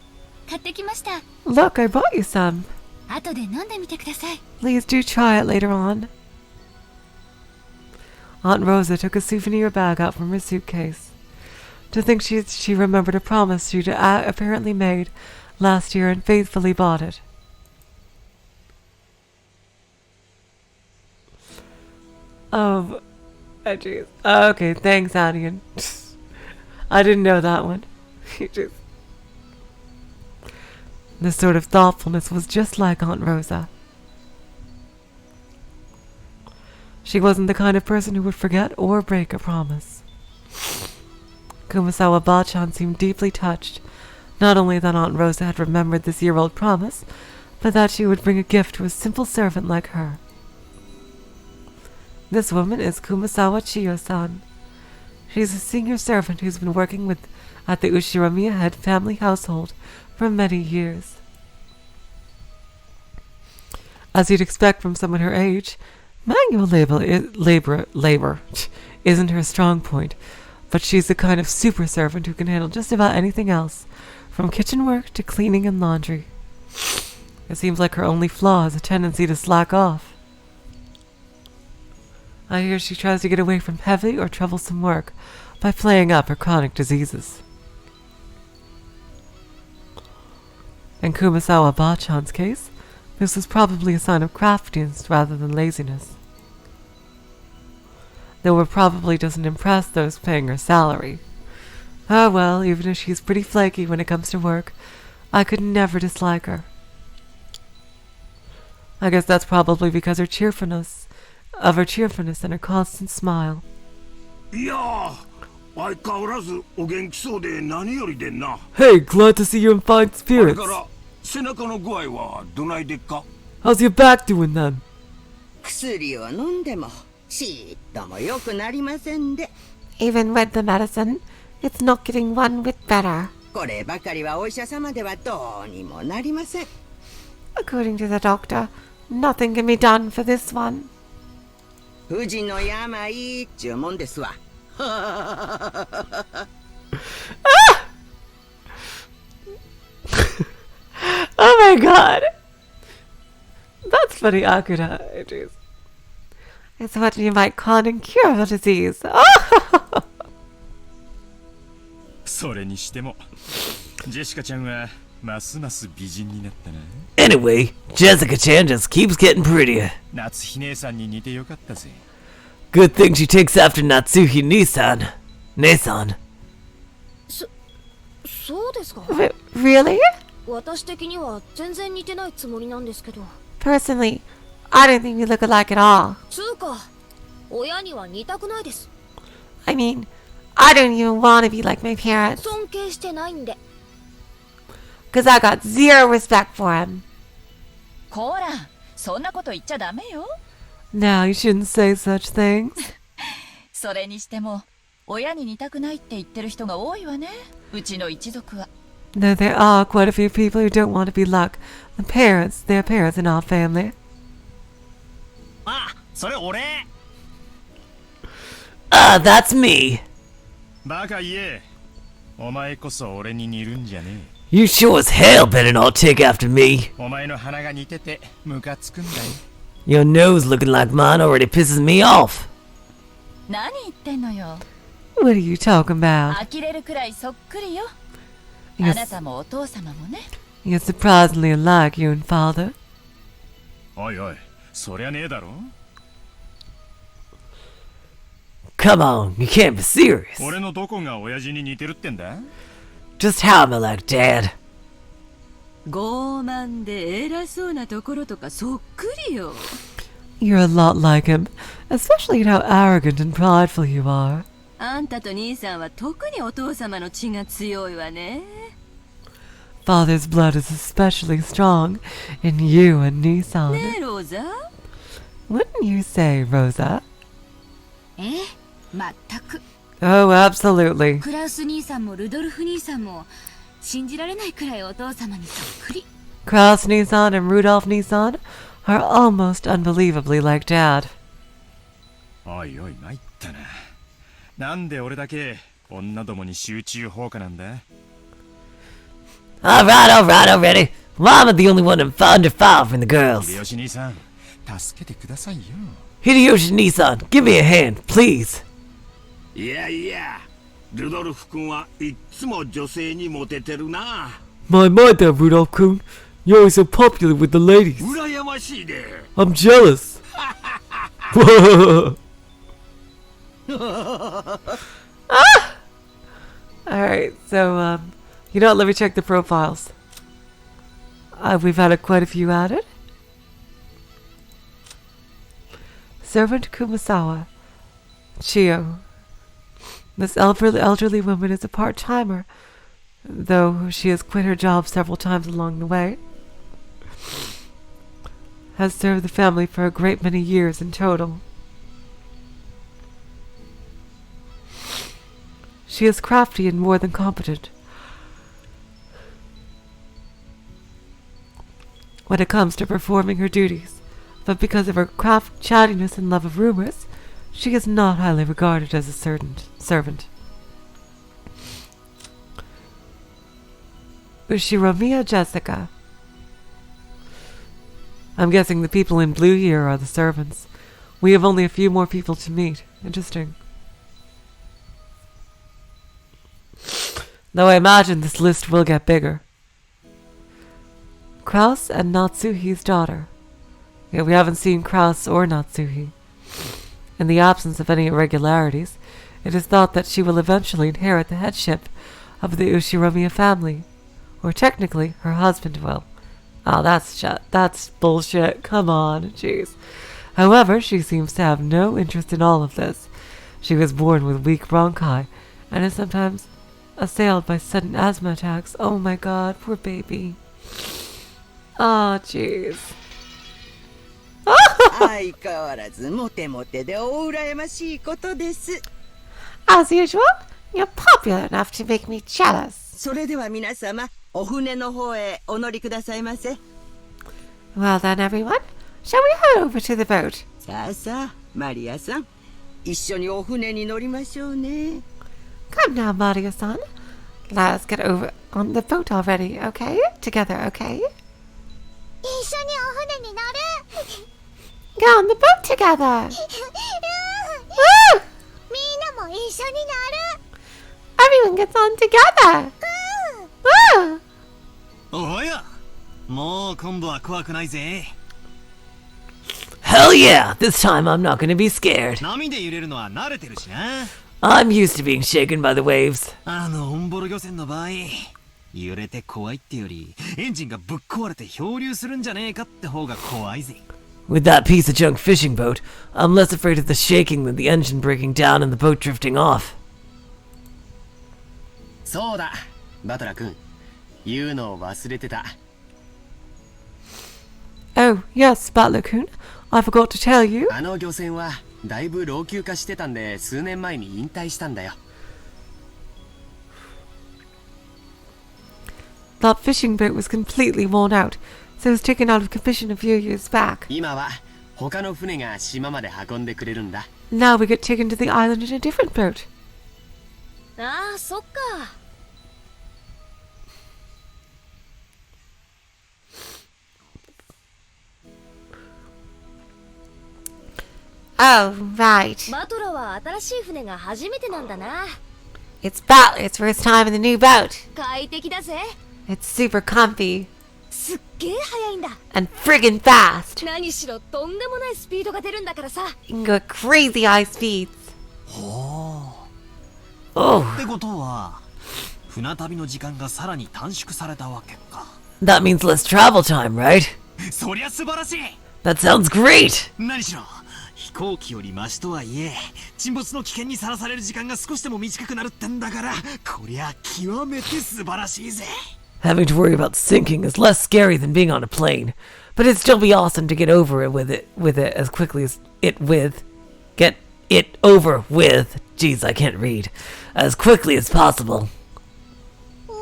買ってきました。 Look, I brought you some. 後で飲んでみてください。 Please do try it later on. Aunt Rosa took a souvenir bag out from her suitcase. To think she remembered a promise she'd apparently made last year and faithfully bought it. Oh, jeez. Okay, thanks, Anian. I didn't know that one. This sort of thoughtfulness was just like Aunt Rosa. She wasn't the kind of person who would forget or break a promise. Kumasawa Bachan seemed deeply touched, not only that Aunt Rosa had remembered this year-old promise, but that she would bring a gift to a simple servant like her. This woman is Kumasawa Chiyo-san. She's a senior servant who's been working at the Ushiramiya head family household for many years. As you'd expect from someone her age, manual labor isn't her strong point, but she's the kind of super servant who can handle just about anything else, from kitchen work to cleaning and laundry. It seems like her only flaw is a tendency to slack off. I hear she tries to get away from heavy or troublesome work by playing up her chronic diseases. In Kumasawa Bachan's case, this was probably a sign of craftiness rather than laziness. Though it probably doesn't impress those paying her salary. Oh well, even if she's pretty flaky when it comes to work, I could never dislike her. I guess that's probably because of her cheerfulness and her constant smile. いやー、相変わらずお元気そうで何よりでんな。 Hey, glad to see you in fine こ spirits. れから背中の具合はどないでっか。 How's your back doing then? 薬を飲んでもちっとも良くなりませんで。 Even with the medicine, it's not getting one bit better. こればかりはお医者様ではどうにもなりません。 According to the doctor, nothing can be done for this one. 不治の病っちゅうもんですわ。Oh my god! That's funny, Akira. It's what you might call an incurable disease. Oh! それにしてもジェシカちゃんはますます美人になったな。 Anyway, Jessica-chan just keeps getting prettier. 夏日姉さんに似てよかったぜ。 Good thing she takes after Natsuhi Nisan. Nesan. そうですか Really? 私的には全然似てないつもりなんですけど。 Personally, I don't think you look alike at all. つうか親には似たくないです。 I mean, I don't even want to be like my parents. 尊敬してないんで。 Because I got zero respect for him. こら、そんなこと言っちゃダメよ。 Now you shouldn't say such things. それにしても、親に似たくないって言ってる人が多いわね。うちの一族は。 Though there are quite a few people who don't want to be like their parents in our family. あ、それ俺。Ah, that's me. バカ言え。お前こそ俺に似るんじゃねえ。 You sure as hell better not take after me. お前の鼻が似ててムカつくんだよ。 Your nose looking like mine already pisses me off. 何言ってんのよ。 What are you talking about? 呆れるくらいそっくりよ。 Yes. あなたもお父様もね。 You're surprisingly alike, you and father. おいおい、そりゃねえだろ。 Come on, you can't be serious. 俺のどこが親父に似てるってんだ？ Just how am I like Dad? 傲慢で偉そうなところとかそっくりよ。 You're a lot like him, especially in how arrogant and prideful you are. あんたと兄さんは特にお父様の血が強いわね。 Father's blood is especially strong in you and Nissan. ねえローザ。 Wouldn't you say, Rosa? まったく。 Oh, absolutely. クラウス兄さんもルドルフ兄さんも信じられないくらいお父様にそっくり。 Kraus Nissan and Rudolph Nissan are almost unbelievably like Dad. おいおい、参ったな。なんで俺だけ女どもに集中放火なんだ？ Alright, already. Why am I the only one under fire from the girls? 秀吉兄さん、助けてくださいよ。 Hideyoshi Nissan, give me a hand, please. いやいや、ルドルフ君はいっつも女性にモテてるな。 My there, Rudolph-kun. You're always so popular with the ladies. 羨ましいで。 I'm jealous. Alright, so, you know what, let me check the profiles. We've had quite a few added. Servant Kumasawa, Chio. This elderly woman is a part-timer, though she has quit her job several times along the way. Has served the family for a great many years in total. She is crafty and more than competent. When it comes to performing her duties, but because of her chattiness and love of rumors, she is not highly regarded as a servant. Ushiromiya Jessica. I'm guessing the people in blue here are the servants. We have only a few more people to meet. Interesting. Though I imagine this list will get bigger. Kraus and Natsuhi's daughter. Yeah, we haven't seen Kraus or Natsuhi. In the absence of any irregularities, it is thought that she will eventually inherit the headship of the Ushiromiya family. Or technically, her husband will. Oh, that's bullshit. Come on, jeez. However, she seems to have no interest in all of this. She was born with weak bronchi, and is sometimes assailed by sudden asthma attacks. Oh my god, poor baby. Oh, jeez. 相変わらずモテモテでお羨ましいことです。 As usual, you're popular enough to make me jealous. それでは皆様、お船の方へお乗りくださいませ。 Well then, everyone, shall we head over to the boat? さあさあ、マリアさん、一緒にお船に乗りましょうね。 Come now, Maria-san. Let us get over on the boat already, okay? Together, okay? 一緒にお船に乗る Go on the boat together! Woo! みんなも一緒に乗る Everyone gets on together! Woo! おや、もう今度は怖くないぜ。 Hell yeah! This time I'm not gonna be scared. 波で揺れるのは慣れてるしな。I'm used to being shaken by the waves. オンボロ漁船の場合、揺れて怖いってより、エンジンがぶっ壊れて漂流するんじゃねえかって方が怖いぜ。 With that piece of junk fishing boat, I'm less afraid of the shaking than the engine breaking down and the boat drifting off. そうだ、バトラ君。言うのを忘れてた。 Oh, yes, Butler-kun. I forgot to tell you. あの漁船はだいぶ老朽化してたんで、数年前に引退したんだよ。 That fishing boat was completely worn out, so it was taken out of commission a few years back. 今は他の船が島まで運んでくれるんだ。 Now we get taken to the island in a different boat. ああ、そっか。Oh, right. バトラは新しい船が初めてなんだな。 It's Butler's first time in the new boat. 快適だぜ。 It's super comfy すっげえ速いんだ。 and friggin' fast. 何しろとんでもないスピードが出るんだからさ。 You can go at crazy high speeds. ほう。Oh, ってことは、船旅の時間がさらに短縮されたわけか。 that means less travel time, right? そりゃ素晴らしい。 That sounds great! 何しろ飛行機よりマシとはいえ、沈没の危険にさらされる時間が少しでも短くなるってんだから、こりゃ極めて素晴らしいぜ。 Having to worry about sinking is less scary than being on a plane, but it'd still be awesome to get over it with it as quickly as get it over with. Jeez, I can't read. As quickly as possible. バ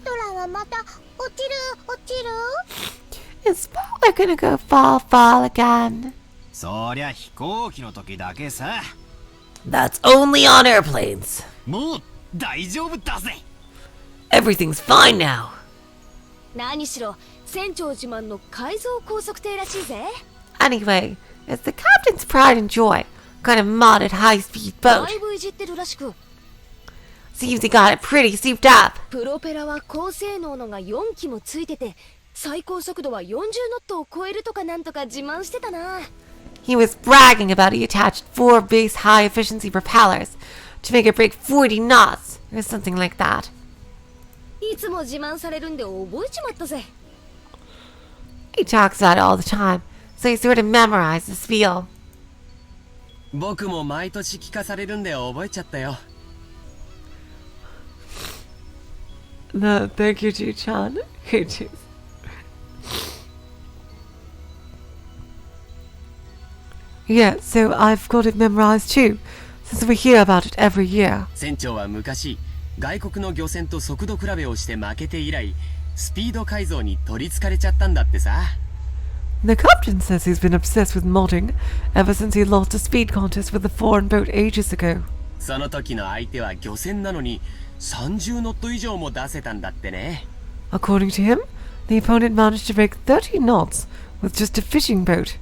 トラはまた落ちる Is Butler gonna go fall again? そりゃ飛行機の時だけさ。 That's only on airplanes. もう大丈夫だぜ。 Everything's fine now. 何しろ船長自慢の改造高速艇らしいぜ。 Anyway, it's the captain's pride and joy. Kind of modded high-speed boat. だいぶいじってるらしく。 Seems he got it pretty souped up. プロペラは高性能のが4機もついてて、最高速度は40ノットを超えるとかなんとか自慢してたな。 He was bragging about he attached 4 base high-efficiency propellers to make it break 40 knots, or something like that. いつも自慢されるんで覚えちまったぜ。 He talks about it all the time, so you sort of memorize the spiel. 僕も毎年聞かされるんで覚えちゃったよ。 No, thank you, Ji-chan. Jeez. Yeah, so I've got it memorized too, since we hear about it every year. 船長は昔、外国の漁船と速度比べをして負けて以来、スピード改造に取りつかれちゃったんだってさ。 The captain says he's been obsessed with modding ever since he lost a speed contest with a foreign boat ages ago. その時の相手は漁船なのに30ノット以上も出せたんだってね。 According to him, the opponent managed to break 30 knots with just a fishing boat.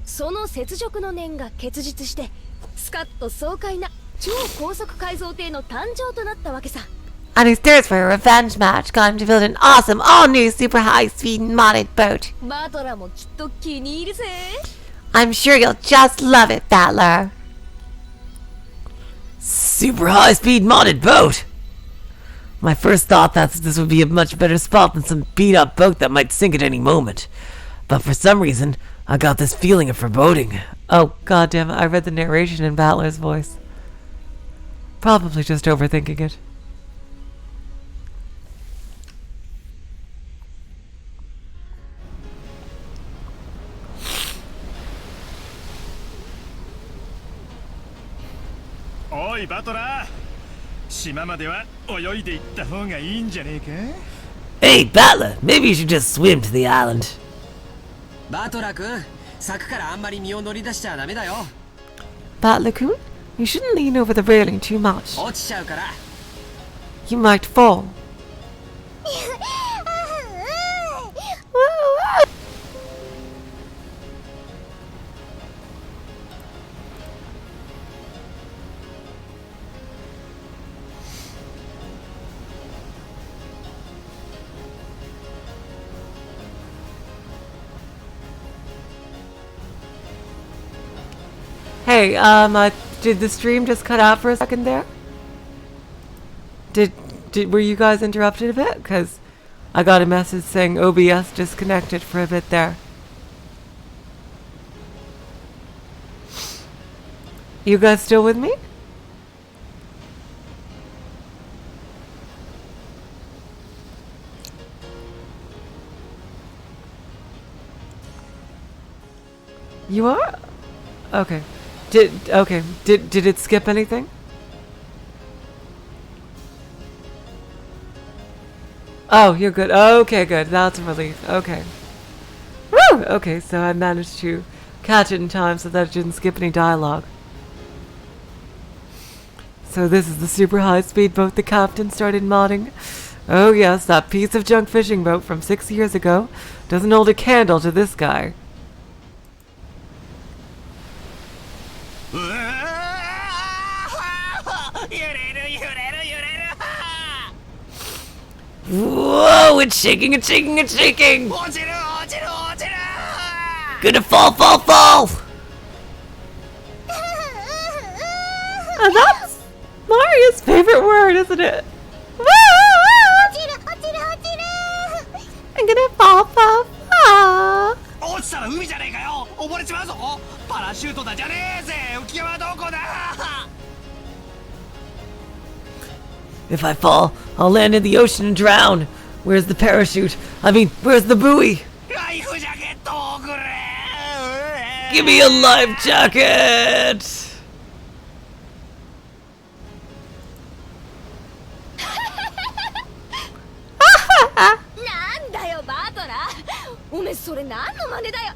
その雪辱の念が結実してスカッと爽快な超高速改造艇の誕生となったわけさ。 And his thirst for a revenge match got him to build an awesome, all-new, super high-speed modded boat. バトラもきっと気に入るぜ。 I'm sure you'll just love it, Battler. Super high-speed modded boat! My first thought that this would be a much better spot than some beat-up boat that might sink at any moment. But for some reason, I got this feeling of foreboding. Oh, goddamn it, I read the narration in Battler's voice. Probably just overthinking it. Oi, バトラー。島までは泳いで行った方がいいんじゃねえか？ Hey, Battler, maybe you should just swim to the island. バトラ君、柵からあんまり身を乗り出しちゃダメだよ。 Battler-kun, you shouldn't lean over the railing too much. 落ちちゃうから。 You might fall. Hey, did the stream just cut out for a second there? Were you guys interrupted a bit? Because I got a message saying OBS disconnected for a bit there. You guys still with me? You are? Okay. Did it skip anything? Oh, you're good. Okay, good. That's a relief. Okay. Woo! Okay, so I managed to catch it in time so that it didn't skip any dialogue. So this is the super high-speed boat the captain started modding. Oh yes, that piece of junk fishing boat from 6 years ago doesn't hold a candle to this guy. Whoa, it's shaking, it's shaking, it's shaking! Gonna fall, fall, fall! And that's Maria's favorite word, isn't it? I'm gonna fall, fall, fall! 落ちたら海じゃねえかよ。溺れちまうぞ。パラシュートだじゃねえぜ。浮き輪はどこだ。 If I fall, I'll land in the ocean and drown. Where's the parachute? I mean, where's the buoy? ライフジャケットをくれ。 Give me a life jacket! なんだよバトラー、おめえそれ何の真似だよ。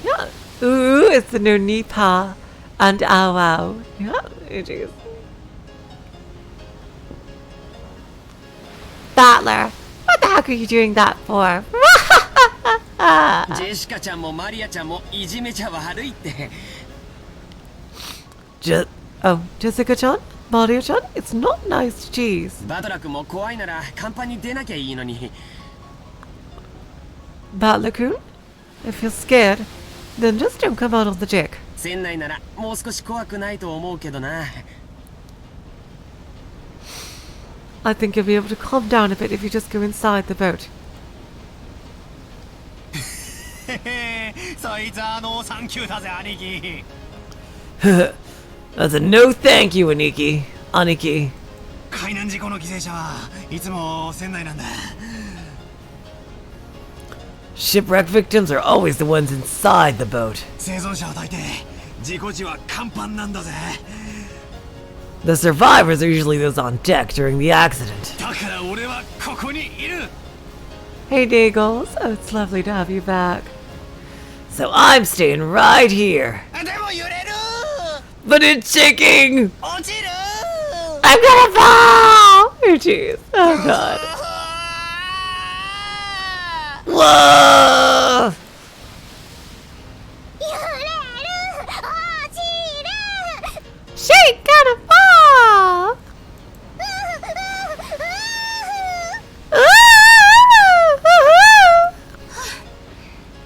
Yeah. Ooh, it's the new Nipa and ow ow. Yeah, it is. Battler, what the heck are you doing that for? ジェシカちゃんもマリアちゃんもいじめちゃ悪いって。 Jessica-chan? Mario-chan? It's not nice to tease. バトラ君も怖いなら甲板に出なきゃいいのに。 Battler-kun? If you're scared, then just don't come out on the deck. 船内ならもう少し怖くないと思うけどな。 I think you'll be able to calm down a bit if you just go inside the boat. そいつサンキューだぜ兄貴。 That's a no thank you, Aniki. 海難事故の犠牲者はいつも船内なんだ。 Shipwreck victims are always the ones inside the boat. 生存者は大抵事故時は甲板なんだぜ。 The survivors are usually those on deck during the accident. だから俺はここにいる。 Hey, Niggles. Oh, it's lovely to have you back. So I'm staying right here. でも揺れる。 But it's shaking! 落ちる。 I'm gonna fall! Oh, jeez. Oh, God. Whoa! 揺れる落ちる She gonna fall! Ah!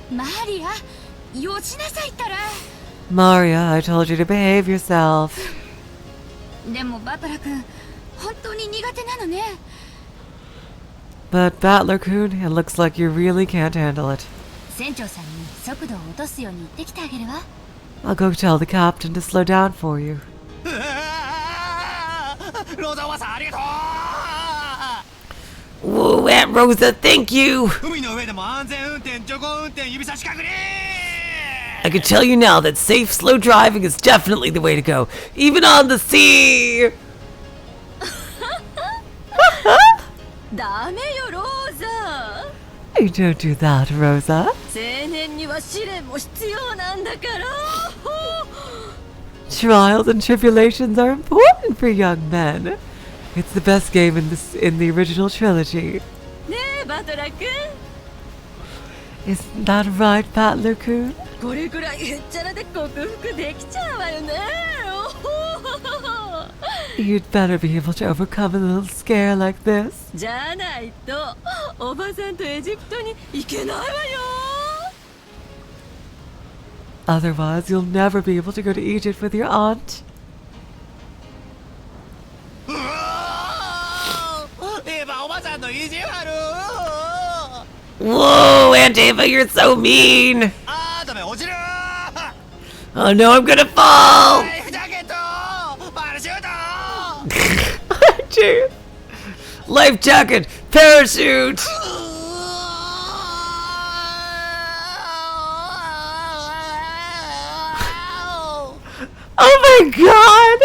マリア、よしなさいったら。 Maria, I told you to behave yourself. でもバトラ君、本当に苦手なのね。 But Battler-kun, it looks like you really can't handle it. 船長さんに速度を落とすように言ってきてあげるわ。 I'll go tell the captain to slow down for you. ロザワさんありがとう。 Whoa, Aunt Rosa, thank you! 海の上でも安全運転、徐行運転、指差し確認。 I can tell you now that safe, slow driving is definitely the way to go, even on the sea! ダメよローザ。 You don't do that, Rosa. 青年には試練も必要なんだから。 Trials and tribulations are important for young men. It's the best game in the original trilogy. ねえバトラ君、 Isn't that right, Battler-kun? これくらいへっちゃらで克服できちゃうわよね。 You'd better be able to overcome a little scare like this. じゃないとおばさんとエジプトに行けないわよ。 Otherwise, you'll never be able to go to Egypt with your aunt. エヴァおばさんの意地悪。 Whoa, Aunt Ava, you're so mean! ダメ落ちる。 Oh no, I'm gonna fall! ライフジャケット、パラシュート。 Jeez. Life jacket, parachute! Oh my god!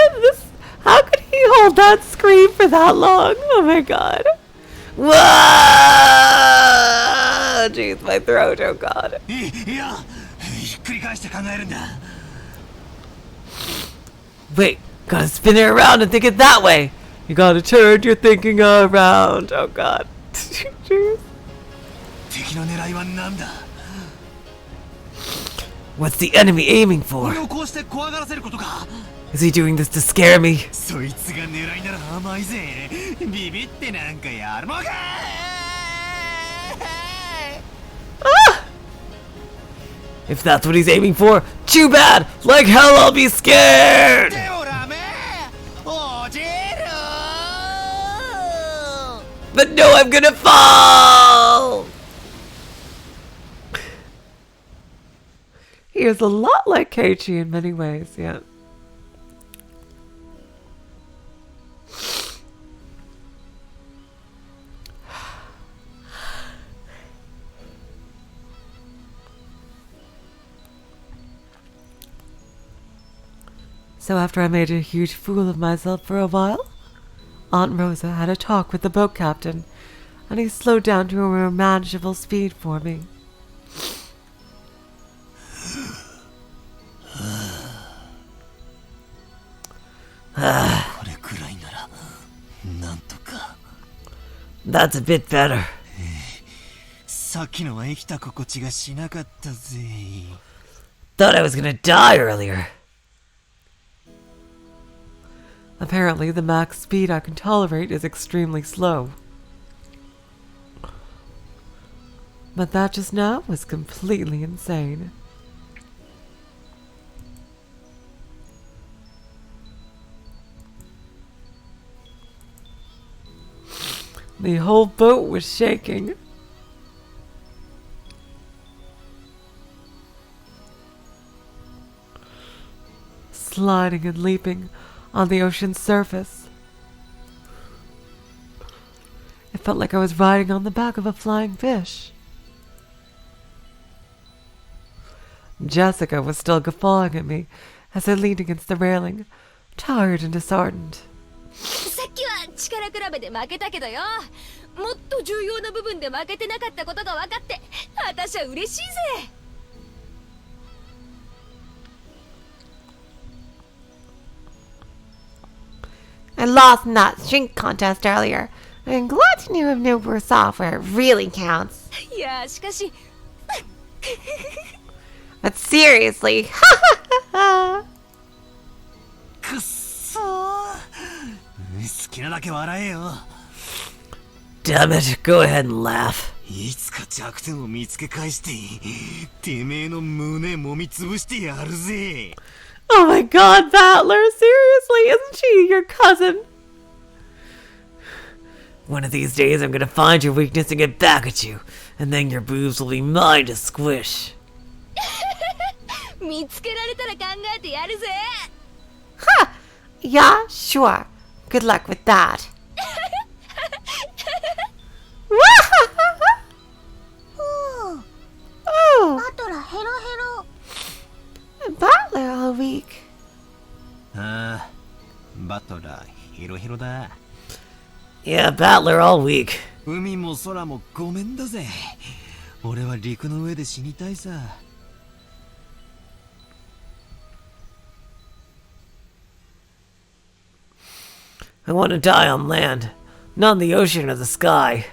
How could he hold that scream for that long? Oh my god. Whoa! Jeez, my throat, oh god. いや、ひっくり返して考えるんだ。 Wait, gotta spin it around and think it that way! You gotta turn your thinking around. Oh god. Jeez. 敵の狙いは何だ。 What's the enemy aiming for? 俺をこうして怖がらせることか。 Is he doing this to scare me? そいつが狙いなら甘いぜ。ビビってなんかやるのか。 If that's what he's aiming for, too bad! Like hell I'll be scared! でもダメ。落ちる。 But no, I'm gonna fall! He is a lot like Keiichi in many ways, yeah. So after I made a huge fool of myself for a while, Aunt Rosa had a talk with the boat captain, and he slowed down to a manageable speed for me. これくらいならなんとか。 That's a bit better. さっきのは生きた心地がしなかったぜ。 Thought I was gonna die earlier. Apparently, the max speed I can tolerate is extremely slow. But that just now was completely insane. The whole boat was shaking. sliding and leaping on the ocean's surface. It felt like I was riding on the back of a flying fish. Jessica was still guffawing at me as I leaned against the railing, tired and disheartened. さっきは力比べで負けたけどよ。もっと重要な部分で負けてなかったことが分かって、私は嬉しいぜ。I lost in that shrink contest earlier. I'm glad to know I've no worse off where it really counts. いや、しかし。But seriously, くっそー。好きなだけ笑えよ。Damn it, go ahead and laugh. いつか弱点を見つけ返して、てめえの胸揉みつぶしてやるぜ。oh my god, Battler, seriously, isn't she your cousin? One of these days I'm gonna find your weakness and get back at you, and then your boobs will be mine to squish. 見つけられたら考えてやるぜ。Huh, yeah, sure. Good luck with that. バトラヘロヘロ。Battler all week. ああ、バトラーヒロヒロだ。Yeah, Battler all week. 海も空もごめんだぜ。俺は陸の上で死にたいさ。I want to die on land, not in the ocean or the sky.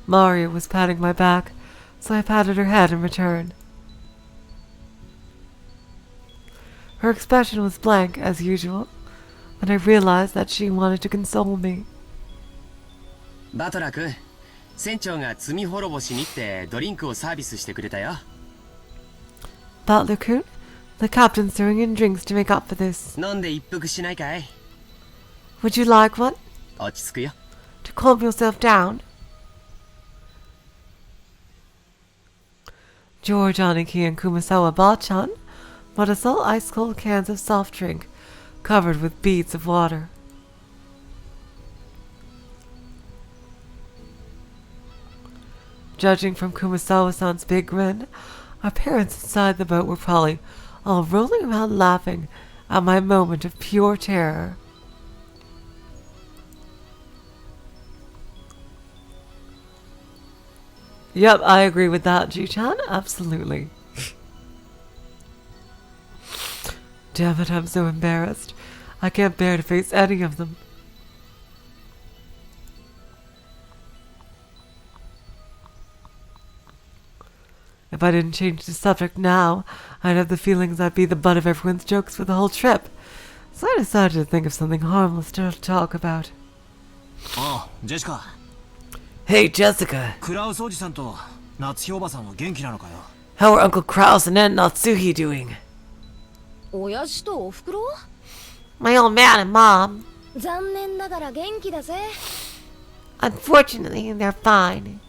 Maria was patting my back, so I patted her head in return. Her expression was blank, as usual, and I realized that she wanted to console me. バトラー君、船長が罪滅ぼしにってドリンクをサービスしてくれたよ。Butler-kun, the captain's throwing in drinks to make up for this. 飲んで一服しないかい？ Would you like one? 落ち着くよ。 To calm yourself down? George, Aniki, and Kumasawa Bachan brought us all ice-cold cans of soft drink, covered with beads of water. Judging from Kumasawa-san's big grin, our parents inside the boat were probably all rolling around laughing at my moment of pure terror. Yep, I agree with that, Ji-chan. Absolutely. Damn it, I'm so embarrassed. I can't bear to face any of them. If I didn't change the subject now, I'd have the feelings I'd be the butt of everyone's jokes for the whole trip. So I decided to think of something harmless to talk about. ああ、ジェシカ。Hey, Jessica. クラウスおじさんと夏日おばさんは元気なのかよ。How are Uncle Kraus and Aunt Natsuhi doing? 親父とおふくろ？ My old man and mom. 残念ながら元気だぜ。Unfortunately, they're fine.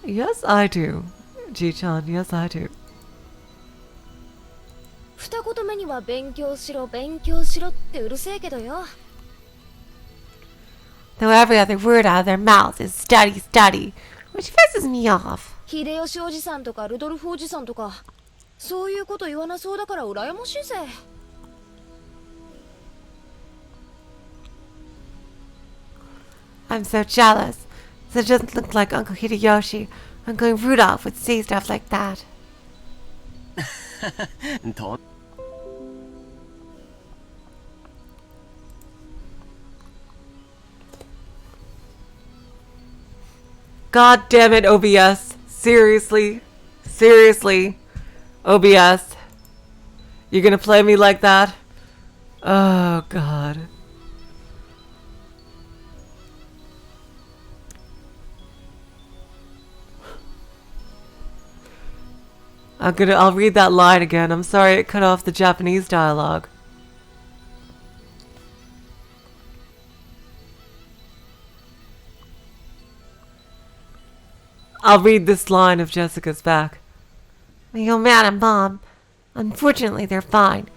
Yes, I do. Ji-chan, yes, I do. 二言目には勉強しろってうるせえけどよ。Though every other word out of their mouths is study, study, which pisses me off. 秀吉おじさんとかルドルフおじさんとか、そういうこと言わなそうだから羨ましいぜ。I'm so jealous. So it doesn't look like Uncle Hideyoshi. Uncle Rudolph would say stuff like that. と God damn it, OBS. Seriously? Seriously? OBS? You're gonna play me like that? Oh, God. I'll read that line again. I'm sorry it cut off the Japanese dialogue. I'll read this line of Jessica's back. You're mad at Mom. Unfortunately, they're fine.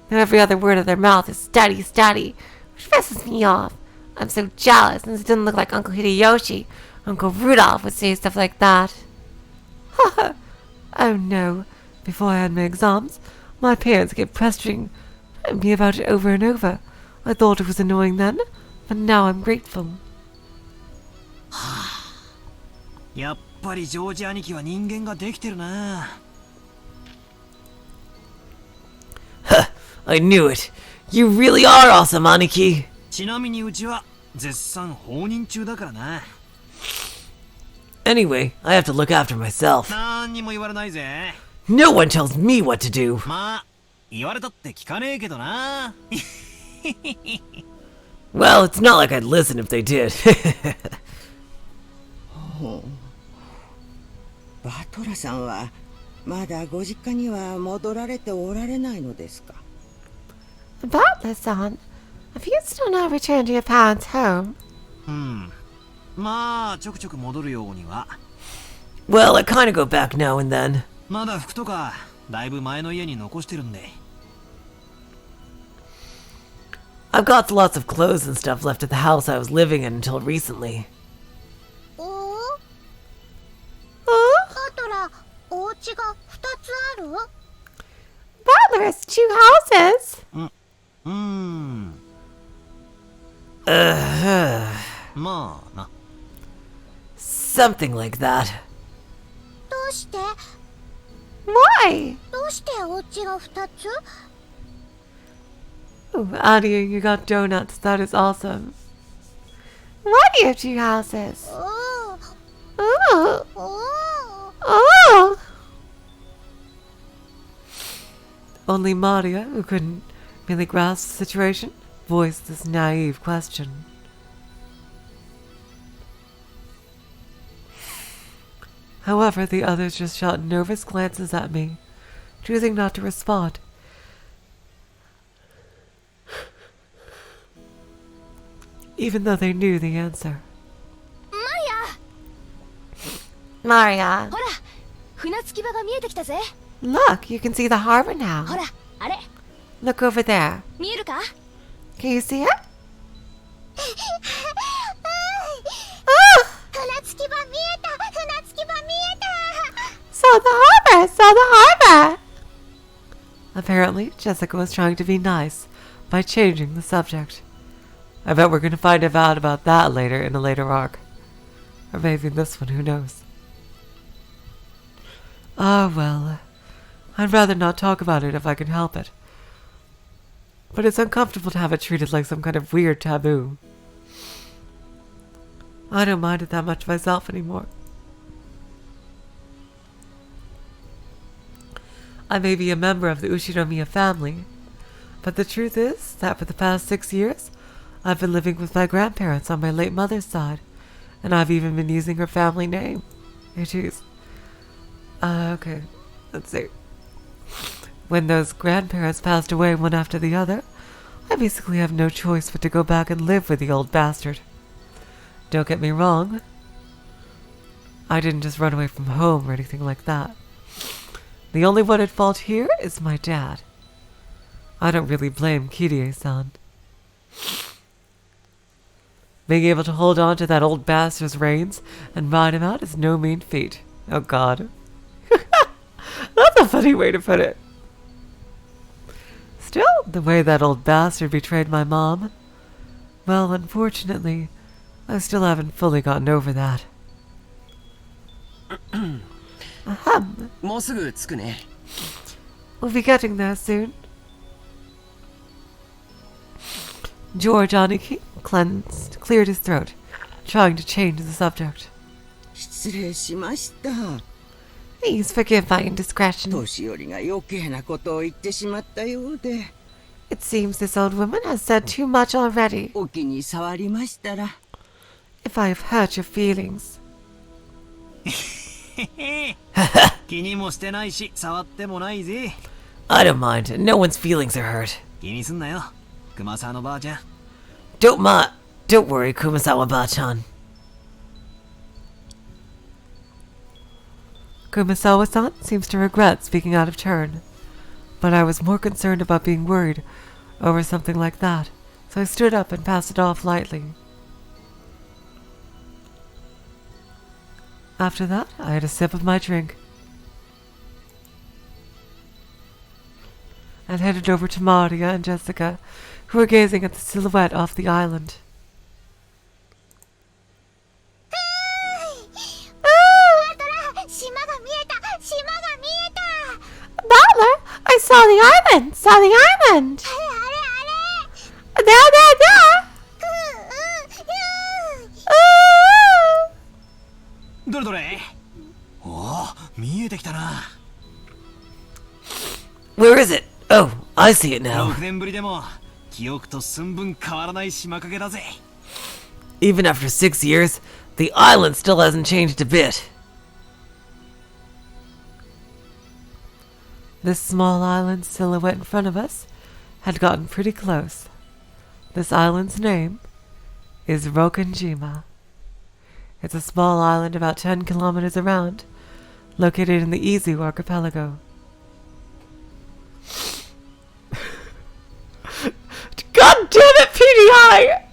Though every other word of their mouth is study, study, which pisses me off. I'm so jealous, and it doesn't look like Uncle Hideyoshi. Uncle Rudolph would say stuff like that. Oh no. Before I had my exams, my parents kept pestering me about it over and over. I thought it was annoying then, but now I'm grateful. やっぱりジョージ兄貴は人間ができてるな。I knew it. You really are awesome, Aniki. ちなみにうちは絶賛放任中だからな。Anyway, I have to look after myself. なんにも言われないぜ。No one tells me what to do. まあ、言われたって聞かねえけどな。Well, it's not like I'd listen if they did. バトラさんはまだご実家には戻られておられないのですか？ Butler-san, have you still not returned to your parents' home? まあちょくちょく戻るようには。Well, I kinda go back now and then. まだ服とかだいぶ前の家に残してるんで。I've got lots of clothes and stuff left at the house I was living in until recently. バトラ、お家が2つある？ Butler has 2 houses. まあな。Something like that. どうして？ Why? どうしてお家が2つ？ Oh, Adia, you got donuts. That is awesome. Why do you have 2 houses? お Oh. お Oh. Only Maria, who couldn't really grasp the situation, voiced this naive question. However, the others just shot nervous glances at me, choosing not to respond. Even though they knew the answer. Maria. ほら、船着き場が見えてきたぜ。 Look, you can see the harbor now. ほら、あれ、 Look over there. 見えるか？ Can you see it? 船着き場見えた！船着き場見えた！ Saw the harbor! Saw the harbor! Apparently, Jessica was trying to be nice by changing the subject. I bet we're going to find out about that later in a later arc. Or maybe in this one, who knows. Ah, well, I'd rather not talk about it if I can help it. But it's uncomfortable to have it treated like some kind of weird taboo. I don't mind it that much myself anymore. I may be a member of the Ushinomiya family, but the truth is that for the past 6 years, I've been living with my grandparents on my late mother's side, and I've even been using her family name. Hey, geez. Okay, let's see. When those grandparents passed away one after the other, I basically have no choice but to go back and live with the old bastard. Don't get me wrong. I didn't just run away from home or anything like that. The only one at fault here is my dad. I don't really blame Kirie-san. Being able to hold on to that old bastard's reins and ride him out is no mean feat. Oh god. That's a funny way to put it. Still, the way that old bastard betrayed my mom, well, unfortunately, I still haven't fully gotten over that. Ahem. もうすぐ着くね。 We'll be getting there soon. George Aniki cleared his throat, trying to change the subject. 失礼しました。 Please forgive my indiscretion. 年寄りが余計なことを言ってしまったようで。 It seems this old woman has said too much already. お気に障りましたら。 If I have hurt your feelings. 気にもしてないし、触ってもないぜ。I don't mind. No one's feelings are hurt. 気にすんなよ、熊沢のばあちゃん。Don't worry, Kumasawa-ba-chan. Kumasawa-san seems to regret speaking out of turn, but I was more concerned about being worried over something like that, so I stood up and passed it off lightly. After that, I had a sip of my drink and headed over to Maria and Jessica, who were gazing at the silhouette off the island. Butler, I saw the island! Saw the island! There! どれどれ。おお、見えてきたな。Where is it? Oh, I see it now. 6年ぶりでも記憶と寸分変わらない島影だぜ。Even after 6 years, the island still hasn't changed a bit. This small island silhouette in front of us had gotten pretty close. This island's name is Rokanjima. It's a small island about 10 kilometers around, located in the Izu archipelago. God damn it, PDI!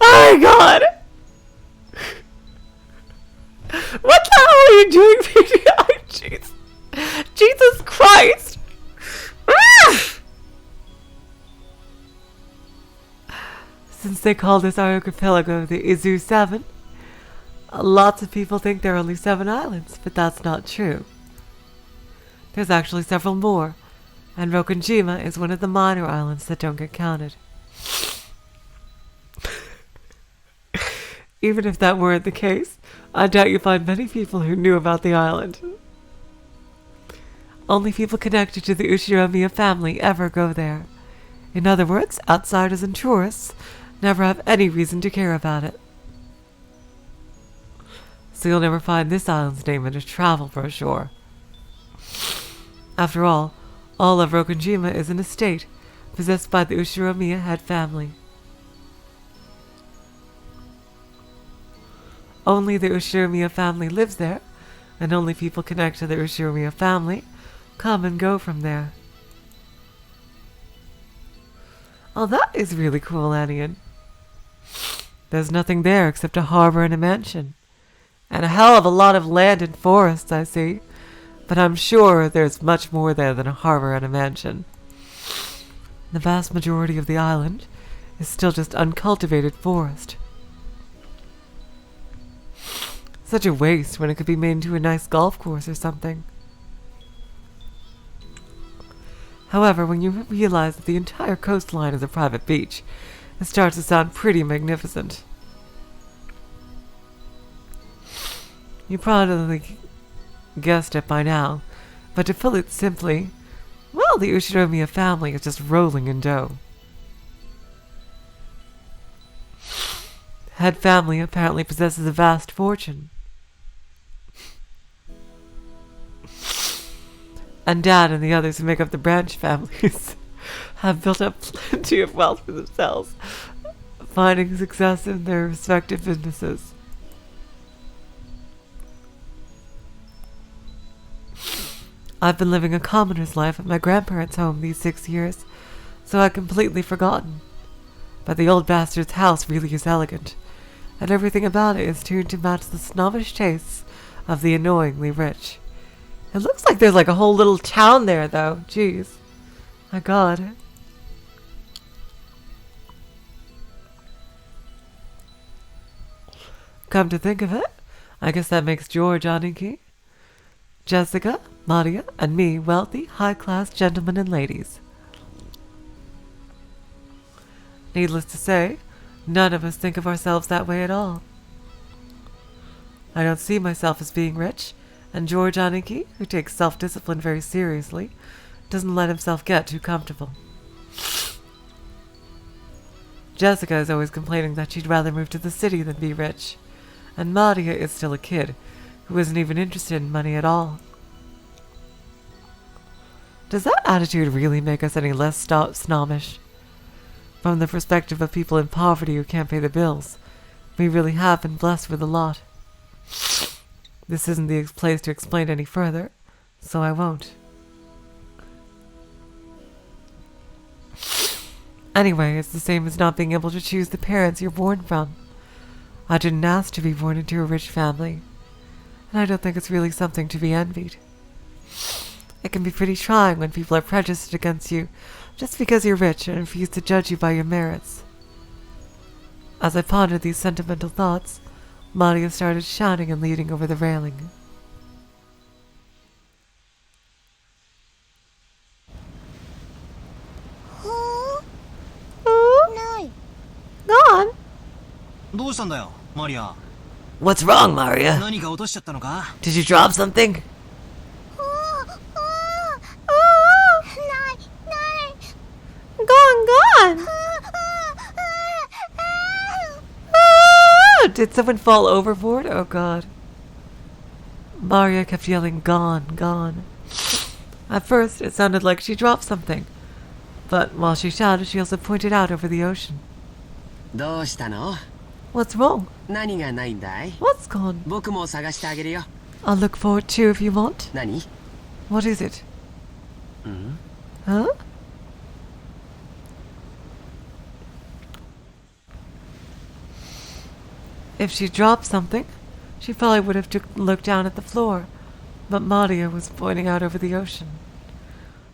Oh my god! What the hell are you doing, PDI? Jeez. Jesus Christ! Since they call this archipelago the Izu 7, lots of people think there are only 7 islands, but that's not true. There's actually several more, and Rokanjima is one of the minor islands that don't get counted. Even if that weren't the case, I doubt you find many people who knew about the island. Only people connected to the Ushiromiya family ever go there. In other words, outsiders and tourists never have any reason to care about it. So you'll never find this island's name in a travel brochure. After all of Rokanjima is an estate possessed by the Ushiromiya head family. Only the Ushiromiya family lives there, and only people connected to the Ushiromiya family come and go from there. Oh, that is really cool, Anian. There's nothing there except a harbor and a mansion. And a hell of a lot of land and forests, I see. But I'm sure there's much more there than a harbor and a mansion. The vast majority of the island is still just uncultivated forest. Such a waste when it could be made into a nice golf course or something. However, when you realize that the entire coastline is a private beach, it starts to sound pretty magnificent. You probably guessed it by now, but to put it simply, well, the Ushiromiya family is just rolling in dough. Head family apparently possesses a vast fortune. And Dad and the others who make up the branch families have built up plenty of wealth for themselves, finding success in their respective businesses. I've been living a commoner's life at my grandparents' home these 6 years, so I'd completely forgotten. But the old bastard's house really is elegant, and everything about it is tuned to match the snobbish tastes of the annoyingly rich. It looks like there's like a whole little town there, though. Jeez. My god. Come to think of it, I guess that makes George Aniki, Jessica, Maria, and me wealthy, high-class gentlemen and ladies. Needless to say, none of us think of ourselves that way at all. I don't see myself as being rich, and George Aniki, who takes self-discipline very seriously, doesn't let himself get too comfortable. Jessica is always complaining that she'd rather move to the city than be rich, and Maria is still a kid who isn't even interested in money at all. Does that attitude really make us any less snobbish? From the perspective of people in poverty who can't pay the bills, we really have been blessed with a lot. This isn't the place to explain any further, so I won't. Anyway, it's the same as not being able to choose the parents you're born from. I didn't ask to be born into a rich family, and I don't think it's really something to be envied. It can be pretty trying when people are prejudiced against you just because you're rich and refuse to judge you by your merits. As I pondered these sentimental thoughts, Mario started shouting and leaning over the railing. Gone? どうしたんだよ、マリア。 What's wrong, Maria? 何か落としちゃったのか？ Did you drop something? Gone. Did someone fall overboard? Oh god. Maria kept yelling, "Gone, gone." At first, it sounded like she dropped something. But while she shouted, she also pointed out over the ocean. どうしたの？ What's wrong? 何がないんだい？ What's gone? 僕も探してあげるよ。 I'll look for it too if you want. 何？ What is it? ん？ Huh? If she dropped something, she probably would have looked down at the floor. But Maria was pointing out over the ocean.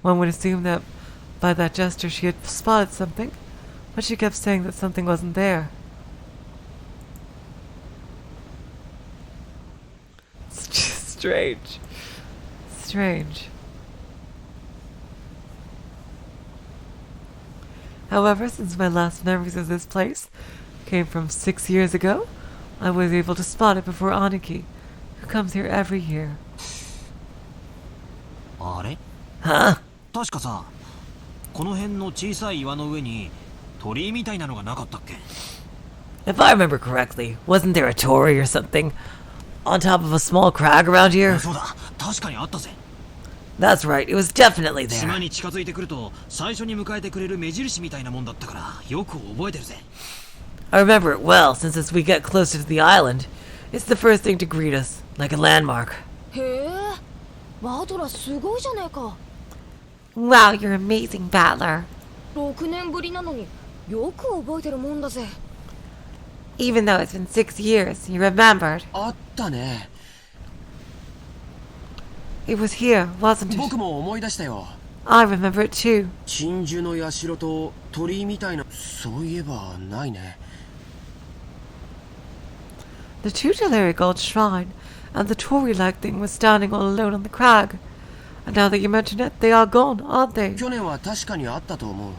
One would assume that by that gesture she had spotted something, but she kept saying that something wasn't there. It's just strange. Strange. However, since my last memories of this place came from 6 years ago, I was able to spot it before Aniki, who comes here every year. あれ？ Huh? 確かさ、この辺の小さい岩の上に鳥居みたいなのがなかったっけ？ If I remember correctly, wasn't there a torii or something on top of a small crag around here? そうだ、確かにあったぜ。 That's right, it was definitely 島 there. に近づいてくると最初に迎えてくれる目印みたいなもんだったからよく覚えてるぜ。 I remember it well, since as we get closer to the island, it's the first thing to greet us, like a landmark. へえ、バトラすごいじゃねえか。 Wow, you're an amazing battler. 6年ぶりなのによく覚えてるもんだぜ。 Even though it's been 6 years, you remembered. あったね。 It was here, wasn't it? 僕も思い出したよ。 I remember it too. 鎮守の社と鳥居みたいな、そういえばないね。 The tutelary gold shrine and the torii-like thing was standing all alone on the crag. And now that you mention it, they are gone, aren't they? 去年は確かにあったと思う。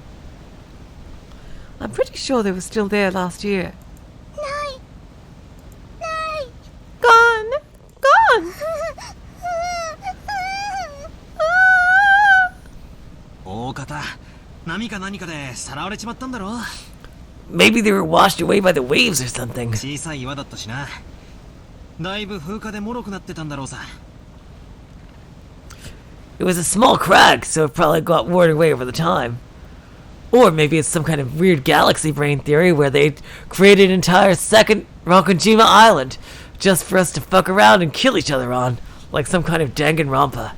I'm pretty sure they were still there last year. Gone. Gone. 大方、波か何かでさらわれちまったんだろ。 Maybe they were washed away by the waves or something. 小さい岩だったしな。だいぶ風化で脆くなってたんだろうさ。 It was a small crag, so it probably got worn away over the time. Or maybe it's some kind of weird galaxy brain theory where they created an entire second Rakujima Island just for us to fuck around and kill each other on, like some kind of Danganronpa.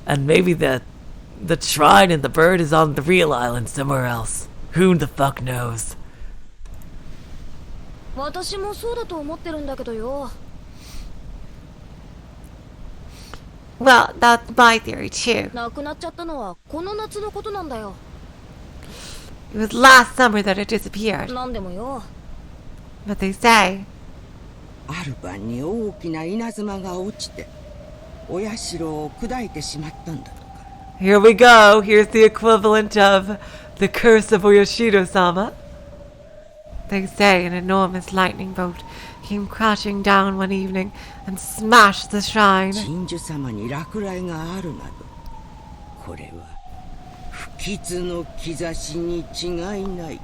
And maybe the shrine and the bird is on the real island somewhere else. Who the fuck knows? 私もそうだと思ってるんだけどよ。 Well, that's my theory too. 亡くなっちゃったのはこの夏のことなんだよ。 It was last summer that it disappeared. なんでもよ。 But they say ある晩に大きな稲妻が落ちてお社を砕いてしまったんだとか。 Here we go. Here's the equivalent of the curse of Oyashiro-sama. They say an enormous lightning bolt came crashing down one evening and smashed the shrine. 鎮守様に落雷があるなど、これは不吉の兆しに違いないと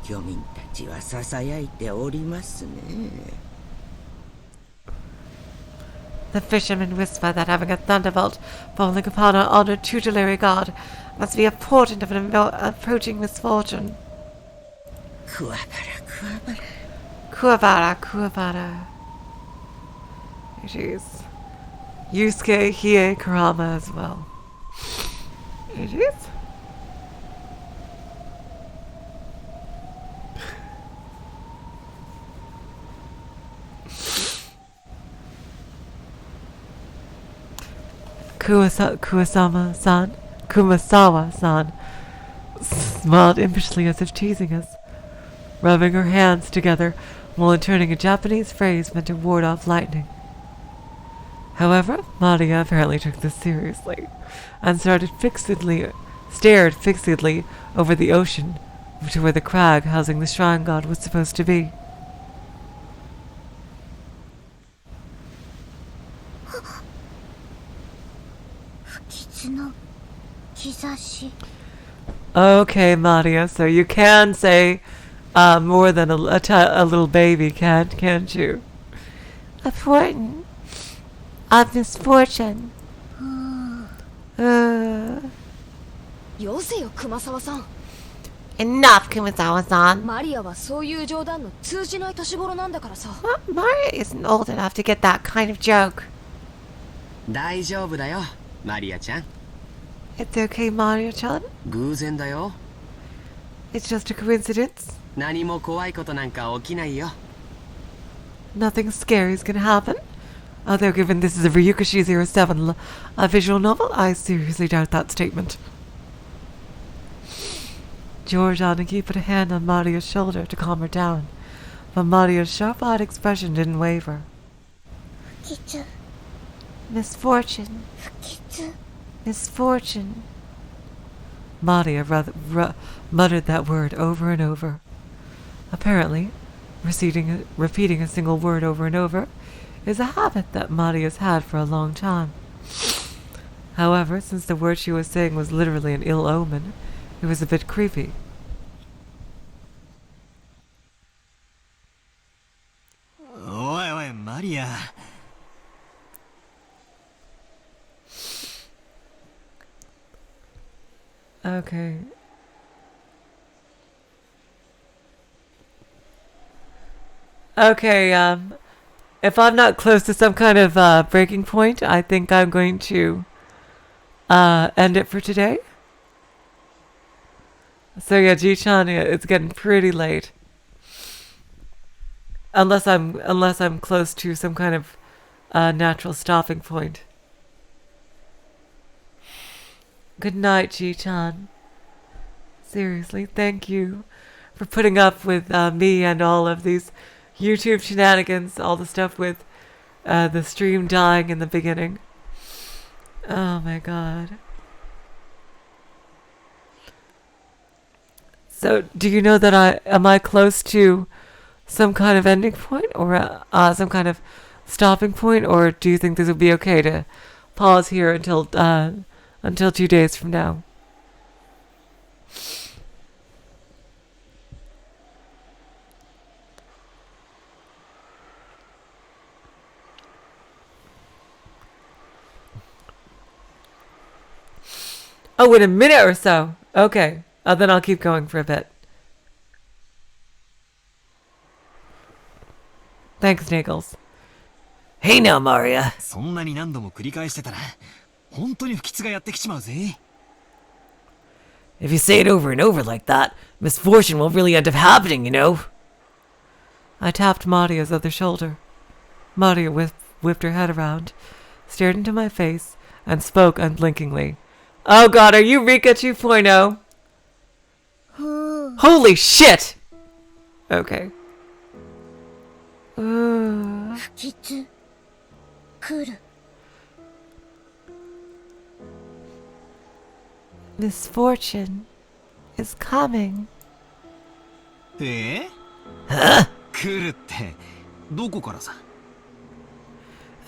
漁民たちはささやいておりますね。 The fishermen whisper that having a thunderbolt falling upon our honored tutelary god must be a portent of an approaching misfortune. くわばらくわばら。 Kuwabara, Kuwabara. It is. Yusuke Hie Kurama as well. It is. Kumasawa-san smiled impishly as if teasing us, rubbing her hands together while intoning a Japanese phrase meant to ward off lightning. However, Maria apparently took this seriously and stared fixedly over the ocean to where the crag housing the shrine god was supposed to be. Okay, Maria, so you can say more than a little baby, can't you? A fortune of misfortune. よせよ熊沢さん。 Enough, Kumasawa-san. マリアはそういう冗談の通じない年頃なんだからさ。 Maria isn't old enough to get that kind of joke. 大丈夫だよ、マリアちゃん。 It's okay, Maria-chan. 偶然だよ。 It's just a coincidence. 何も怖いことなんか起きないよ。 Nothing scary is gonna happen. Although, given this is a Ryukashi 07 a visual novel, I seriously doubt that statement. George Aniki put a hand on Maria's shoulder to calm her down, but Maria's sharp-eyed expression didn't waver. Misfortune. Misfortune. Maria muttered that word over and over. Apparently, repeating a single word over and over is a habit that Maria's had for a long time. However, since the word she was saying was literally an ill omen, it was a bit creepy. Oi, Maria. Okay. Okay, if I'm not close to some kind of breaking point, I think I'm going to end it for today. So yeah, Ji-chan, it's getting pretty late. Unless I'm close to some kind of natural stopping point. Good night, Ji-chan. Seriously, thank you for putting up with me and all of these YouTube shenanigans, all the stuff with the stream dying in the beginning. Oh my god. So, do you know that am I close to some kind of ending point or some kind of stopping point, or do you think this would be okay to pause here until 2 days from now? Oh, in a minute or so. Okay. Then I'll keep going for a bit. Thanks, Niggles. Hey now, Maria. そんなに何度も繰り返してたら、本当に不吉がやってきちまうぜ。 If you say it over and over like that, misfortune will really end up happening, you know. I tapped Maria's other shoulder. Maria whipped her head around, stared into my face, and spoke unblinkingly. Oh god, are you Rika 2.0? Holy shit! Okay. Misfortune is coming. Huh? 来るって、どこからさ？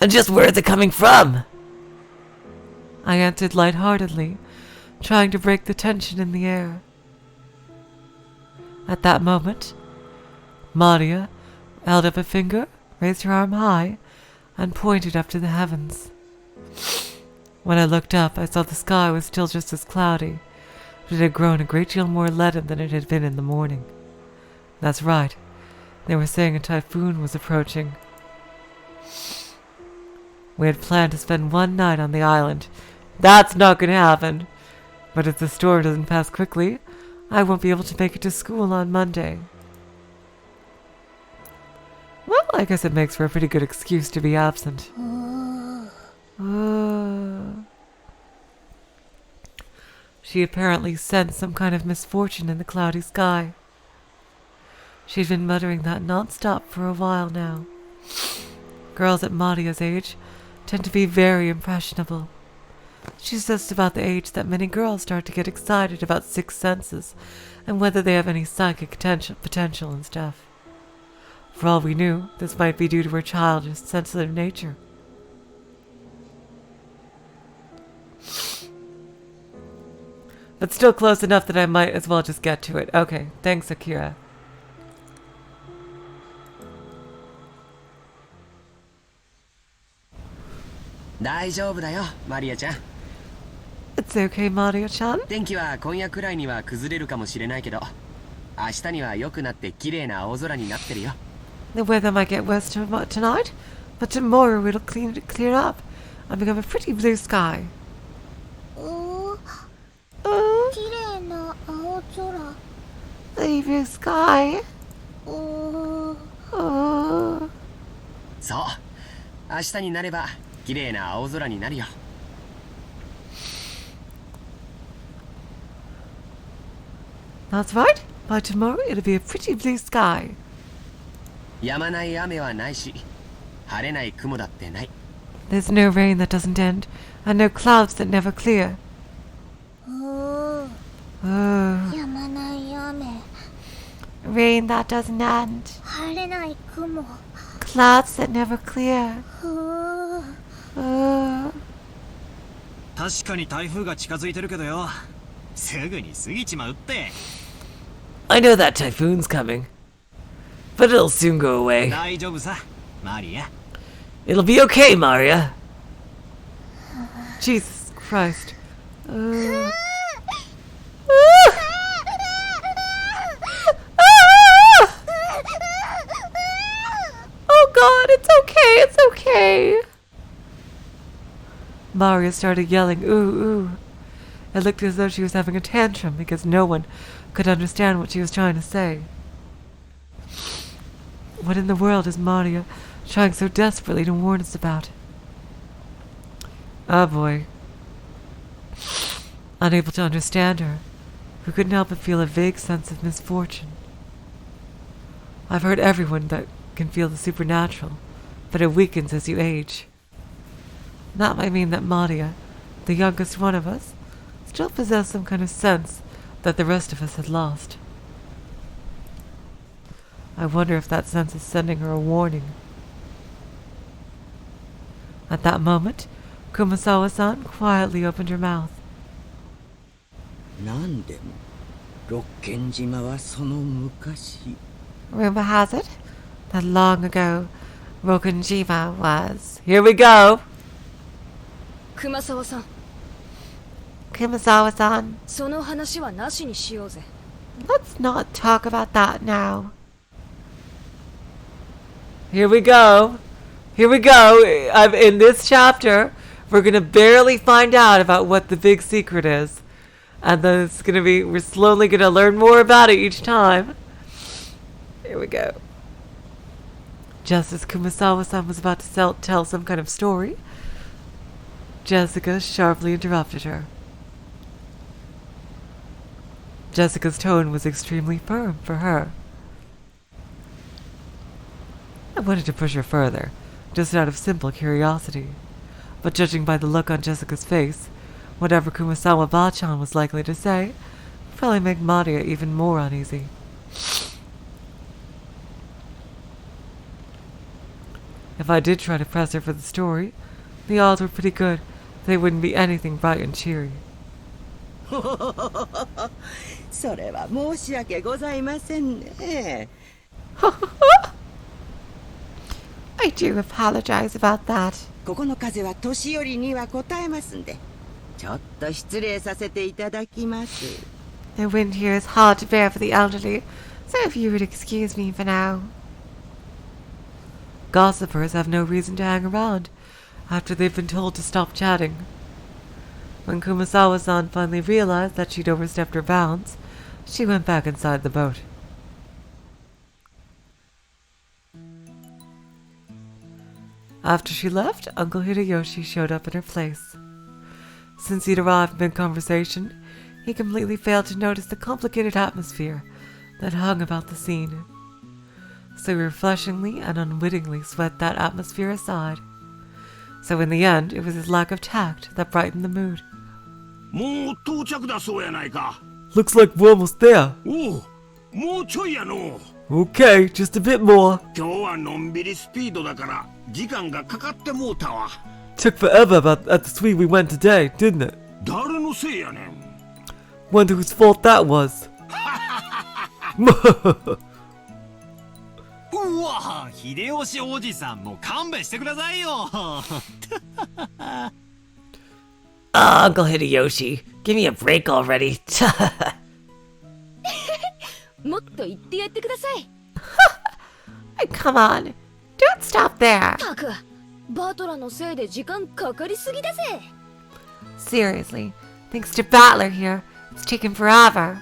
And just where is it coming from? I answered lightheartedly, trying to break the tension in the air. At that moment, Maria held up a finger, raised her arm high, and pointed up to the heavens. When I looked up, I saw the sky was still just as cloudy, but it had grown a great deal more leaden than it had been in the morning. That's right. They were saying a typhoon was approaching. We had planned to spend one night on the island. That's not going to happen. But if the storm doesn't pass quickly, I won't be able to make it to school on Monday. Well, I guess it makes for a pretty good excuse to be absent. She apparently sensed some kind of misfortune in the cloudy sky. She'd been muttering that non-stop for a while now. Girls at Maria's age tend to be very impressionable. She's just about the age that many girls start to get excited about sixth senses and whether they have any psychic potential and stuff. For all we knew, this might be due to her childish, sensitive nature. But still close enough that I might as well just get to it. Okay, thanks, Akira. It's okay, Maria-chan. 天気は今夜くらいには崩れるかもしれないけど、明日には良くなって綺麗な青空になってるよ。The weather might get worse tonight, but tomorrow it'll clear up and become a pretty blue sky. 綺麗な青空。The blue sky. そう、明日になれば綺麗な青空になるよ。That's right. By tomorrow it'll be a pretty blue sky. 止まない雨はないし、晴れない雲だってない。There's no rain that doesn't end, and no clouds that never clear. 止まない雨。Rain that doesn't end. 晴れない雲。Clouds that never clear. 確かに台風が近づいてるけどよ。すぐに過ぎちまうって。I know that typhoon's coming, but it'll soon go away. 大丈夫さ、マリア。It'll be okay, Maria. Jesus Christ. Oh God, it's okay, it's okay. Maria started yelling, ooh, ooh. It looked as though she was having a tantrum because no one could understand what she was trying to say. What in the world is Maria trying so desperately to warn us about? Oh boy. Unable to understand her, we couldn't help but feel a vague sense of misfortune. I've heard everyone that can feel the supernatural, but it weakens as you age. That might mean that Maria, the youngest one of us, still possessed some kind of sense that the rest of us had lost. I wonder if that sense is sending her a warning. At that moment, Kumasawa-san quietly opened her mouth. なんでも六軒島はその昔 Rumor has it that long ago, Rokunjima was... Here we go! Kumasawa-san. Kumasawa-san. その話はなしにしようぜ。Let's not talk about that now. Here we go. Here we go. In this chapter, we're going to barely find out about what the big secret is. And then it's going to be, we're slowly going to learn more about it each time. Here we go. Just as Kumasawa-san was about to tell some kind of story, Jessica sharply interrupted her. Jessica's tone was extremely firm for her. I wanted to push her further, just out of simple curiosity. But judging by the look on Jessica's face, whatever Kumasawa-bachan was likely to say would probably make Maria even more uneasy. If I did try to press her for the story, the odds were pretty good they wouldn't be anything bright and cheery. それは申し訳ございませんね I do apologize about that. ここの風は年寄りには応えますんでちょっと失礼させていただきます The wind here is hard to bear for the elderly, so if you would excuse me for now. Gossipers have no reason to hang around, after they'd been told to stop chatting. When Kumasawa-san finally realized that she'd overstepped her bounds, she went back inside the boat. After she left, Uncle Hideyoshi showed up in her place. Since he'd arrived mid-conversation, he completely failed to notice the complicated atmosphere that hung about the scene. So he refreshingly and unwittingly swept that atmosphere aside. So in the end, it was his lack of tact that brightened the mood. もう到着だそうやないか。 Looks like we're almost there. おう、もうちょいやの。 Okay, just a bit more. 今日はのんびりスピードだから時間がかかってもうたわ。 Took forever at the speed we went today, didn't it? 誰のせいやねん。 Wonder whose fault that was. うわ、秀吉おじさんもう勘弁してくださいよ。Uncle Hideyoshi, give me a break already. もっと言ってやってください。Come on, don't stop there. たく、バトラのせいで時間かかりすぎだぜ。 Seriously, thanks to Battler here, it's taken forever.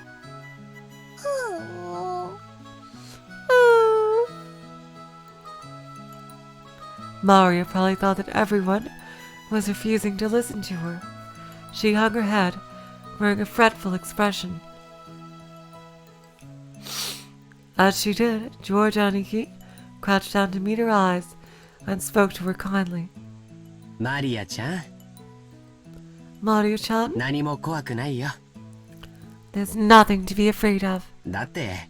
Maria probably thought that everyone was refusing to listen to her. She hung her head, wearing a fretful expression. As she did, George Aniki crouched down to meet her eyes and spoke to her kindly. マリアちゃん、 Maria-chan, 何も怖くないよ。 there's nothing to be afraid of, だって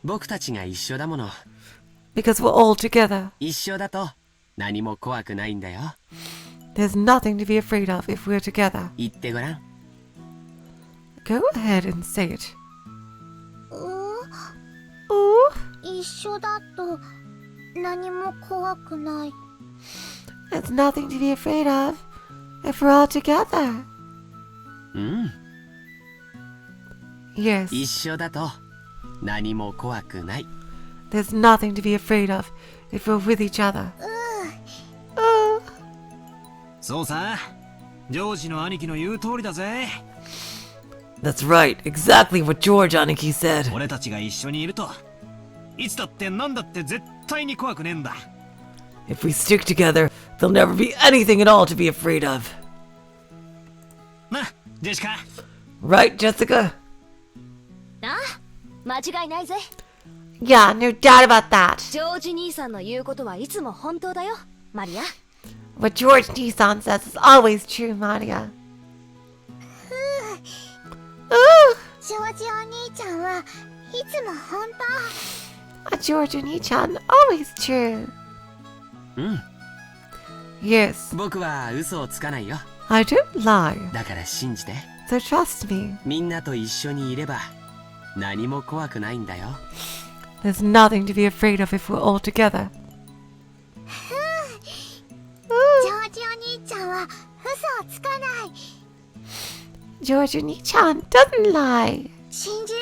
僕たちが一緒だもの。 because we're all together. 一緒だと何も怖くないんだよ。 There's nothing to be afraid of if we're together. 言ってごらん。 Go ahead and say it. 一緒だと何も怖くない。 There's nothing to be afraid of if we're all together. うん。 Yes, 一緒だと何も怖くない。 there's nothing to be afraid of if we're with each other. そうさ、ジョージの兄貴の言う通りだぜ。 That's right, exactly what George Aniki said. 俺たちが一緒にいると、いつだって何だって絶対に怖くねえんだ。 If we stick together, there'll never be anything at all to be afraid of. な、ジェシカ。 Right, Jessica? あ、間違いないぜ。 Yeah, no doubt about that. ジョージ兄さんの言うことはいつも本当だよ、マリア。 What George Nissan says is always true, Maria. ジョージお兄ちゃんはいつも本当。 George Oni-chan, always true. うん。 Yes, 僕は嘘をつかないよ。 I don't lie, だから信じて。 so trust me. みんなと一緒にいれば何も怖くないんだよ。 There's nothing to be afraid of if we're all together. ジョージお兄ちゃんは嘘をつかない。 George Oni-chan doesn't lie. 信じる。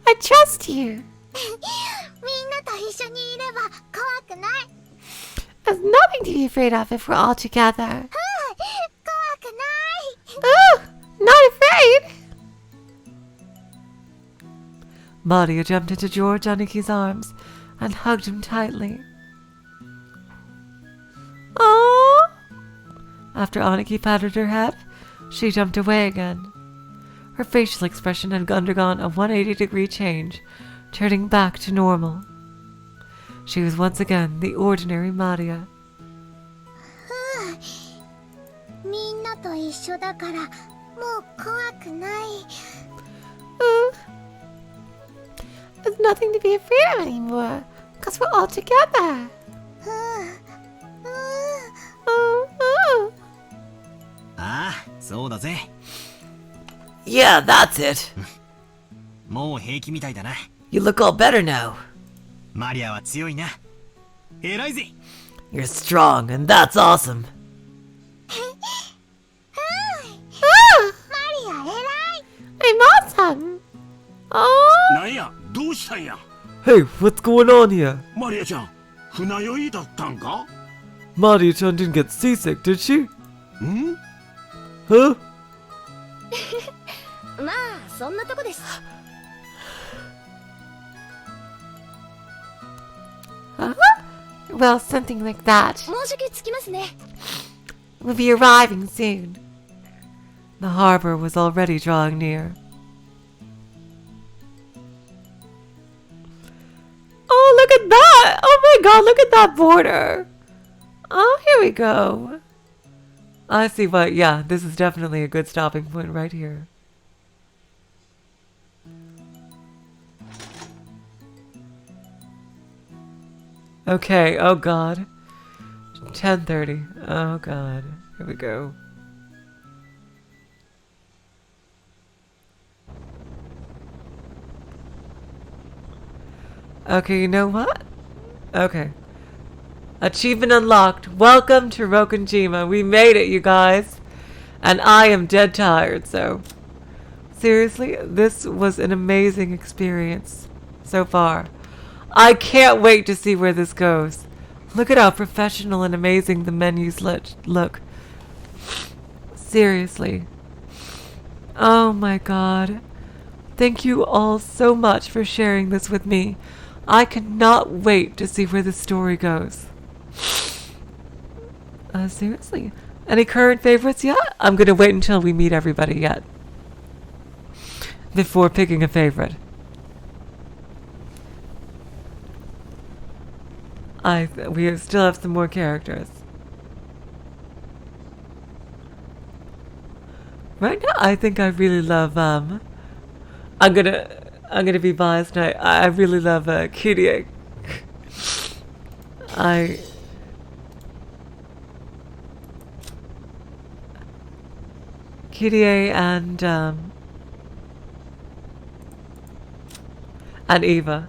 I trust you. みんなと一緒にいれば怖くない。 There's nothing to be afraid of if we're all together. 怖くない。 Not afraid. Maria jumped into George Aniki's arms and hugged him tightly. Aww. After Aniki patted her head, she jumped away again. Her facial expression had undergone a 180-degree change, turning back to normal. She was once again the ordinary Maria. みんなと一緒だからもう怖くない。 There's nothing to be afraid of anymore, because we're all together. Oh. ああ、そうだぜ。 Yeah, that's it. もう平気みたいだな。 You look all better now. マリアは強いな。偉いぜ。 You're strong, and that's awesome. マリア偉い。 I'm awesome. Oh. なんや、どうしたんや。 Hey, what's going on here? マリアちゃん、船酔いだったんか。Maria-chan didn't get seasick, did she? Hmm? Huh? まあそんなとこです。 Well, something like that. もうじき着きますね。 We'll be arriving soon. The harbor was already drawing near. Oh, look at that! Oh my god, look at that border! Oh, here we go. I see why, yeah, this is definitely a good stopping point right here. Okay, oh god. 10:30. Oh god. Here we go. Okay, you know what? Okay. Achievement unlocked. Welcome to Rokonjima. We made it, you guys. And I am dead tired, so... Seriously, this was an amazing experience so far. I can't wait to see where this goes. Look at how professional and amazing the menus look. Seriously. Oh my god. Thank you all so much for sharing this with me. I cannot wait to see where the story goes. Seriously. Any current favorites yet? I'm gonna wait until we meet everybody yet before picking a favorite. We still have some more characters. Right now, I think I really love, I'm gonna be biased. I really love, Kirie. Kirie and Eva.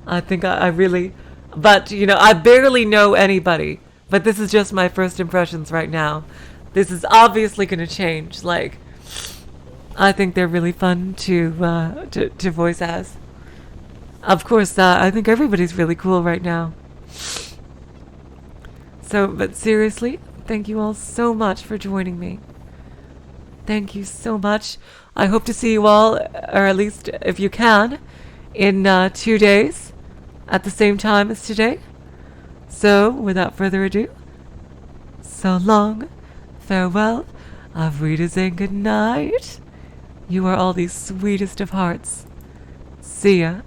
I think I really... But, you know, I barely know anybody. But this is just my first impressions right now. This is obviously going to change. Like, I think they're really fun to voice as. Of course, I think everybody's really cool right now. So, but seriously, thank you all so much for joining me. Thank you so much. I hope to see you all, or at least if you can, in 2 days at the same time as today. So, without further ado, so long, farewell, auf Wiedersehen, good night. You are all the sweetest of hearts. See ya.